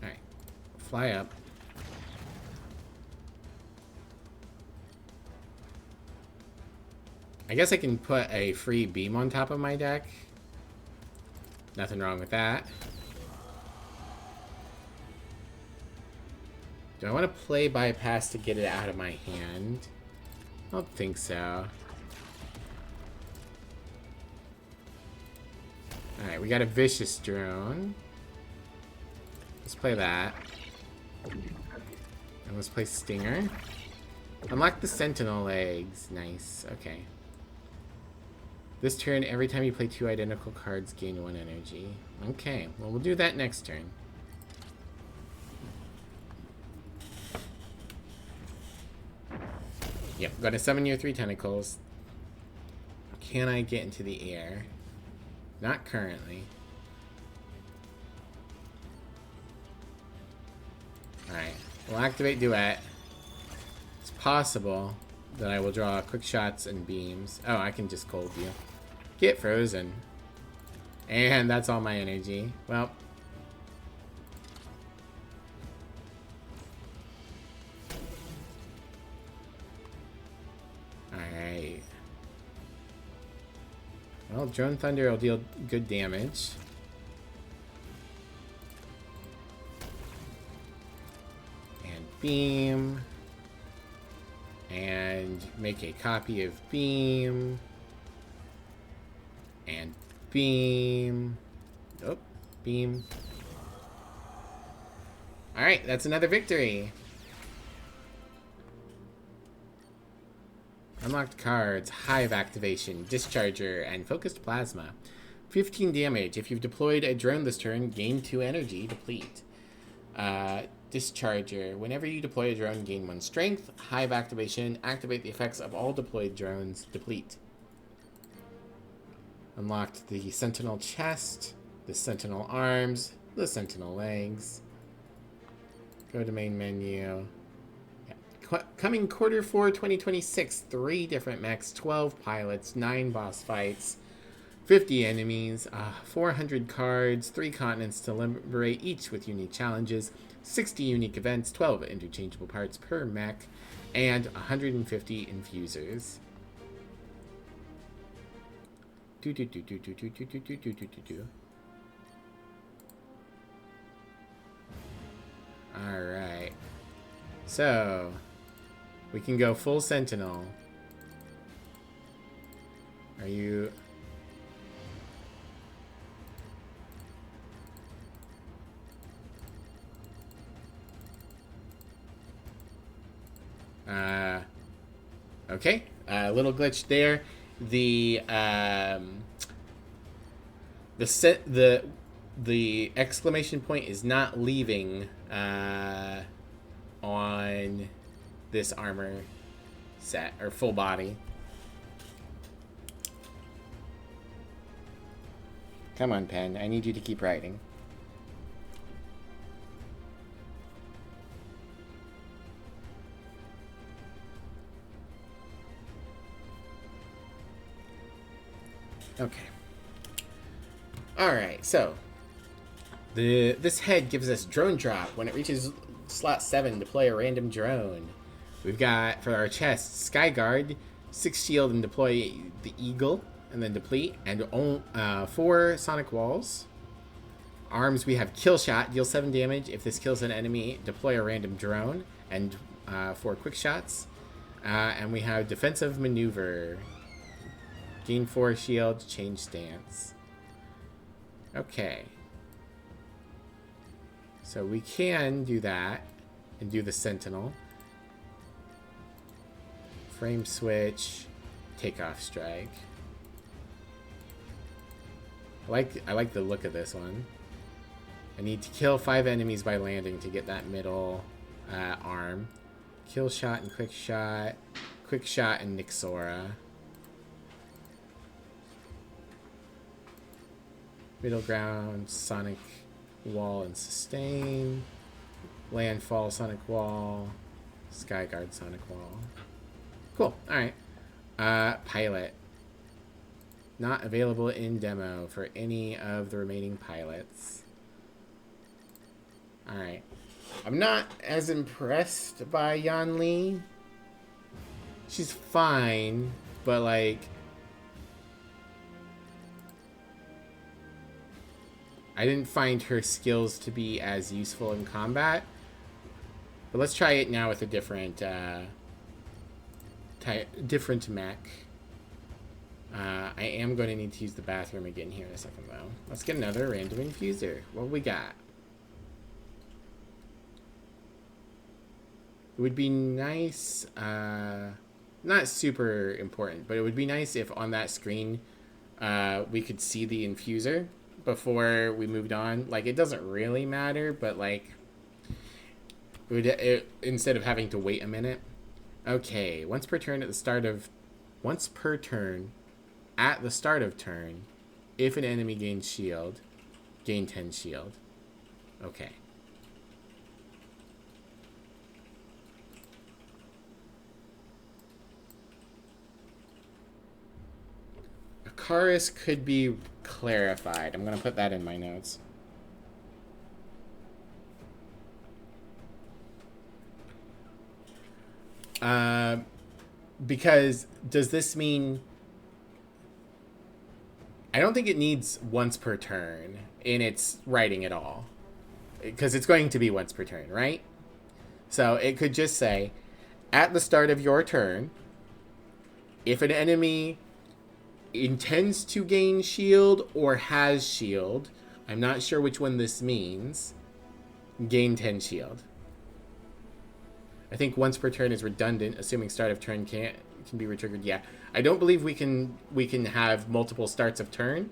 Alright. Fly up. I guess I can put a free beam on top of my deck. Nothing wrong with that. Do I want to play bypass to get it out of my hand? I don't think so. Alright, we got a vicious drone. Let's play that. And let's play Stinger. Unlock the Sentinel legs. Nice. Okay. This turn, every time you play 2 identical cards, gain 1 energy. Okay, well, we'll do that next turn. Yep, gotta summon your 3 tentacles. Can I get into the air? Not currently. Alright, we'll activate Duet. It's possible that I will draw quick shots and beams. Oh, I can just cold you. Get frozen. And that's all my energy. Well. Alright. Well, Drone Thunder will deal good damage. And beam. And make a copy of beam. And beam. Oh, beam. Alright, that's another victory. Unlocked cards, Hive Activation, Discharger, and Focused Plasma. 15 damage. If you've deployed a drone this turn, gain 2 energy, deplete. Discharger. Whenever you deploy a drone, gain 1 strength. Hive Activation. Activate the effects of all deployed drones. Deplete. Unlocked the Sentinel chest, the Sentinel arms, the Sentinel legs. Go to main menu. Yeah. Coming quarter 4 2026, 3 different mechs, 12 pilots, 9 boss fights, 50 enemies, 400 cards, 3 continents to liberate, each with unique challenges, 60 unique events, 12 interchangeable parts per mech, and 150 infusers. Alright. So, we can go full Sentinel. Are you... Okay, a little glitch there. The the exclamation point is not leaving on this armor set or full body. Come on, pen. I need you to keep writing. Okay. Alright, so this head gives us drone drop. When it reaches slot 7, deploy a random drone. We've got, for our chest, Sky Guard, 6 shield and deploy the Eagle, and then deplete, and 4 Sonic Walls. Arms, we have Kill Shot, deal 7 damage. If this kills an enemy, deploy a random drone, and 4 Quick Shots. And we have Defensive Maneuver. Gain 4 shield, change stance. Okay. So we can do that and do the Sentinel. Frame switch, takeoff strike. I like the look of this one. I need to kill 5 enemies by landing to get that middle arm. Kill shot and quick shot and Nixora. Middle ground, Sonic Wall and Sustain. Landfall, Sonic Wall. Skyguard, Sonic Wall. Cool, alright. Pilot. Not available in demo for any of the remaining pilots. Alright. I'm not as impressed by Yan Li. She's fine, but like... I didn't find her skills to be as useful in combat. But let's try it now with a different different mech. I am going to need to use the bathroom again here in a second, though. Let's get another random infuser. What we got? It would be nice, not super important, but it would be nice if on that screen we could see the infuser before we moved on. Like, it doesn't really matter, but like, instead of having to wait a minute. Okay, once per turn at the start of turn, if an enemy gains shield, gain 10 shield. Okay. Akaris could be clarified. I'm going to put that in my notes. Because does this mean... I don't think it needs once per turn in its writing at all. Because it's going to be once per turn, right? So it could just say, at the start of your turn, if an enemy intends to gain shield or has shield, I'm not sure which one this means, gain 10 shield. I think once per turn is redundant, assuming start of turn can be retriggered. Yeah, I don't believe we can have multiple starts of turn.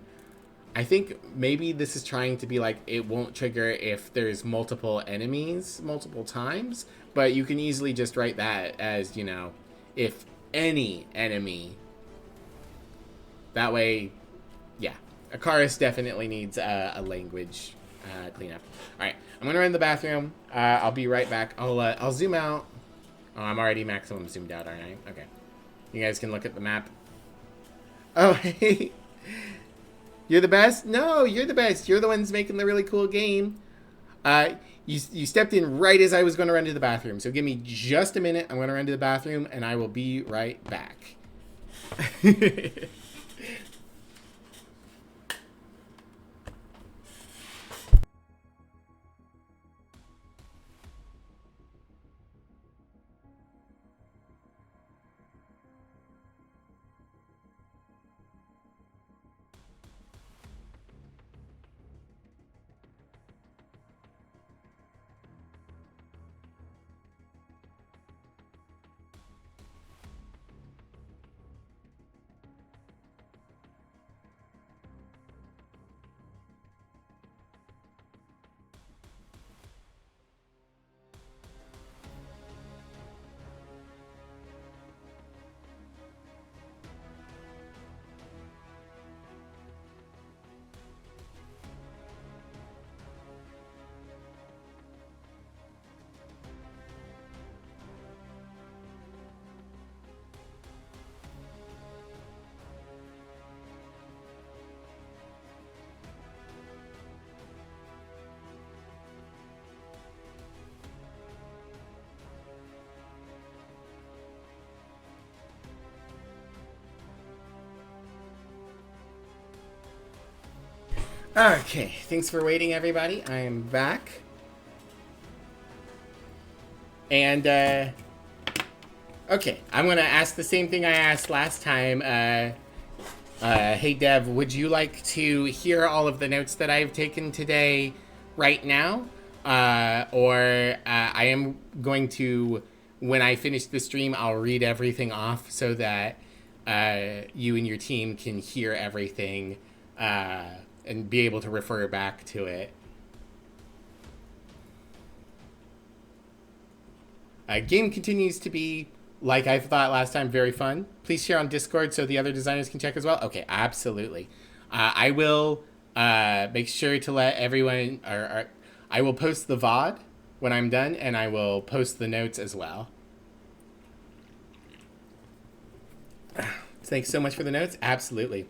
I think maybe this is trying to be like it won't trigger if there's multiple enemies multiple times, but you can easily just write that as, you know, if any enemy. That way, yeah, Akaris definitely needs a language cleanup. All right, I'm gonna run to the bathroom. I'll be right back. I'll zoom out. Oh, I'm already maximum zoomed out, aren't I? Okay. You guys can look at the map. Oh, hey. You're the best? No, you're the best. You're the ones making the really cool game. You stepped in right as I was going to run to the bathroom. So give me just a minute. I'm going to run to the bathroom, and I will be right back. Okay, thanks for waiting, everybody. I am back. And, okay, I'm gonna ask the same thing I asked last time. Hey, Dev, would you like to hear all of the notes that I've taken today right now? Or I am going to, when I finish the stream, I'll read everything off so that you and your team can hear everything and be able to refer back to it. Game continues to be, like I thought last time, very fun. Please share on Discord so the other designers can check as well. Okay, absolutely. I will make sure to let everyone, or I will post the VOD when I'm done, and I will post the notes as well. Thanks so much for the notes. Absolutely.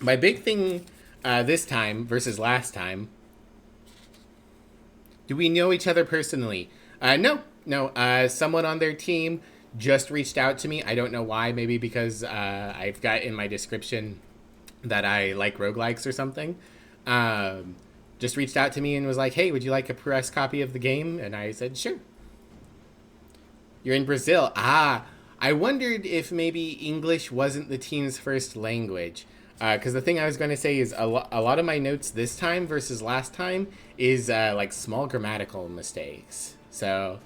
My big thing this time versus last time. Do we know each other personally? No. Someone on their team just reached out to me. I don't know why. Maybe because I've got in my description that I like roguelikes or something. Just reached out to me and was like, hey, would you like a press copy of the game? And I said, sure. You're in Brazil. I wondered if maybe English wasn't the team's first language. Because the thing I was going to say is a lot of my notes this time versus last time is like small grammatical mistakes. So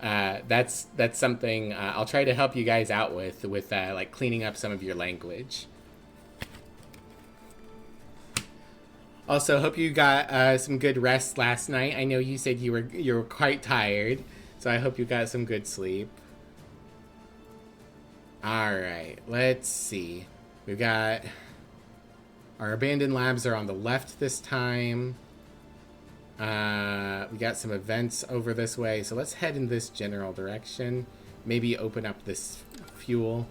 that's something I'll try to help you guys out with like cleaning up some of your language. Also, hope you got some good rest last night. I know you said you were quite tired, so I hope you got some good sleep. All right, let's see. We've got our abandoned labs are on the left this time. We got some events over this way, so let's head in this general direction. Maybe open up this fuel.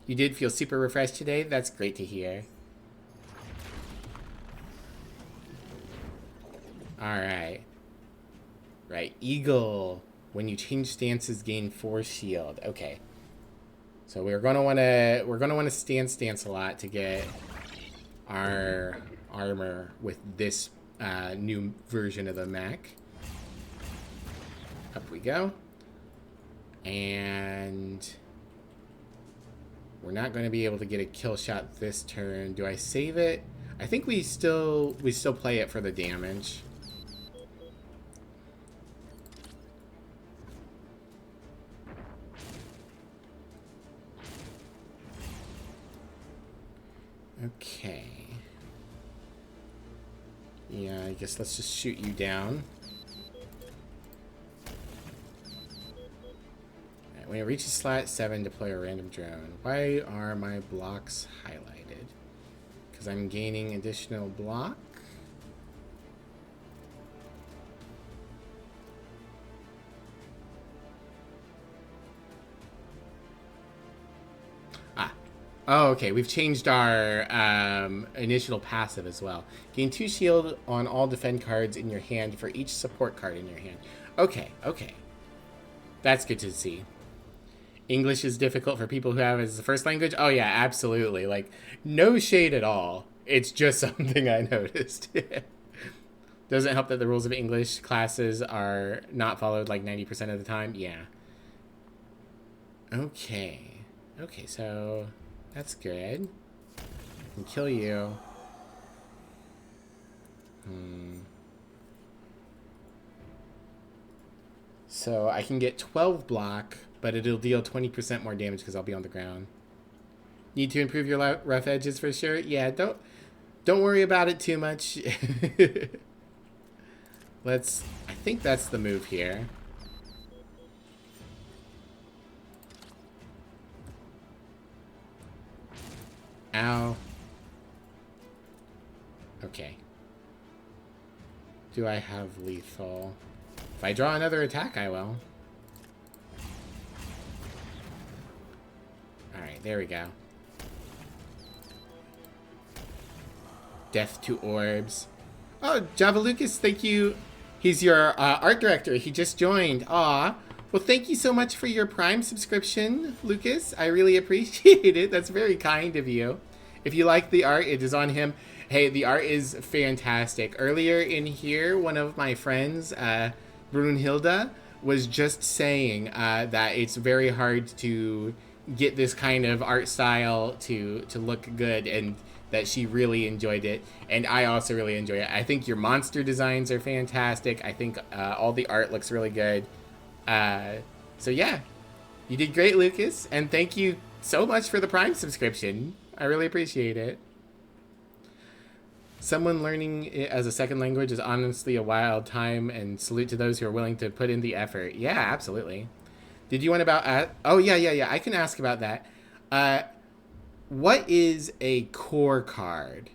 You did feel super refreshed today? That's great to hear. Alright. Right, Eagle. When you change stances, gain 4 shield. Okay. So we're gonna wanna stance a lot to get our armor with this new version of the mech. Up we go. And we're not going to be able to get a kill shot this turn. Do I save it? I think we still play it for the damage. Okay. Yeah, I guess let's just shoot you down. Right, when it reaches slot 7, deploy a random drone. Why are my blocks highlighted? Because I'm gaining additional block? Oh, okay. We've changed our initial passive as well. Gain 2 shield on all defend cards in your hand for each support card in your hand. Okay. That's good to see. English is difficult for people who have it as the first language? Oh, yeah, absolutely. Like, no shade at all. It's just something I noticed. Doesn't help that the rules of English classes are not followed like 90% of the time. Yeah. Okay, so... that's good. I can kill you. So I can get 12 block, but it'll deal 20% more damage because I'll be on the ground. Need to improve your rough edges for sure. Yeah, don't worry about it too much. I think that's the move here. Ow. Okay. Do I have lethal? If I draw another attack, I will. Alright, there we go. Death to orbs. Oh, Java Lucas, thank you. He's your art director. He just joined. Aw. Well, thank you so much for your Prime subscription, Lucas. I really appreciate it. That's very kind of you. If you like the art, it is on him. Hey, the art is fantastic. Earlier in here, one of my friends, Brunhilde, was just saying that it's very hard to get this kind of art style to look good, and that she really enjoyed it. And I also really enjoy it. I think your monster designs are fantastic. I think all the art looks really good. So yeah, you did great, Lucas. And thank you so much for the Prime subscription. I really appreciate it. Someone learning it as a second language is honestly a wild time, and salute to those who are willing to put in the effort. Yeah, absolutely. Did you want about... oh, yeah. I can ask about that. What is a core card?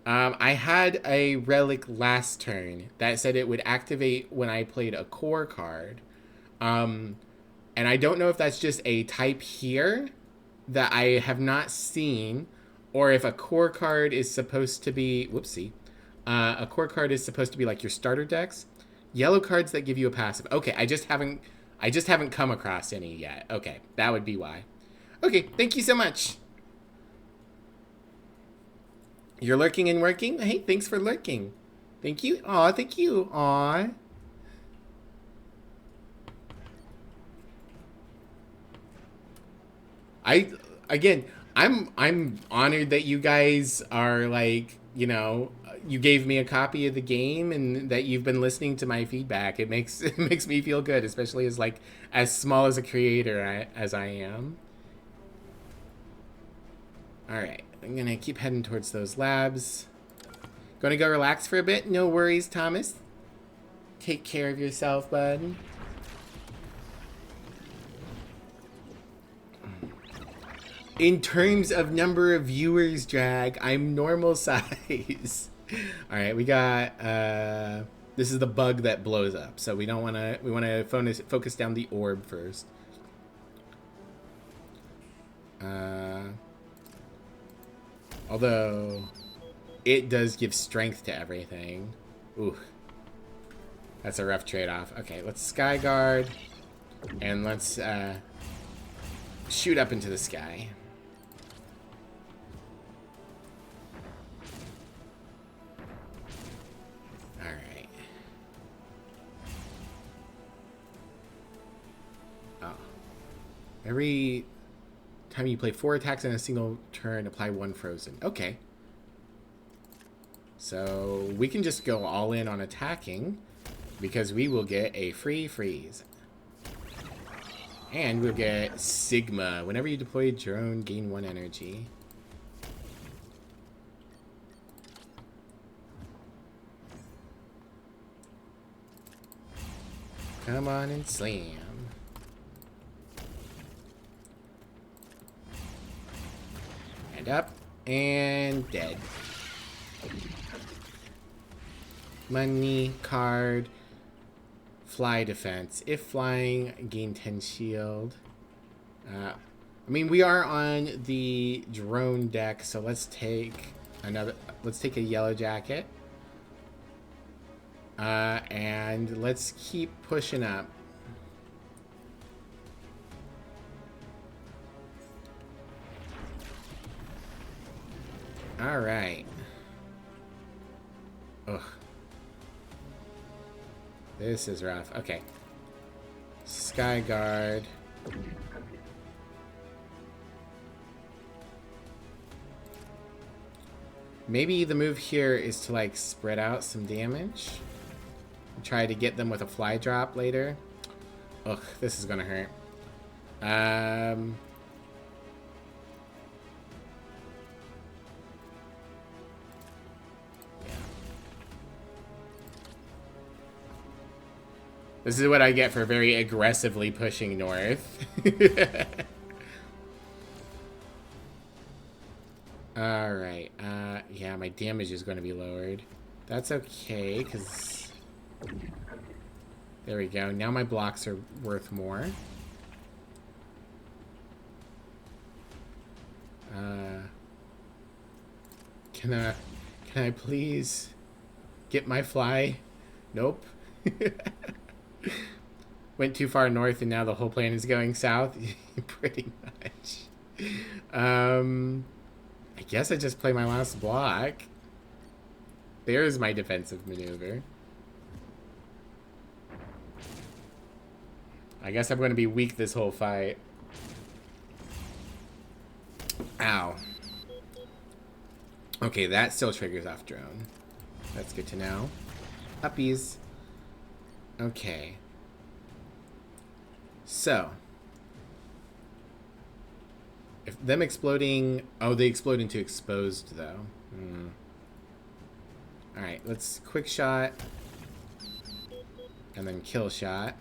I had a relic last turn that said it would activate when I played a core card. And I don't know if that's just a type here that I have not seen, or if a core card is supposed to be... Whoopsie. A core card is supposed to be like your starter decks. Yellow cards that give you a passive. Okay, I just haven't come across any yet. Okay, that would be why. Okay, thank you so much. You're lurking and working? Hey, thanks for lurking. Thank you. Aw, thank you. Aw. I'm honored that you guys are like, you gave me a copy of the game and that you've been listening to my feedback. It makes me feel good, especially as small as a creator as I am. All right, I'm gonna keep heading towards those labs. Gonna go relax for a bit. No worries, Thomas. Take care of yourself, bud. In terms of number of viewers, Drag, I'm normal size. All right, we got, this is the bug that blows up. So we want to focus down the orb first. Although it does give strength to everything. Ooh, that's a rough trade-off. Okay, let's Sky Guard, and let's shoot up into the sky. Alright. Oh. Every time you play 4 attacks in a single turn, apply 1 frozen. Okay. So we can just go all in on attacking, because we will get a free freeze. And we'll get Sigma. Whenever you deploy a drone, gain 1 energy. Come on and slam. And up. And dead. Money, card, fly defense. If flying, gain 10 shield. I mean, we are on the drone deck, so let's take a yellow jacket. And let's keep pushing up. All right. Ugh. This is rough. Okay. Sky Guard. Maybe the move here is to like spread out some damage. Try to get them with a fly drop later. Ugh, this is gonna hurt. Yeah. This is what I get for very aggressively pushing north. Alright, yeah, my damage is going to be lowered. That's okay, because... There we go. Now my blocks are worth more. Can I please get my fly? Nope. Went too far north and now the whole plane is going south. Pretty much. I guess I just play my last block. There's my defensive maneuver. I guess I'm going to be weak this whole fight. Ow. Okay, that still triggers off drone. That's good to know. Uppies. Okay. So. If them exploding... Oh, they explode into exposed, though. Alright, let's quick shot. And then kill shot.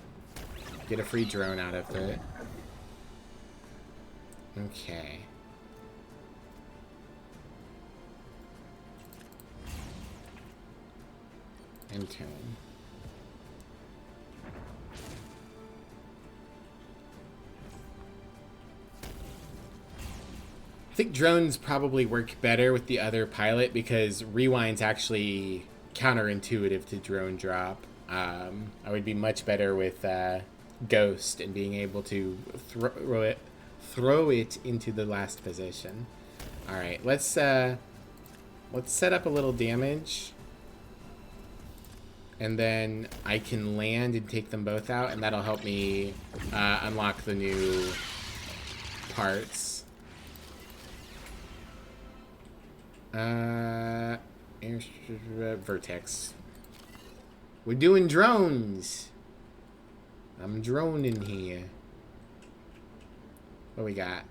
Get a free drone out of it. Okay. And turn. I think drones probably work better with the other pilot because rewind's actually counterintuitive to drone drop. I would be much better with Ghost and being able to throw it into the last position. All right, let's set up a little damage, and then I can land and take them both out, and that'll help me unlock the new parts. Vertex. We're doing drones. I'm droning here. What we got?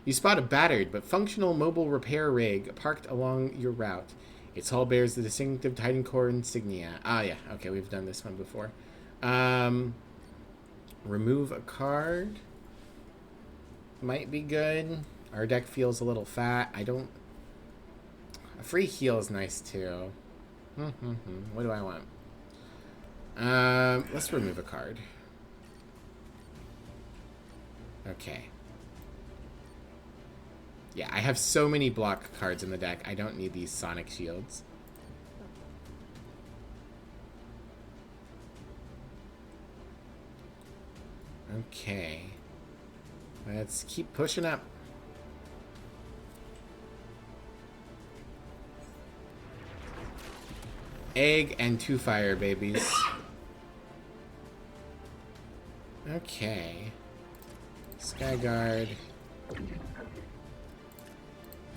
You spot a battered but functional mobile repair rig parked along your route. Its hull bears the distinctive Titan Core insignia. Ah, yeah. Okay, we've done this one before. Remove a card. Might be good. Our deck feels a little fat. I don't... A free heal is nice, too. What do I want? Let's remove a card. Okay. Yeah, I have so many block cards in the deck. I don't need these sonic shields. Okay. Let's keep pushing up. Egg and 2 fire babies. Okay. Skyguard.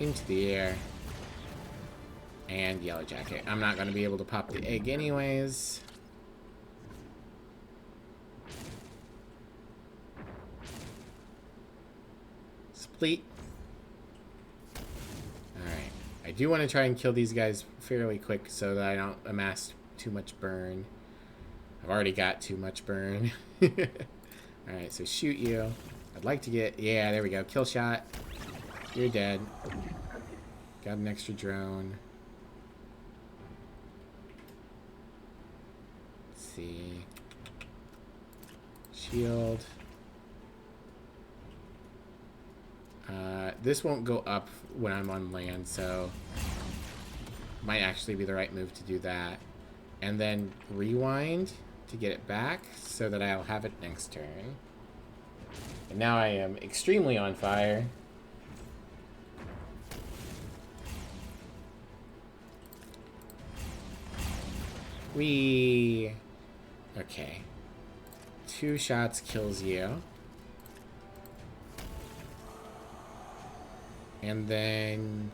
Into the air. And Yellow Jacket. I'm not going to be able to pop the egg anyways. Split. Alright. I do want to try and kill these guys fairly quick so that I don't amass too much burn. I've already got too much burn. Alright, so shoot you. I'd like to get... Yeah, there we go. Kill shot. You're dead. Got an extra drone. Let's see. Shield. This won't go up when I'm on land, so... Might actually be the right move to do that. And then rewind to get it back so that I'll have it next turn. And now I am extremely on fire. Whee! Okay. 2 shots kills you. And then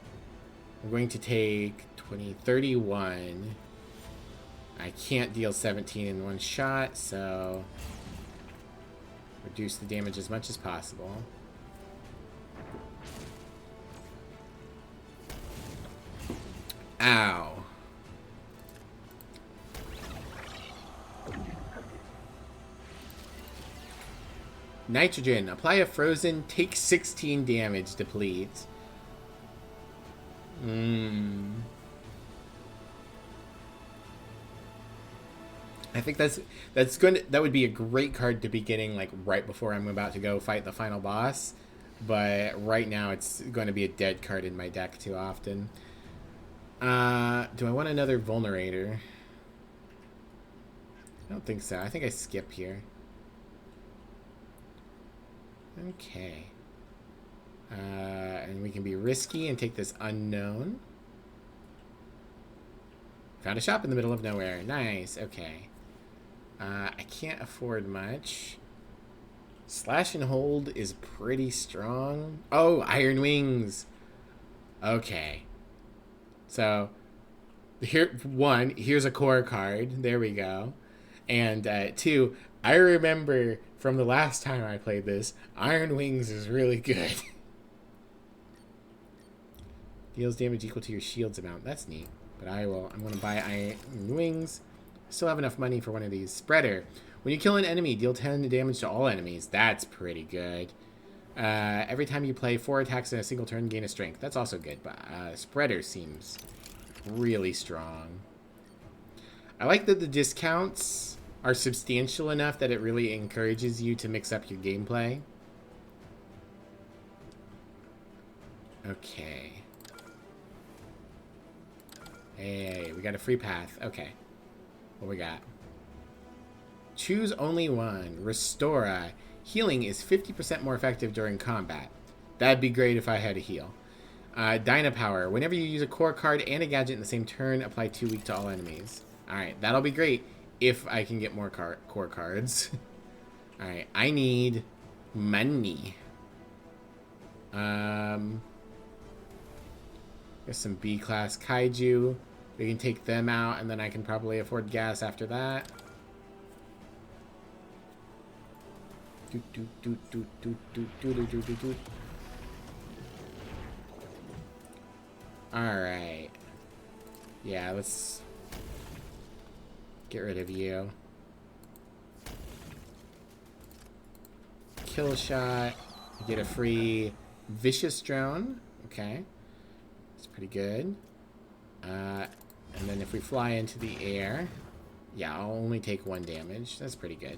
I'm going to take 20, 31. I can't deal 17 in one shot, so reduce the damage as much as possible. Ow. Nitrogen. Apply a frozen, take 16 damage, deplete. I think that would be a great card to be getting like right before I'm about to go fight the final boss. But right now it's going to be a dead card in my deck too often. Do I want another Vulnerator? I don't think so. I think I skip here. Okay. And we can be risky and take this unknown. Found a shop in the middle of nowhere. Nice. Okay. I can't afford much. Slash and hold is pretty strong. Oh, Iron Wings. Okay. So, here's a core card. There we go. And 2, I remember from the last time I played this, Iron Wings is really good. Deals damage equal to your shield's amount. That's neat. But I'm going to buy Iron Wings. Still have enough money for one of these. Spreader. When you kill an enemy, deal 10 damage to all enemies. That's pretty good. Every time you play 4 attacks in a single turn, gain a strength. That's also good. But Spreader seems really strong. I like that the discounts are substantial enough that it really encourages you to mix up your gameplay. Okay. Hey, we got a free path. Okay. What we got? Choose only one. Restora. Healing is 50% more effective during combat. That'd be great if I had a heal. Dynapower. Whenever you use a core card and a gadget in the same turn, apply 2 weak to all enemies. Alright, that'll be great if I can get more core cards. Alright, I need money. There's some B-class kaiju. We can take them out, and then I can probably afford gas after that. Alright. Yeah, let's get rid of you. Kill shot. You get a free vicious drone. Okay. It's pretty good. And then if we fly into the air, yeah, I'll only take 1 damage. That's pretty good.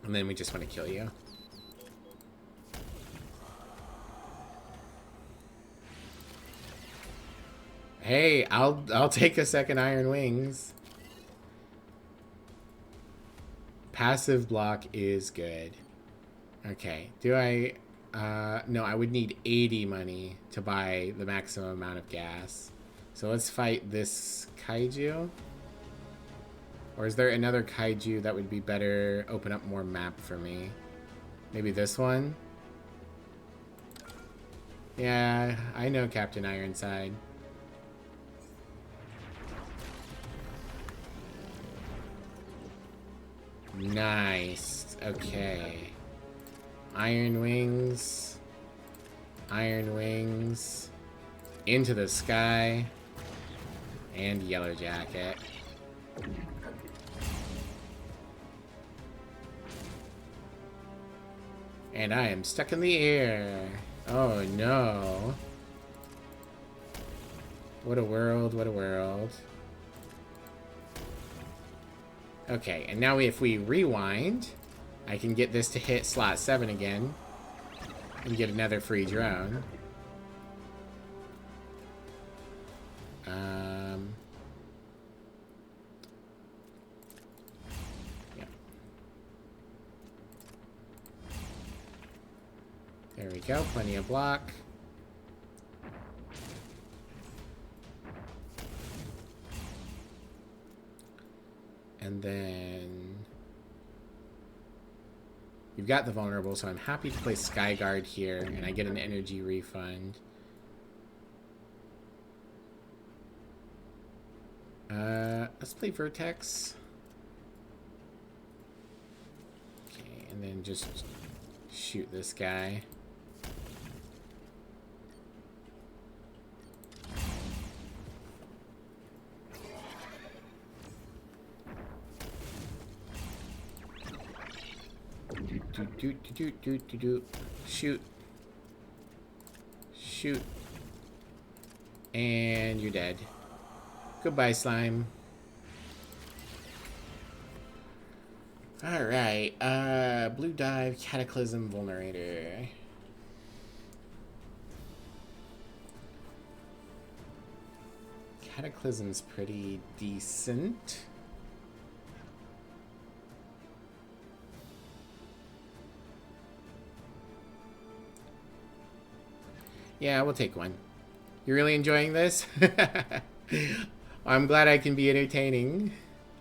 And then we just want to kill you. Hey, I'll take a second Iron Wings. Passive block is good. Okay, do I... no, I would need 80 money to buy the maximum amount of gas. So let's fight this kaiju. Or is there another kaiju that would be better, open up more map for me? Maybe this one? Yeah, I know Captain Ironside. Nice. Okay. Iron Wings. Iron Wings. Into the sky. And Yellow Jacket. And I am stuck in the air. Oh no. What a world, what a world. Okay, and now if we rewind, I can get this to hit slot 7 again. And get another free drone. Yep. There we go, plenty of block. And then you've got the vulnerable, so I'm happy to play Skyguard here, and I get an energy refund. Let's play Vertex. Okay, and then just shoot this guy. Shoot. Shoot. And you're dead. Goodbye, slime. Alright, Blue Dive, Cataclysm, Vulnerator. Cataclysm's pretty decent. Yeah, we'll take one. You really enjoying this? I'm glad I can be entertaining.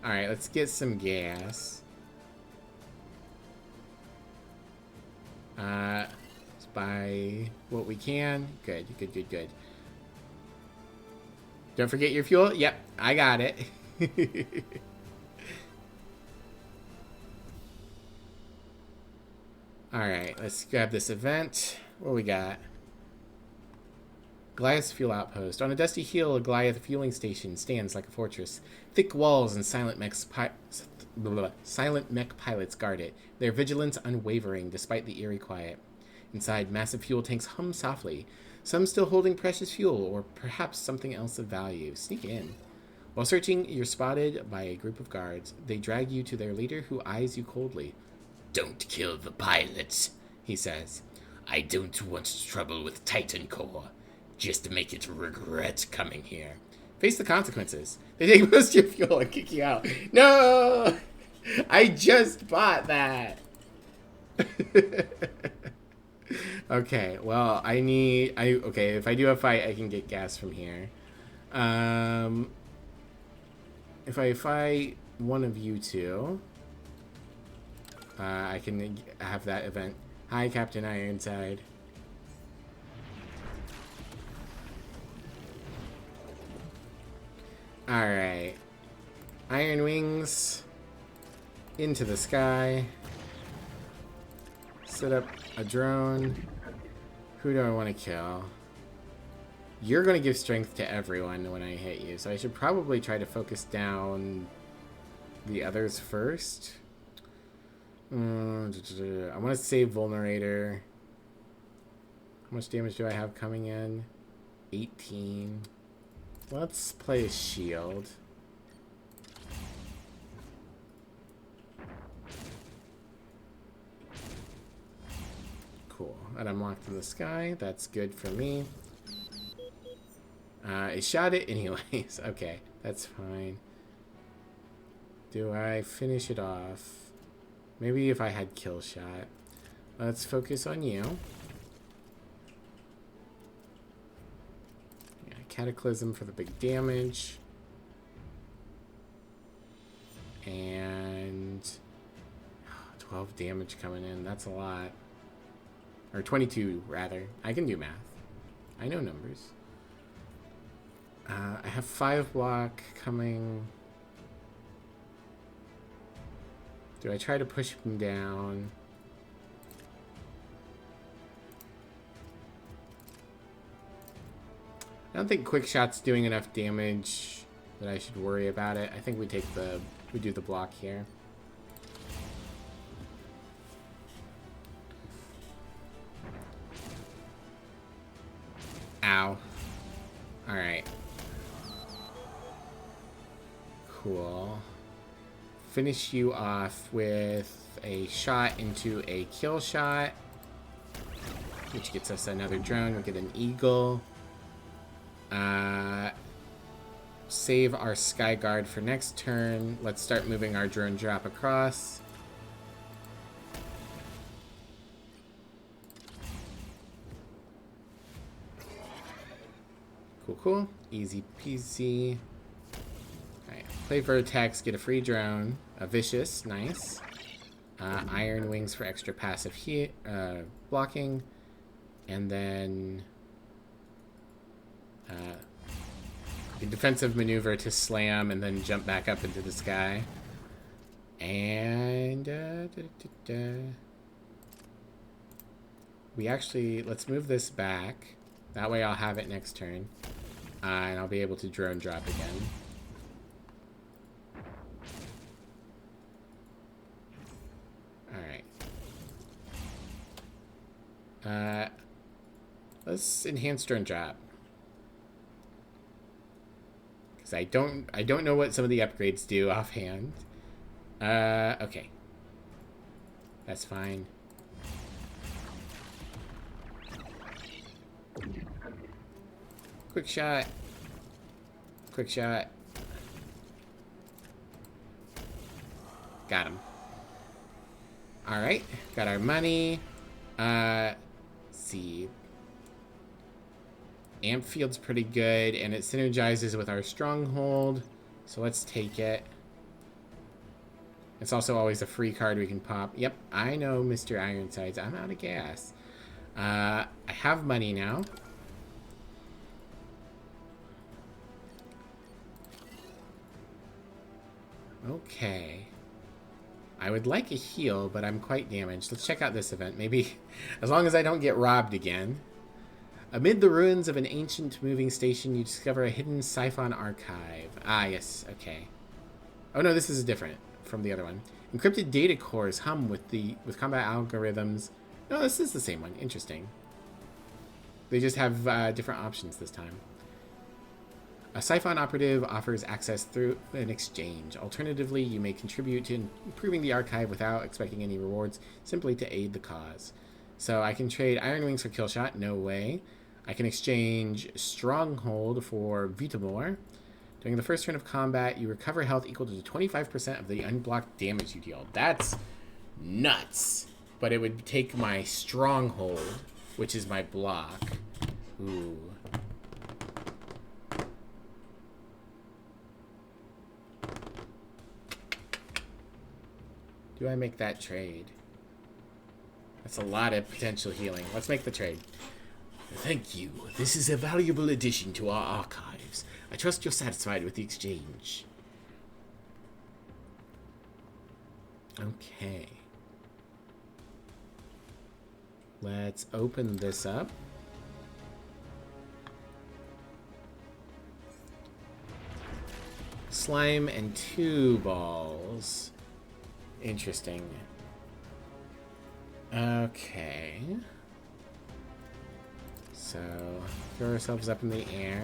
Alright, let's get some gas. Let's buy what we can. Good, good, good, good. Don't forget your fuel. Yep, I got it. Alright, let's grab this event. What we got? Goliath's fuel outpost. On a dusty hill, a Goliath fueling station stands like a fortress. Thick walls and silent mech pilots guard it, their vigilance unwavering despite the eerie quiet. Inside, massive fuel tanks hum softly, some still holding precious fuel, or perhaps something else of value. Sneak in. While searching, you're spotted by a group of guards. They drag you to their leader, who eyes you coldly. Don't kill the pilots, he says. I don't want trouble with Titan Core. Just to make it regret coming here. Face the consequences. They take most of your fuel and kick you out. No! I just bought that. Okay, well, okay, if I do a fight, I can get gas from here. If I fight one of you two, I can have that event. Hi, Captain Ironside. Alright. Iron Wings. Into the sky. Set up a drone. Who do I want to kill? You're going to give strength to everyone when I hit you, so I should probably try to focus down the others first. I want to save Vulnerator. How much damage do I have coming in? 18. Let's play a shield. Cool. That unlocked in the sky. That's good for me. I shot it anyways. Okay, that's fine. Do I finish it off? Maybe if I had kill shot. Let's focus on you. Yeah, Cataclysm for the big damage. And 12 damage coming in. That's a lot. Or 22, rather. I can do math. I know numbers. I have 5 block coming. Do I try to push him down? I don't think quick shot's doing enough damage that I should worry about it. I think we do the block here. Ow. Alright. Cool. Finish you off with a shot into a kill shot, which gets us another drone. We'll get an eagle. Save our sky guard for next turn. Let's start moving our drone drop across. Cool, cool. Easy peasy. Alright, play for attacks, get a free drone. A vicious, nice. Iron Wings for extra passive blocking. And then a defensive maneuver to slam and then jump back up into the sky. And we actually, let's move this back. That way I'll have it next turn. And I'll be able to drone drop again. Alright. Let's enhance drone drop. Because I don't know what some of the upgrades do offhand. Okay. That's fine. Quick shot. Quick shot. Got him. Alright. Got our money. See. Amp Field's pretty good, and it synergizes with our Stronghold. So let's take it. It's also always a free card we can pop. Yep, I know, Mr. Ironsides. I'm out of gas. I have money now. Okay. I would like a heal, but I'm quite damaged. Let's check out this event. Maybe, as long as I don't get robbed again. Amid the ruins of an ancient moving station, you discover a hidden siphon archive. Ah, yes. Okay. Oh, no, this is different from the other one. Encrypted data cores hum with combat algorithms. No, this is the same one. Interesting. They just have different options this time. A siphon operative offers access through an exchange. Alternatively, you may contribute to improving the archive without expecting any rewards, simply to aid the cause. So I can trade Iron Wings for Killshot. No way. I can exchange Stronghold for Vitamore. During the first turn of combat, you recover health equal to 25% of the unblocked damage you deal. That's nuts. But it would take my Stronghold, which is my block. Ooh. Do I make that trade? That's a lot of potential healing. Let's make the trade. Thank you. This is a valuable addition to our archives. I trust you're satisfied with the exchange. Okay. Let's open this up. Slime and 2 balls. Interesting. Okay. So, throw ourselves up in the air.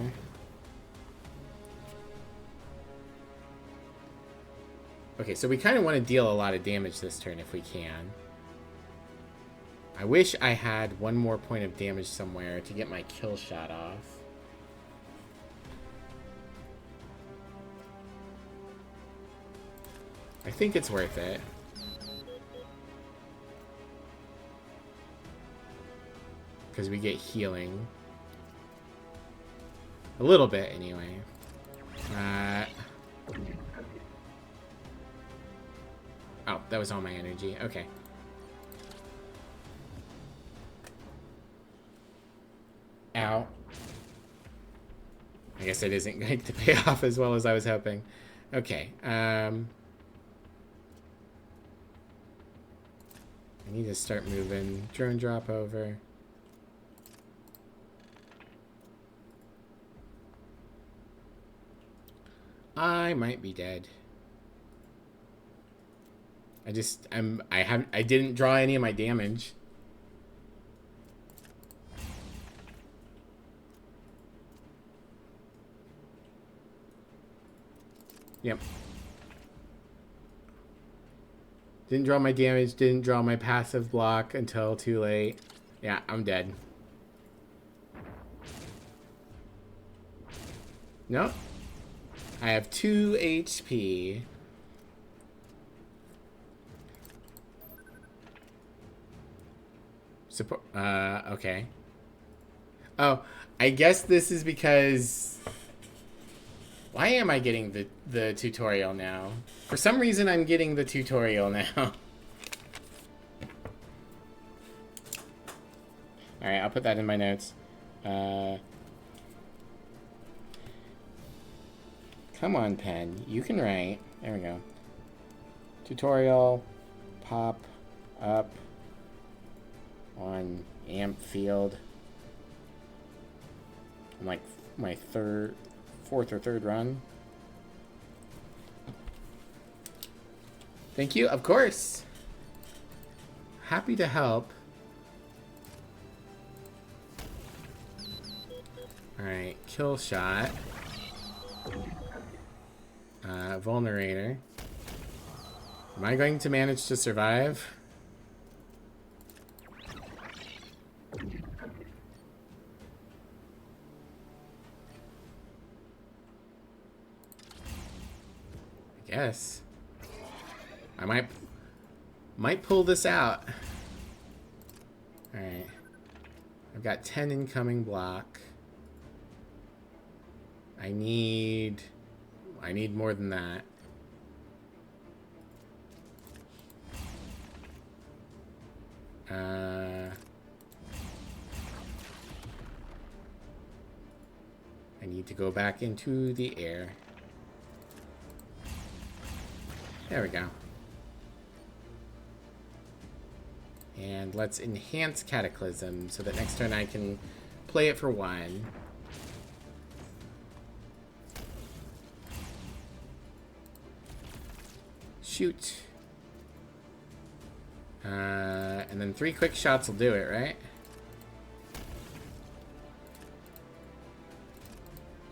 Okay, so we kind of want to deal a lot of damage this turn if we can. I wish I had one more point of damage somewhere to get my kill shot off. I think it's worth it. Because we get healing. A little bit, anyway. Oh, that was all my energy. Okay. Ow. I guess it isn't going to pay off as well as I was hoping. Okay. I need to start moving. Drone drop over. I might be dead. I didn't draw any of my damage. Yep. Didn't draw my damage, didn't draw my passive block until too late. Yeah, I'm dead. Nope. I have 2 HP. Okay. Oh, I guess this is because... Why am I getting the tutorial now? For some reason, I'm getting the tutorial now. Alright, I'll put that in my notes. Come on, pen. You can write. There we go. Tutorial. Pop up on amp field. I'm like my fourth or third run. Thank you, of course. Happy to help. Alright, kill shot. Vulnerator. Am I going to manage to survive? I guess. I might pull this out. Alright. I've got 10 incoming block. I need more than that. I need to go back into the air. There we go. And let's enhance Cataclysm so that next turn I can play it for 1. Shoot. And then 3 quick shots will do it, right?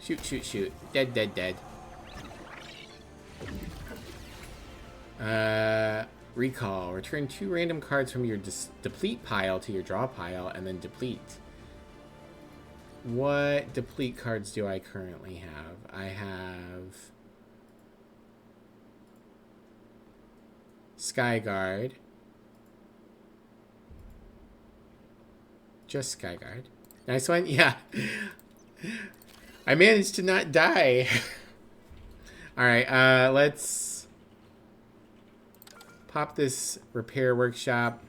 Shoot, shoot, shoot. Dead, dead, dead. Recall. Return 2 random cards from your deplete pile to your draw pile, and then deplete. What deplete cards do I currently have? I have Skyguard. Just Skyguard. Nice one. Yeah. I managed to not die. Alright, let's pop this repair workshop.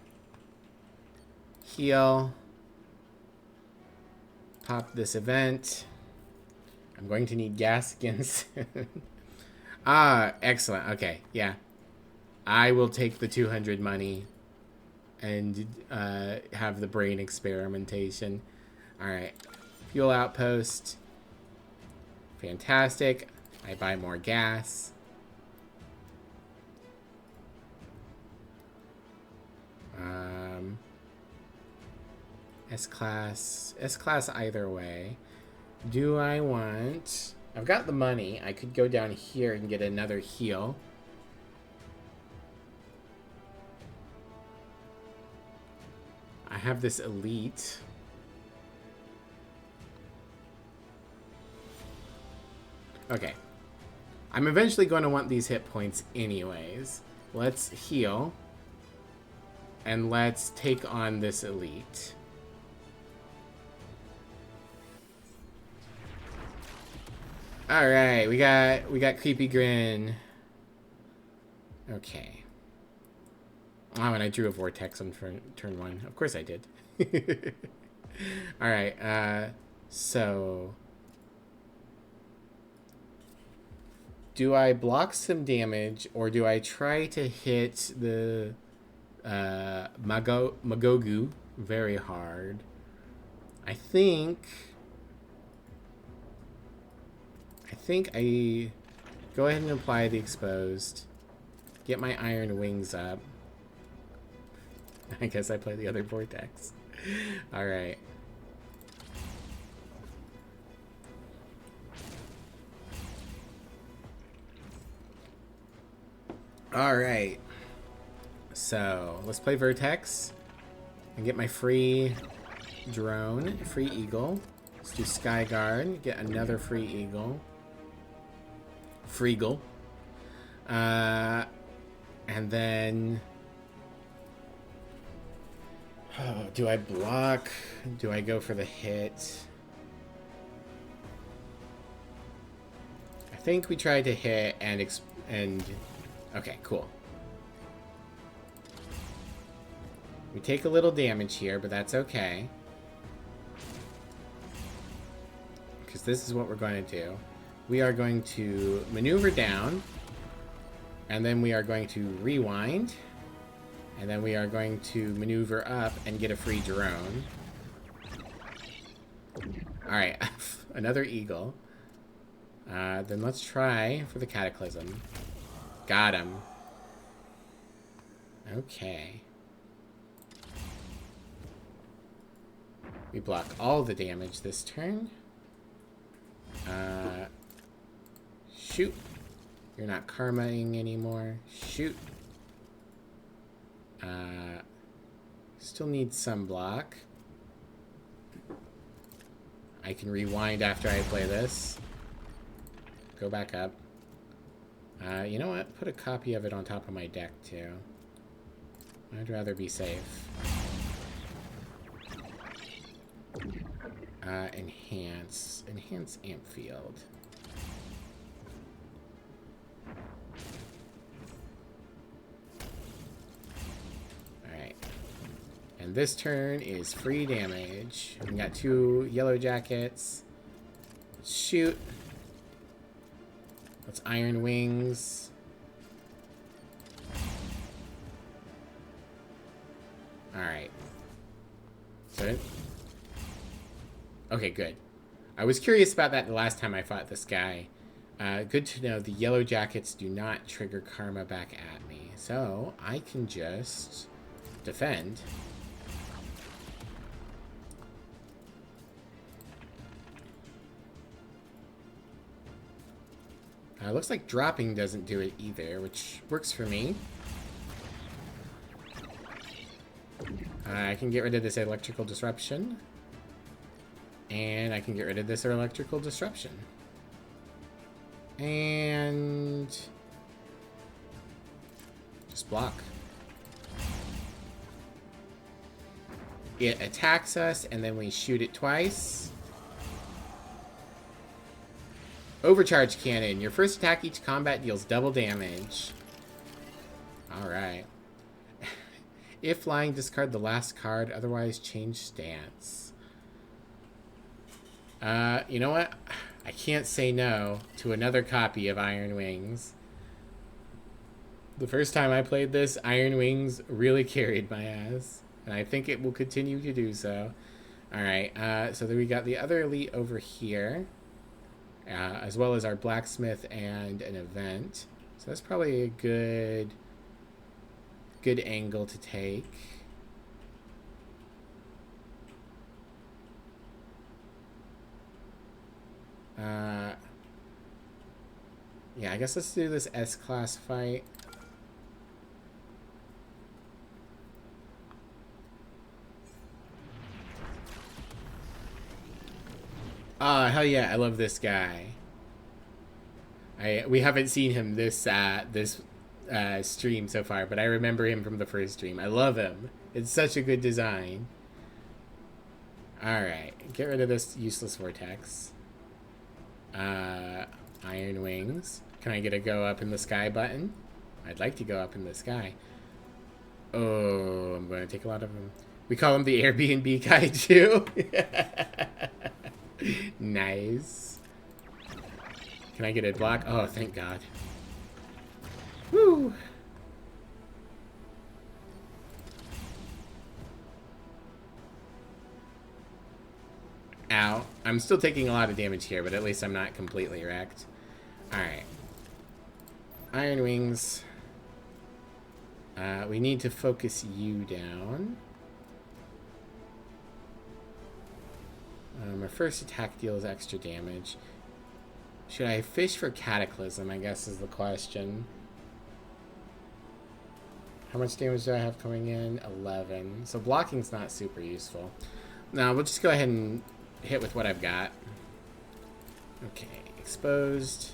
Heal. Pop this event. I'm going to need gas again soon. Ah, excellent. Okay, yeah. I will take the 200 money and have the brain experimentation. Alright. Fuel outpost. Fantastic. I buy more gas. S-Class. S-Class either way. Do I want... I've got the money. I could go down here and get another heal. I have this elite. Okay. I'm eventually going to want these hit points anyways. Let's heal. And let's take on this elite. Alright, we got Creepy Grin. Okay. Oh, and I drew a vortex on turn 1. Of course I did. Alright, so... Do I block some damage, or do I try to hit the Magogu very hard? I think I go ahead and apply the exposed. Get my iron wings up. I guess I play the other vortex. Alright. Alright. So, let's play Vertex. And get my free drone. Free eagle. Let's do Skyguard. Get another free eagle. Freegle. And then... Oh, do I block? Do I go for the hit? I think we tried to hit and... Okay, cool. We take a little damage here, but that's okay. Because this is what we're going to do. We are going to maneuver down. And then we are going to rewind. And then we are going to maneuver up and get a free drone. Alright, another eagle. Then let's try for the Cataclysm. Got him. Okay. We block all the damage this turn. Shoot. You're not karmaing anymore. Shoot. Still need some block. I can rewind after I play this. Go back up. You know what? Put a copy of it on top of my deck, too. I'd rather be safe. Enhance. Enhance amp field. And this turn is free damage. We got 2 yellow jackets. Let's shoot. Let's iron wings. Alright. So, okay, good. I was curious about that the last time I fought this guy. Good to know the yellow jackets do not trigger karma back at me. So, I can just defend. Looks like dropping doesn't do it either, which works for me. I can get rid of this electrical disruption. And I can get rid of this electrical disruption. And just block. It attacks us, and then we shoot it twice. Overcharge cannon. Your first attack each combat deals double damage. Alright. If flying, discard the last card, otherwise change stance. You know what? I can't say no to another copy of Iron Wings. The first time I played this, Iron Wings really carried my ass. And I think it will continue to do so. Alright, so then we got the other elite over here. As well as our blacksmith and an event. So that's probably a good angle to take. Yeah, I guess let's do this S-class fight. Hell yeah, I love this guy. We haven't seen him this stream so far, but I remember him from the first stream. I love him. It's such a good design. Alright, get rid of this useless vortex. Iron Wings. Can I get a go up in the sky button? I'd like to go up in the sky. Oh, I'm going to take a lot of them. We call him the Airbnb guy too. Nice. Can I get a block? Oh, thank God. Woo! Ow. I'm still taking a lot of damage here, but at least I'm not completely wrecked. Alright. Iron Wings. We need to focus you down. Our first attack deals extra damage. Should I fish for Cataclysm, I guess is the question. How much damage do I have coming in? 11. So blocking's not super useful. Now, we'll just go ahead and hit with what I've got. Okay, exposed.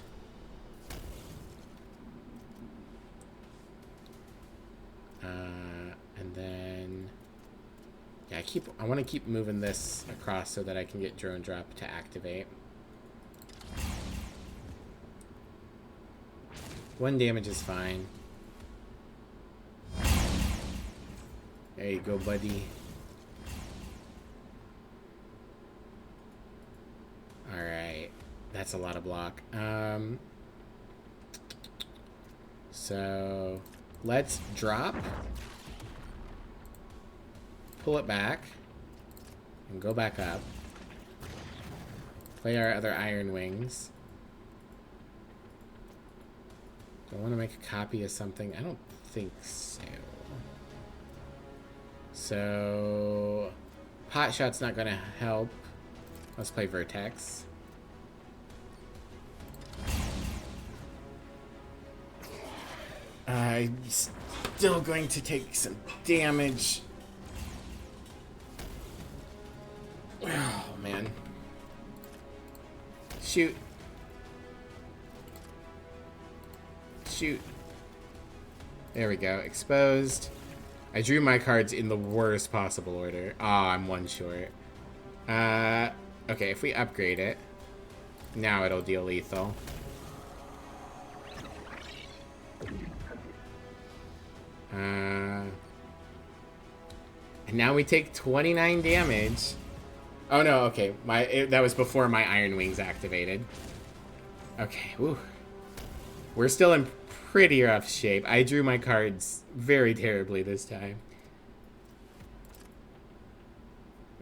And then... yeah, I want to keep moving this across so that I can get drone drop to activate. 1 damage is fine. There you go, buddy. Alright. That's a lot of block. So let's drop. Pull it back. And go back up. Play our other Iron Wings. Do I want to make a copy of something? I don't think so. So pot shot's not gonna help. Let's play Vertex. I'm still going to take some damage. Oh man. Shoot. Shoot. There we go. Exposed. I drew my cards in the worst possible order. Ah, I'm 1 short. Okay, if we upgrade it, now it'll deal lethal. And now we take 29 damage. Oh no, okay. That was before my Iron Wings activated. Okay, woo. We're still in pretty rough shape. I drew my cards very terribly this time.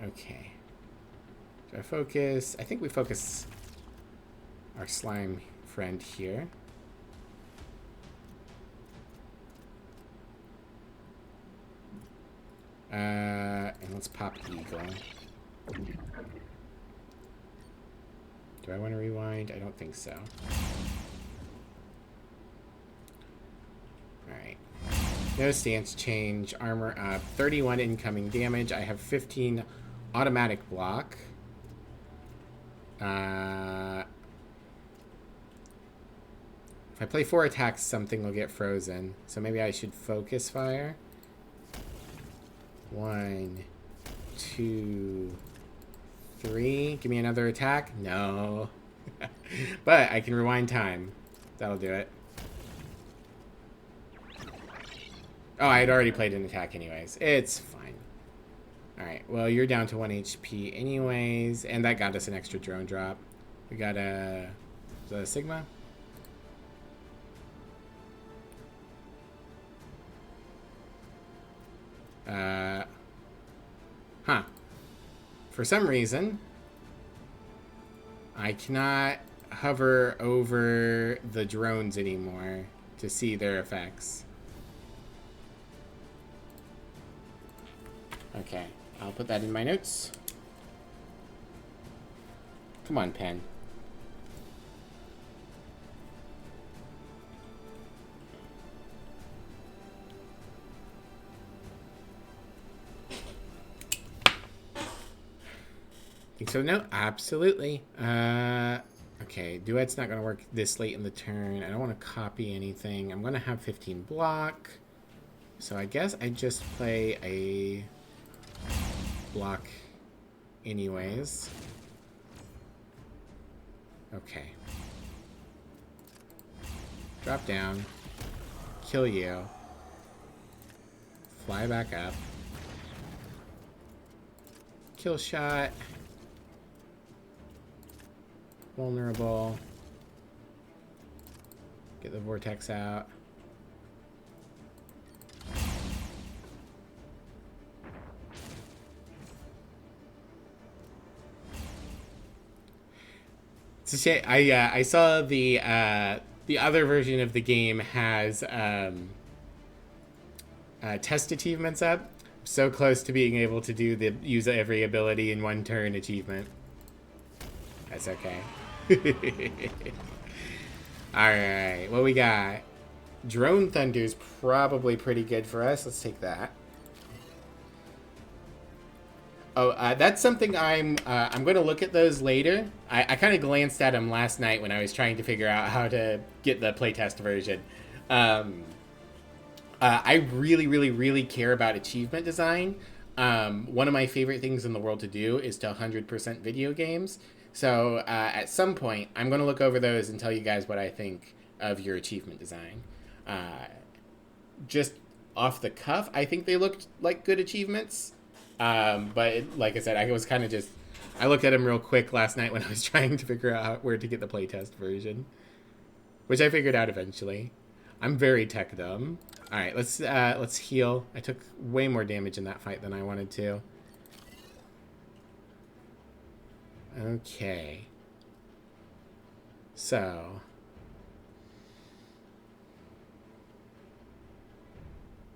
Okay. Do I focus? I think we focus our slime friend here. And let's pop Eagle. Do I want to rewind? I don't think so. Alright. No stance change. Armor up. 31 incoming damage. I have 15 automatic block. If I play 4 attacks, something will get frozen. So maybe I should focus fire. 1, 2, 3. Give me another attack. No. But I can rewind time. That'll do it. Oh, I had already played an attack anyways. It's fine. Alright, well, you're down to 1 HP anyways. And that got us an extra drone drop. We got a... Is that a Sigma? Huh. For some reason, I cannot hover over the drones anymore to see their effects. Okay, I'll put that in my notes. Come on, pen. Think so? No, absolutely. Okay, duet's not going to work this late in the turn. I don't want to copy anything. I'm going to have 15 block. So I guess I just play a block anyways. Okay. Drop down. Kill you. Fly back up. Kill shot. Vulnerable. Get the vortex out. It's a shame. I saw the other version of the game has test achievements up. So close to being able to do the use every ability in one turn achievement. That's okay. Alright, what we got? Drone Thunder's probably pretty good for us. Let's take that. Oh, that's something I'm going to look at those later. I kind of glanced at them last night when I was trying to figure out how to get the playtest version. I really, really, really care about achievement design. One of my favorite things in the world to do is to 100% video games. So at some point, I'm going to look over those and tell you guys what I think of your achievement design. Just off the cuff, I think they looked like good achievements. But like I said, I was kind of just... I looked at them real quick last night when I was trying to figure out where to get the playtest version. Which I figured out eventually. I'm very tech dumb. Alright, let's heal. I took way more damage in that fight than I wanted to. Okay. So.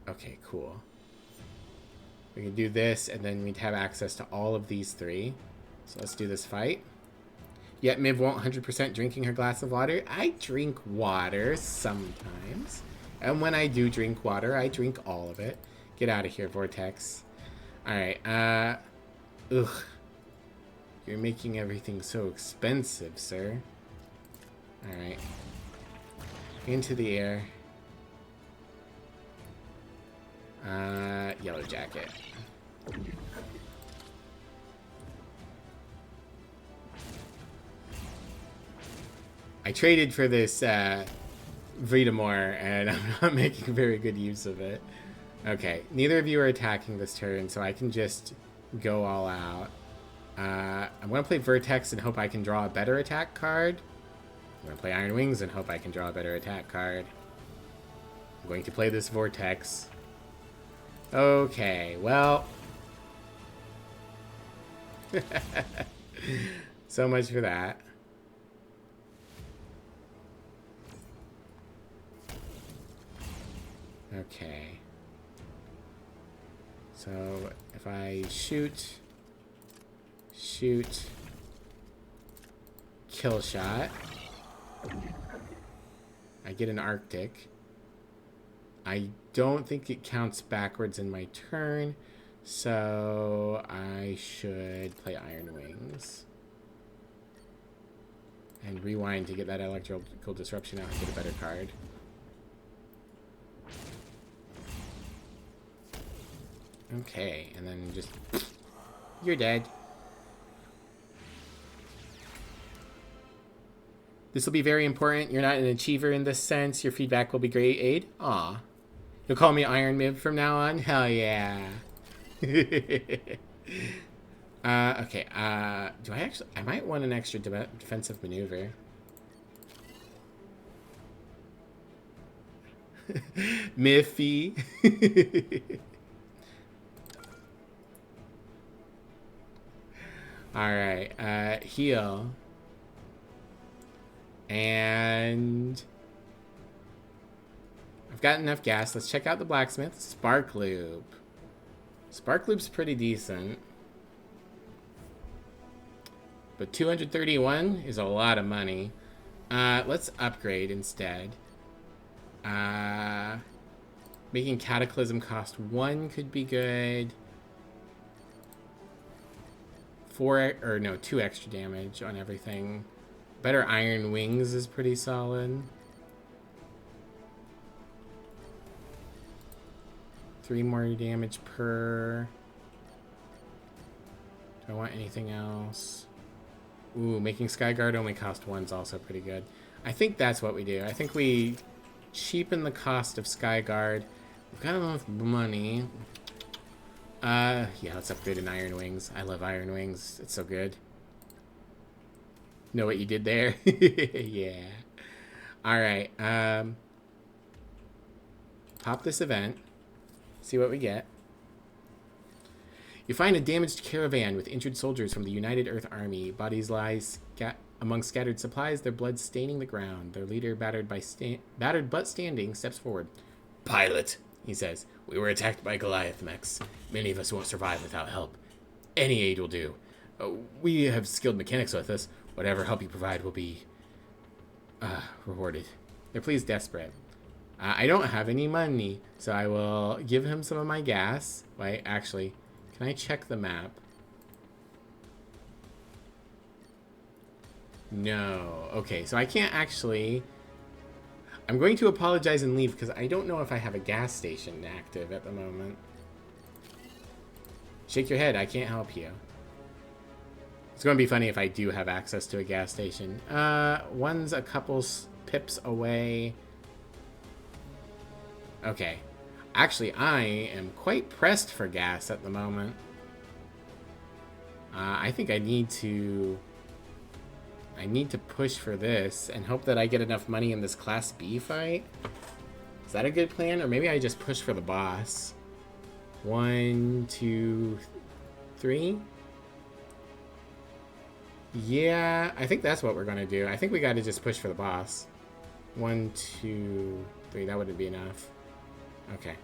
Okay, cool. We can do this, and then we'd have access to all of these three. So let's do this fight. Yet Miv won't 100% drinking her glass of water. I drink water sometimes. And when I do drink water, I drink all of it. Get out of here, Vortex. Alright, ugh. You're making everything so expensive, sir. Alright. Into the air. Yellow jacket. I traded for this Vitamore, and I'm not making very good use of it. Okay, neither of you are attacking this turn, so I can just go all out. I'm going to play Vertex and hope I can draw a better attack card. I'm going to play Iron Wings and hope I can draw a better attack card. I'm going to play this Vortex. Okay, well. So much for that. Okay. So if I shoot, kill shot, I get an Arctic. I don't think it counts backwards in my turn, so I should play Iron Wings. And rewind to get that electrical disruption out and get a better card. Okay, and then just... You're dead. This will be very important. You're not an achiever in this sense. Your feedback will be great aid. Aw. You'll call me Iron Mib from now on? Hell yeah. Okay, do I actually... I might want an extra defensive maneuver. Miffy. Alright, heal. And... I've got enough gas. Let's check out the blacksmith. Spark Loop. Spark Loop's pretty decent. But 231 is a lot of money. Let's upgrade instead. Making Cataclysm cost 1 could be good. 2 extra damage on everything. Better Iron Wings is pretty solid. 3 more damage per. Do I want anything else? Ooh, making Skyguard only cost 1 is also pretty good. I think that's what we do. I think we cheapen the cost of Skyguard. We've got enough money. Yeah, let's upgrade an Iron Wings. I love Iron Wings. It's so good. Know what you did there? Yeah. Alright, pop this event. See what we get. You find a damaged caravan with injured soldiers from the United Earth Army. Bodies lie among scattered supplies, their blood staining the ground. Their leader, battered but standing, steps forward. Pilot, he says, we were attacked by Goliath mechs. Many of us won't survive without help. Any aid will do. We have skilled mechanics with us. Whatever help you provide will be rewarded. They're pleased desperate. I don't have any money, so I will give him some of my gas. Wait, actually, can I check the map? No. Okay, so I can't actually... I'm going to apologize and leave because I don't know if I have a gas station active at the moment. Shake your head, I can't help you. It's going to be funny if I do have access to a gas station. One's a couple pips away. Okay. Actually, I am quite pressed for gas at the moment. I think I need to push for this and hope that I get enough money in this Class B fight. Is that a good plan? Or maybe I just push for the boss. 1, 2, 3. Yeah, I think that's what we're gonna do. I think we gotta just push for the boss. 1, 2, 3. That wouldn't be enough. Okay.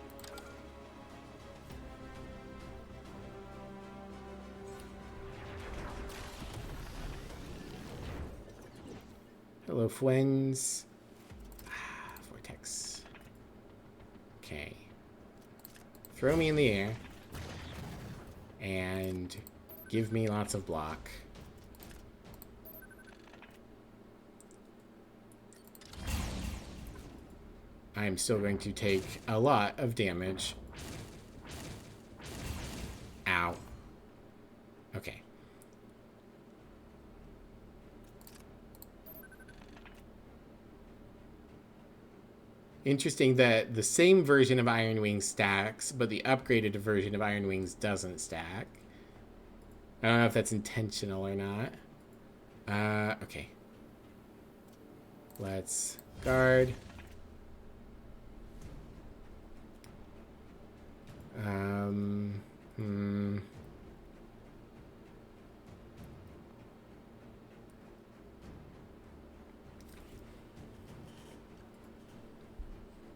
Hello, friends. Vortex. Okay. Throw me in the air. And give me lots of block. I'm still going to take a lot of damage. Ow. Okay. Interesting that the same version of Iron Wings stacks, but the upgraded version of Iron Wings doesn't stack. I don't know if that's intentional or not. Okay. Let's guard.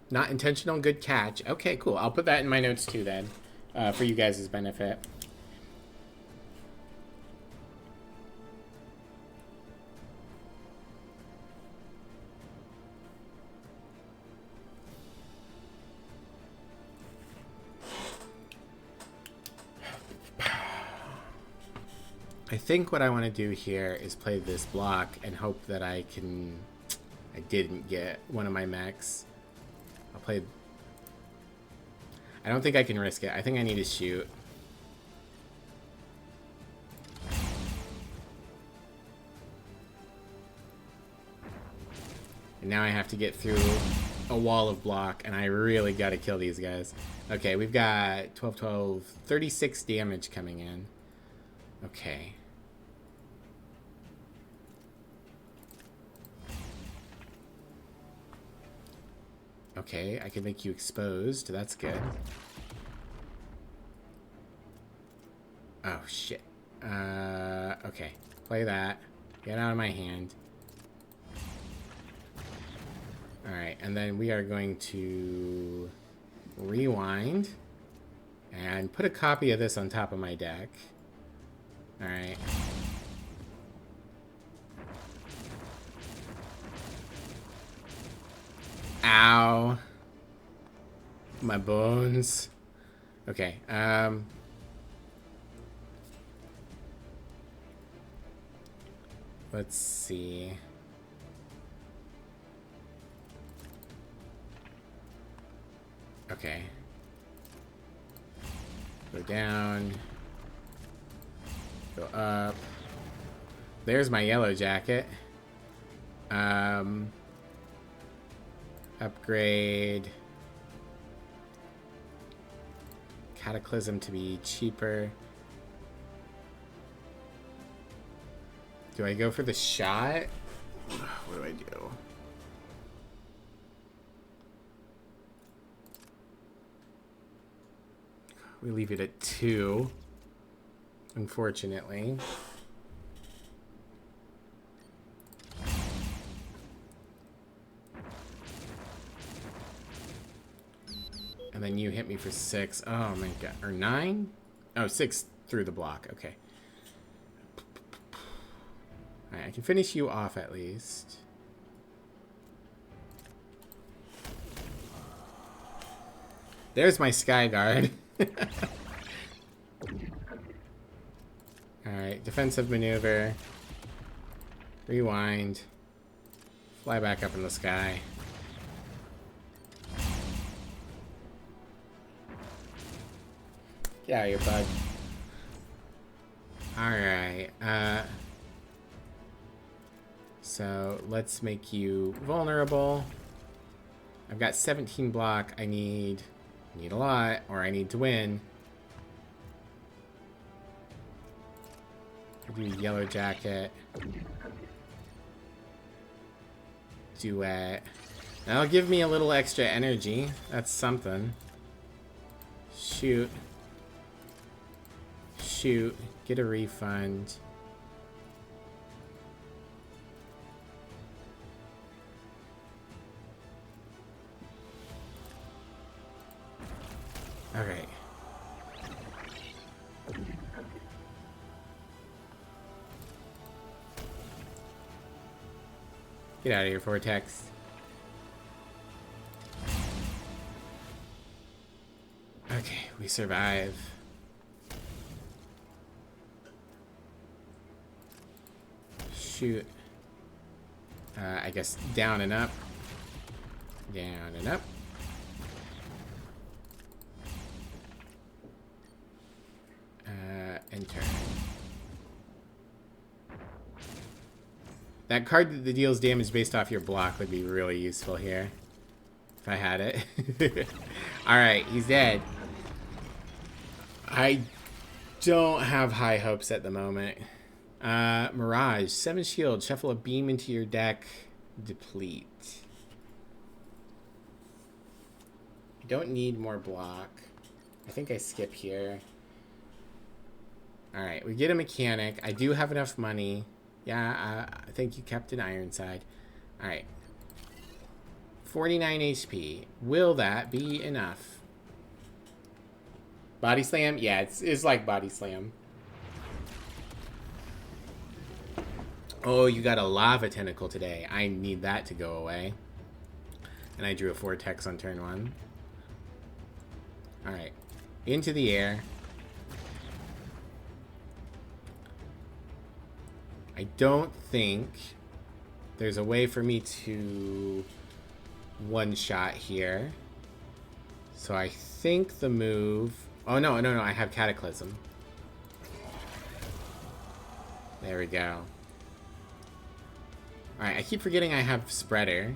Not intentional, good catch. Okay, cool. I'll put that in my notes too then, for you guys' benefit. I think what I want to do here is play this block and hope that I didn't get one of my mechs. I'll play... I don't think I can risk it. I think I need to shoot. And now I have to get through a wall of block, and I really got to kill these guys. Okay, we've got 12, 36 damage coming in. Okay. Okay, I can make you exposed. That's good. Oh, shit. Okay. Play that. Get out of my hand. Alright, and then we are going to rewind and put a copy of this on top of my deck. Alright. Ow. My bones. Okay, let's see. Okay. Go down. Go up. There's my yellow jacket. Upgrade Cataclysm to be cheaper. Do I go for the shot? What do I do? We leave it at 2, unfortunately. And then you hit me for 6. Oh my god. Or 9? Oh, 6 through the block. Okay. Alright, I can finish you off at least. There's my Sky Guard. Alright, defensive maneuver. Rewind. Fly back up in the sky. Get out of here, bud. Alright, so let's make you vulnerable. I've got 17 block. I need a lot, or I need to win. I'll do yellow jacket. Duet. That'll give me a little extra energy. That's something. Shoot. Shoot. Get a refund. Alright. Get out of here, Vortex. Okay, we survive. Shoot. I guess down and up. Down and up. Enter. That card that deals damage based off your block would be really useful here. if I had it. Alright, he's dead. I don't have high hopes at the moment. Mirage, 7 shield, shuffle a beam into your deck, deplete. I don't need more block. I think I skip here. Alright, we get a mechanic. I do have enough money. Yeah, thank you, Captain Ironside. Alright. 49 HP. Will that be enough? Body slam? Yeah, it's like body slam. Oh, you got a lava tentacle today. I need that to go away. And I drew a vortex on turn 1. Alright. Into the air. I don't think there's a way for me to one-shot here. So I think the move... Oh, no, I have Cataclysm. There we go. Alright, I keep forgetting I have Spreader.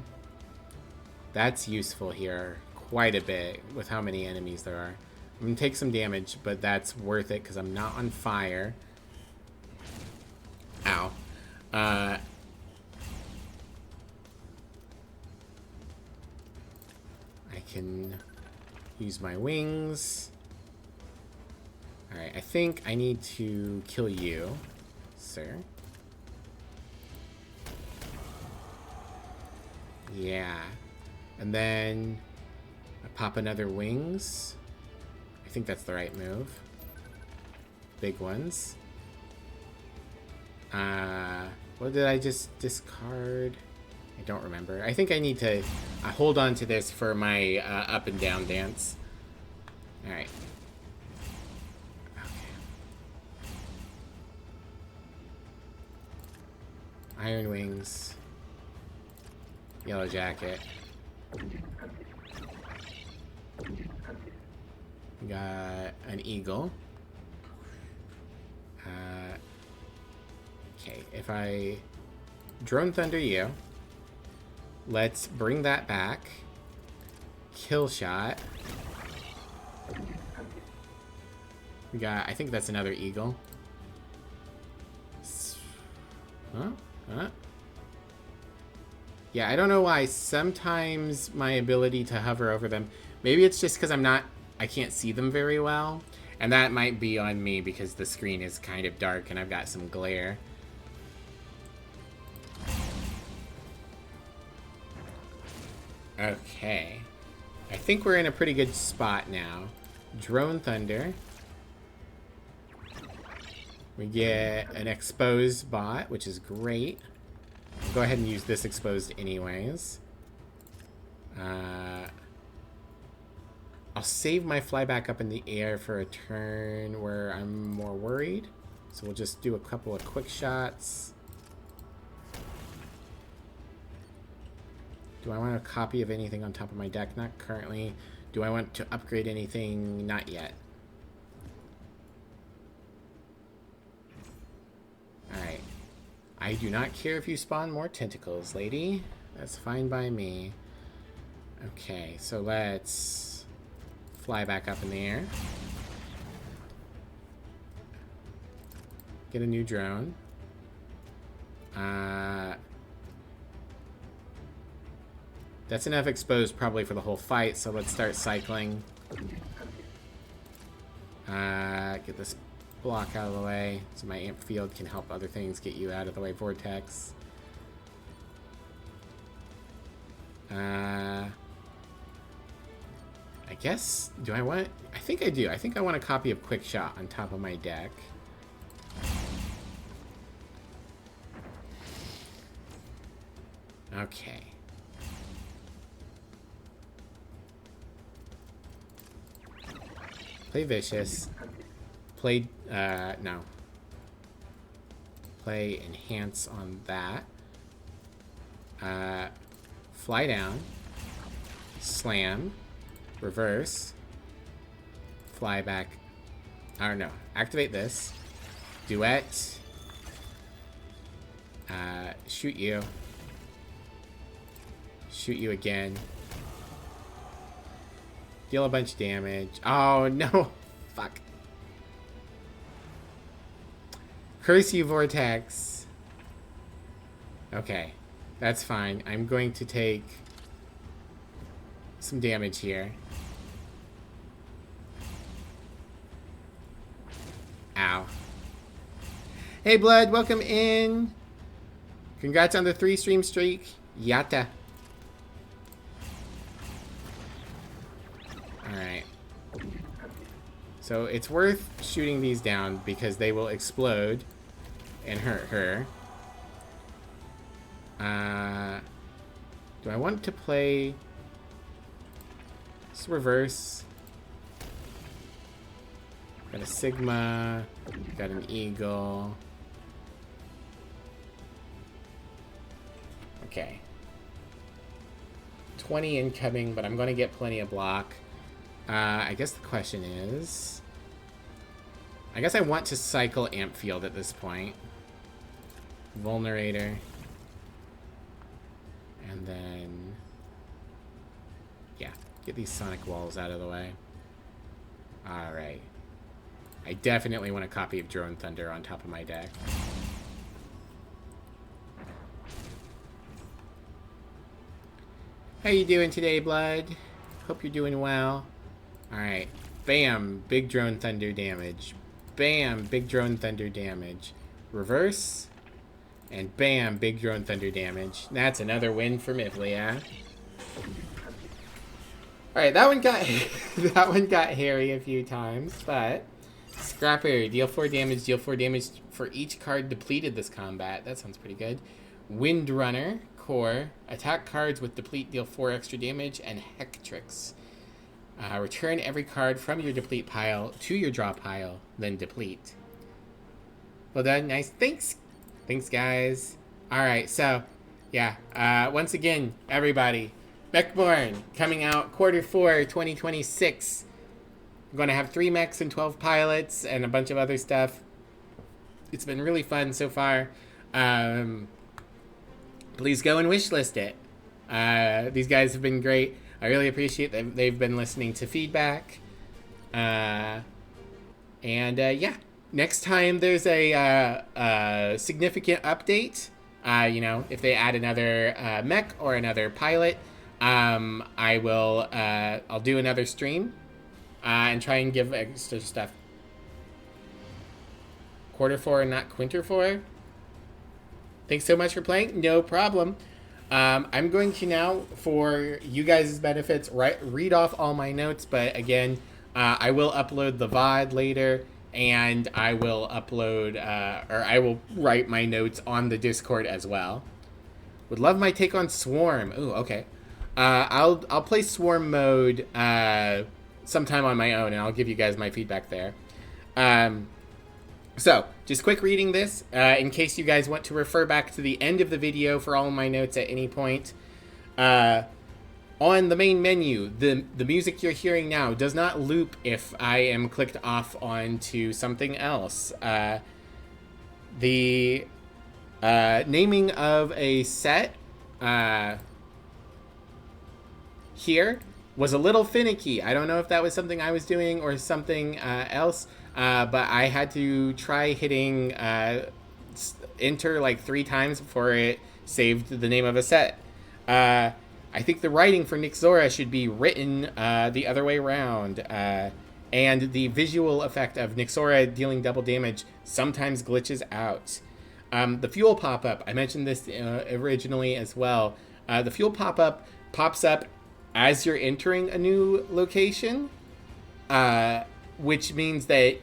That's useful here quite a bit with how many enemies there are. I'm going to take some damage, but that's worth it because I'm not on fire. Ow. I can use my wings. Alright, I think I need to kill you, sir. Yeah. And then I pop another wings. I think that's the right move. Big ones. What did I just discard? I don't remember. I think I need to hold on to this for my up and down dance. Alright. Okay. Iron Wings. Yellow Jacket. We got an eagle. Okay, if I Drone Thunder you, let's bring that back. Kill Shot. We got, I think that's another eagle. Huh? Yeah, I don't know why. Sometimes my ability to hover over them, maybe it's just because I can't see them very well. And that might be on me because the screen is kind of dark and I've got some glare. Okay. I think we're in a pretty good spot now. Drone Thunder. We get an exposed bot, which is great. I'll go ahead and use this exposed anyways. I'll save my flyback up in the air for a turn where I'm more worried. So we'll just do a couple of quick shots. Do I want a copy of anything on top of my deck? Not currently. Do I want to upgrade anything? Not yet. Alright. I do not care if you spawn more tentacles, lady. That's fine by me. Okay, so let's fly back up in the air. Get a new drone. That's enough exposed probably for the whole fight, so let's start cycling. Get this block out of the way so my amp field can help other things get you out of the way. Vortex. I guess, do I want, I think I do. I think I want a copy of Quick Shot on top of my deck. Okay. Play Vicious. Play, no. Play Enhance on that. Fly down. Slam. Reverse. Fly back. I don't know. Activate this. Duet. Shoot you. Shoot you again. Deal a bunch of damage. Oh, no. Fuck. Curse you, Vortex. Okay. That's fine. I'm going to take some damage here. Ow. Hey, Blood. Welcome in. Congrats on the 3-stream streak. Yatta. Alright. So it's worth shooting these down because they will explode and hurt her. Do I want to play... Let's reverse. Got a Sigma. Got an Eagle. Okay. 20 incoming, but I'm going to get plenty of block. I guess the question is... I guess I want to cycle Amp Field at this point. Vulnerator. And then... Yeah, get these Sonic Walls out of the way. Alright. I definitely want a copy of Drone Thunder on top of my deck. How you doing today, Blood? Hope you're doing well. Alright. Bam! Big Drone Thunder damage. Bam! Big Drone Thunder damage. Reverse. And bam! Big Drone Thunder damage. That's another win for Mivli, yeah? Alright, that one got that one got hairy a few times, but... Scrapper, deal 4 damage for each card depleted this combat. That sounds pretty good. Windrunner, core, attack cards with deplete, deal 4 extra damage, and Hectrix. Return every card from your deplete pile to your draw pile, then deplete. Well done, nice. Thanks. Thanks, guys. Alright, so, yeah, once again, everybody, Mechborn coming out Q4 2026. I'm going to have 3 mechs and 12 pilots and a bunch of other stuff. It's been really fun so far. Please go and wishlist it. These guys have been great. I really appreciate that they've been listening to feedback. Yeah, next time there's a significant update, you know, if they add another mech or another pilot, I'll do another stream. And try and give extra stuff. Q4 and not Quinter4. Thanks so much for playing. No problem. I'm going to now, for you guys' benefits, read off all my notes. But again, I will upload the VOD later. And I will upload, or I will write my notes on the Discord as well. Would love my take on Swarm. Ooh, okay. I'll play Swarm mode, sometime on my own, and I'll give you guys my feedback there. So, just quick reading this, in case you guys want to refer back to the end of the video for all of my notes at any point. On the main menu, the music you're hearing now does not loop if I am clicked off onto something else. The naming of a set here was a little finicky. I don't know if that was something I was doing or something else, but I had to try hitting enter like 3 times before it saved the name of a set. I think the writing for Nyxora should be written the other way around. And the visual effect of Nyxora dealing double damage sometimes glitches out. The fuel pop-up, I mentioned this originally as well. The fuel pop-up pops up as you're entering a new location, which means that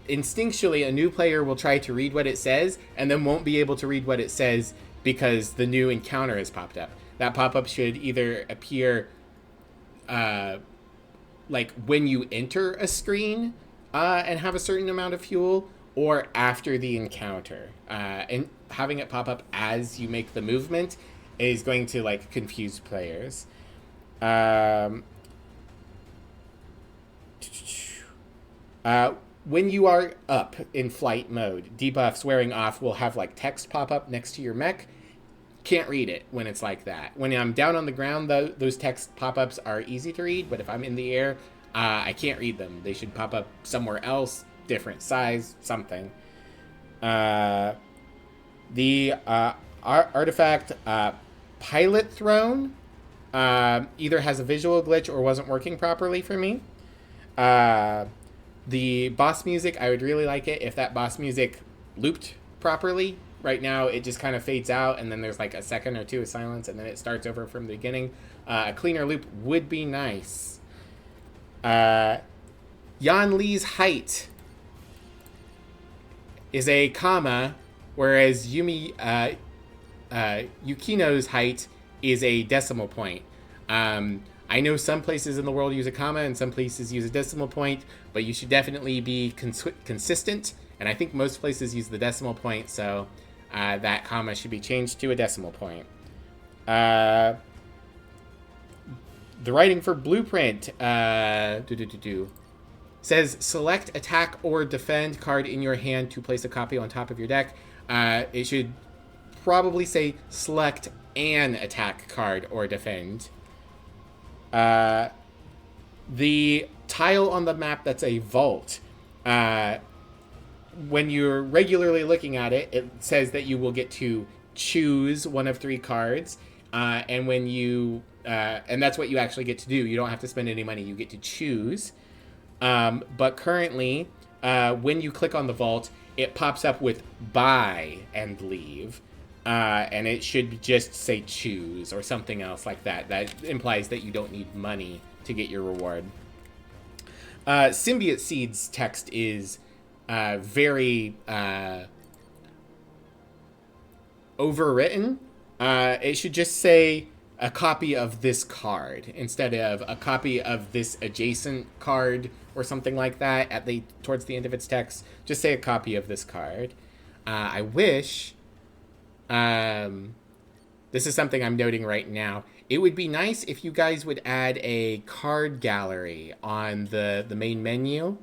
instinctually a new player will try to read what it says and then won't be able to read what it says because the new encounter has popped up. That pop-up should either appear like when you enter a screen and have a certain amount of fuel, or after the encounter. And having it pop up as you make the movement is going to like confuse players. When you are up in flight mode, debuffs wearing off will have like text pop up next to your mech. can't read it when it's like that. When I'm down on the ground, though, those text pop-ups are easy to read, but if I'm in the air, I can't read them. They should pop up somewhere else, different size, something. The artifact Pilot Throne either has a visual glitch or wasn't working properly for me. The boss music, I would really like it if that boss music looped properly. Right now, it just kind of fades out, and then there's like a second or two of silence, and then it starts over from the beginning. A cleaner loop would be nice. Yan Li's height is a comma, whereas Yukino's height is a decimal point. I know some places in the world use a comma and some places use a decimal point, but you should definitely be consistent, and I think most places use the decimal point, so that comma should be changed to a decimal point. The writing for Blueprint says select attack or defend card in your hand to place a copy on top of your deck. It should probably say select an attack card or defend. The tile on the map that's a vault, when you're regularly looking at it, it says that you will get to choose one of 3 cards, and when you and that's what you actually get to do. You don't have to spend any money. You get to choose. But currently, when you click on the vault, it pops up with buy and leave. And it should just say choose or something else like that. That implies that you don't need money to get your reward. Symbiote Seeds text is very overwritten. It should just say a copy of this card instead of a copy of this adjacent card or something like that towards the end of its text. Just say a copy of this card. I wish... this is something I'm noting right now. It would be nice if you guys would add a card gallery on the main menu,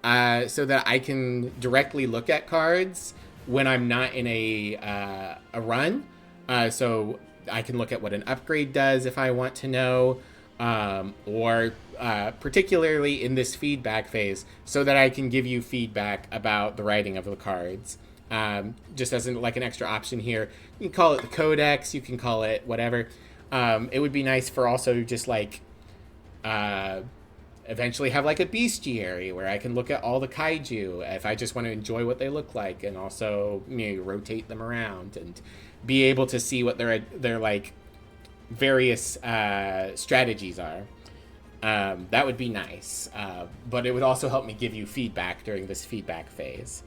so that I can directly look at cards when I'm not in a run. So I can look at what an upgrade does if I want to know, or particularly in this feedback phase, so that I can give you feedback about the writing of the cards. Just as like an extra option here. You can call it the codex, you can call it whatever. It would be nice for also just like eventually have like a bestiary where I can look at all the kaiju if I just want to enjoy what they look like, and also rotate them around and be able to see what their like various strategies are. That would be nice, but it would also help me give you feedback during this feedback phase.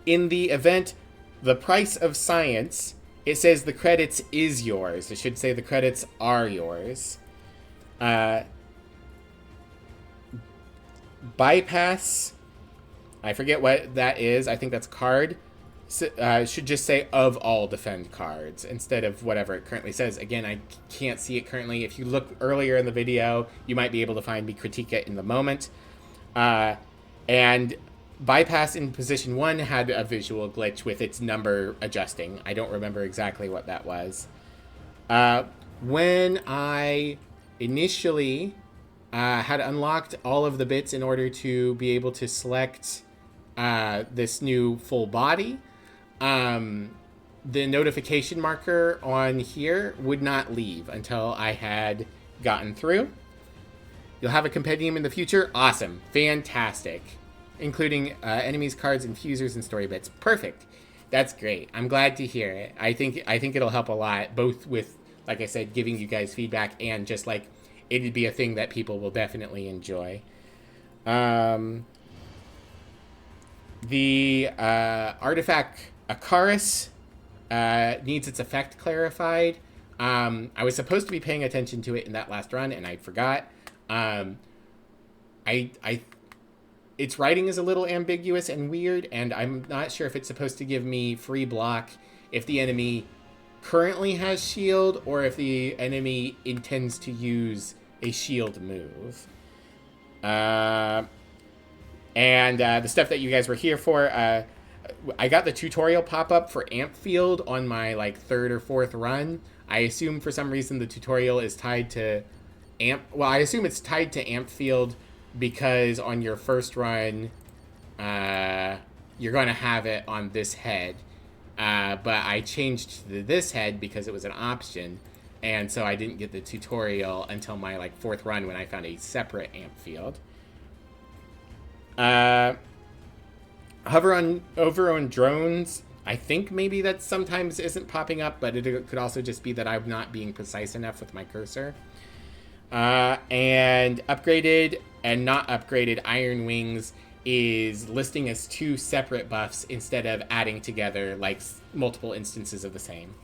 In the event, the price of science, it says the credits is yours. It should say the credits are yours. Bypass, I forget what that is. I think that's card. Should just say of all defend cards instead of whatever it currently says. Again, I can't see it currently. If you look earlier in the video, you might be able to find me critique it in the moment. And Bypass in position 1 had a visual glitch with its number adjusting. I don't remember exactly what that was. When I initially had unlocked all of the bits in order to be able to select this new full body, the notification marker on here would not leave until I had gotten through. You'll have a compendium in the future. Awesome. Fantastic. Including enemies, cards, infusers, and story bits. Perfect. That's great. I'm glad to hear it. I think it'll help a lot, both with, like I said, giving you guys feedback and just like it'd be a thing that people will definitely enjoy. The artifact Akaris needs its effect clarified. I was supposed to be paying attention to it in that last run, and I forgot. Its writing is a little ambiguous and weird, and I'm not sure if it's supposed to give me free block if the enemy currently has shield or if the enemy intends to use a shield move. And the stuff that you guys were here for, I got the tutorial pop-up for Ampfield on my like third or fourth run. I assume for some reason the tutorial is tied to I assume it's tied to Ampfield because on your first run, you're going to have it on this head. But I changed to this head because it was an option, and so I didn't get the tutorial until my like fourth run when I found a separate Ampfield. Hover over on drones. I think maybe that sometimes isn't popping up, but it could also just be that I'm not being precise enough with my cursor. And upgraded and not upgraded Iron Wings is listing as two separate buffs instead of adding together like multiple instances of the same.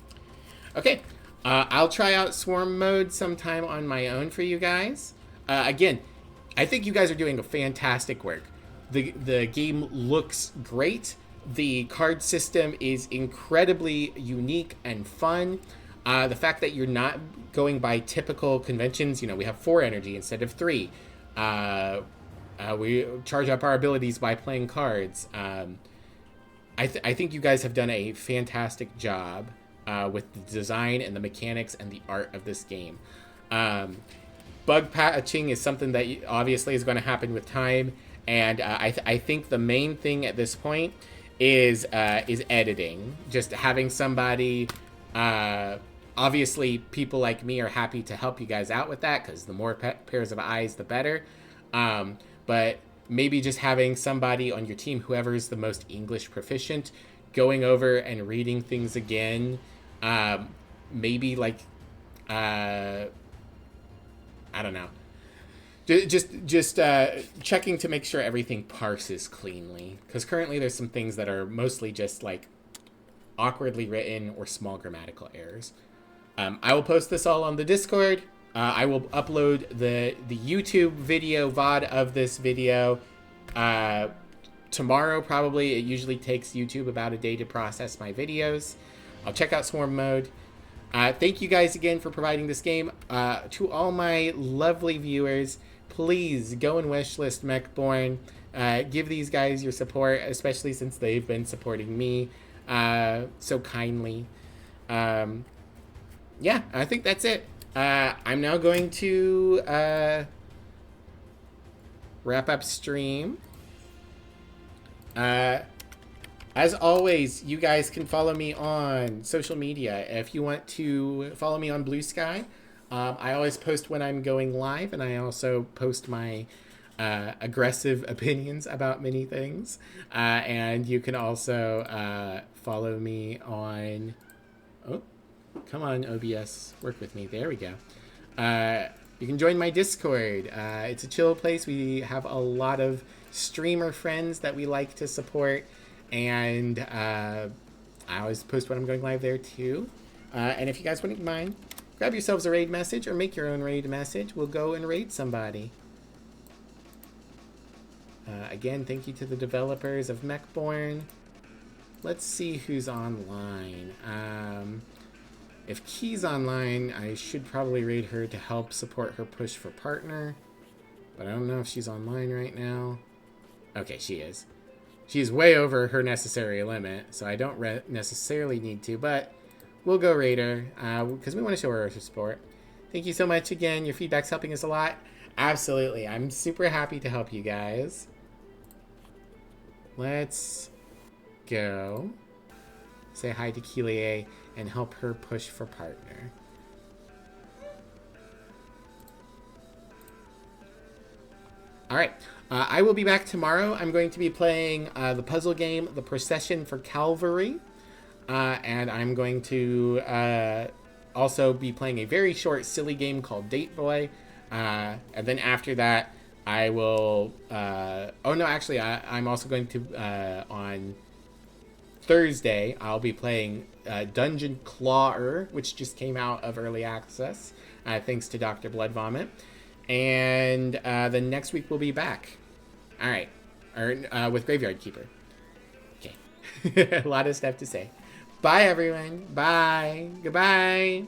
Okay, I'll try out Swarm mode sometime on my own for you guys. Again, I think you guys are doing a fantastic work. The game looks great. The card system is incredibly unique and fun. The fact that you're not going by typical conventions, we have 4 energy instead of 3. We charge up our abilities by playing cards. I think you guys have done a fantastic job with the design and the mechanics and the art of this game. Bug patching is something that obviously is going to happen with time, and I think the main thing at this point is editing. Just having somebody. Obviously, people like me are happy to help you guys out with that because the more pairs of eyes, the better. But maybe just having somebody on your team, whoever is the most English proficient, going over and reading things again. Maybe like, I don't know. Just checking to make sure everything parses cleanly. Because currently there's some things that are mostly just like awkwardly written or small grammatical errors. I will post this all on the Discord. I will upload the YouTube video VOD of this video tomorrow probably. It usually takes YouTube about a day to process my videos. I'll check out Swarm mode. Thank you guys again for providing this game. To all my lovely viewers, please go and wishlist Mechborn. Give these guys your support, especially since they've been supporting me so kindly. Yeah, I think that's it. I'm now going to wrap up stream. As always, you guys can follow me on social media. If you want to follow me on Blue Sky, I always post when I'm going live, and I also post my aggressive opinions about many things. And you can also follow me on... Oh, come on, OBS. Work with me. There we go. You can join my Discord. It's a chill place. We have a lot of streamer friends that we like to support. And I always post when I'm going live there too. And if you guys wouldn't mind, grab yourselves a raid message or make your own raid message. We'll go and raid somebody. Again, thank you to the developers of Mechborn. Let's see who's online. If Key's online, I should probably raid her to help support her push for partner. But I don't know if she's online right now. Okay, she is. She's way over her necessary limit, so I don't necessarily need to, but we'll go raid her, because we want to show her support. Thank you so much again. Your feedback's helping us a lot. Absolutely. I'm super happy to help you guys. Let's go. Say hi to Keelie and help her push for partner. All right. I will be back tomorrow. I'm going to be playing the puzzle game, The Procession for Calvary. And I'm going to also be playing a very short, silly game called Date Boy. And then after that, I will... oh, no, actually, I'm also going to... on Thursday, I'll be playing Dungeon Clawer, which just came out of Early Access, thanks to Dr. Blood Vomit. And then next week we'll be back. All right. With Graveyard Keeper. Okay. A lot of stuff to say. Bye, everyone. Bye. Goodbye.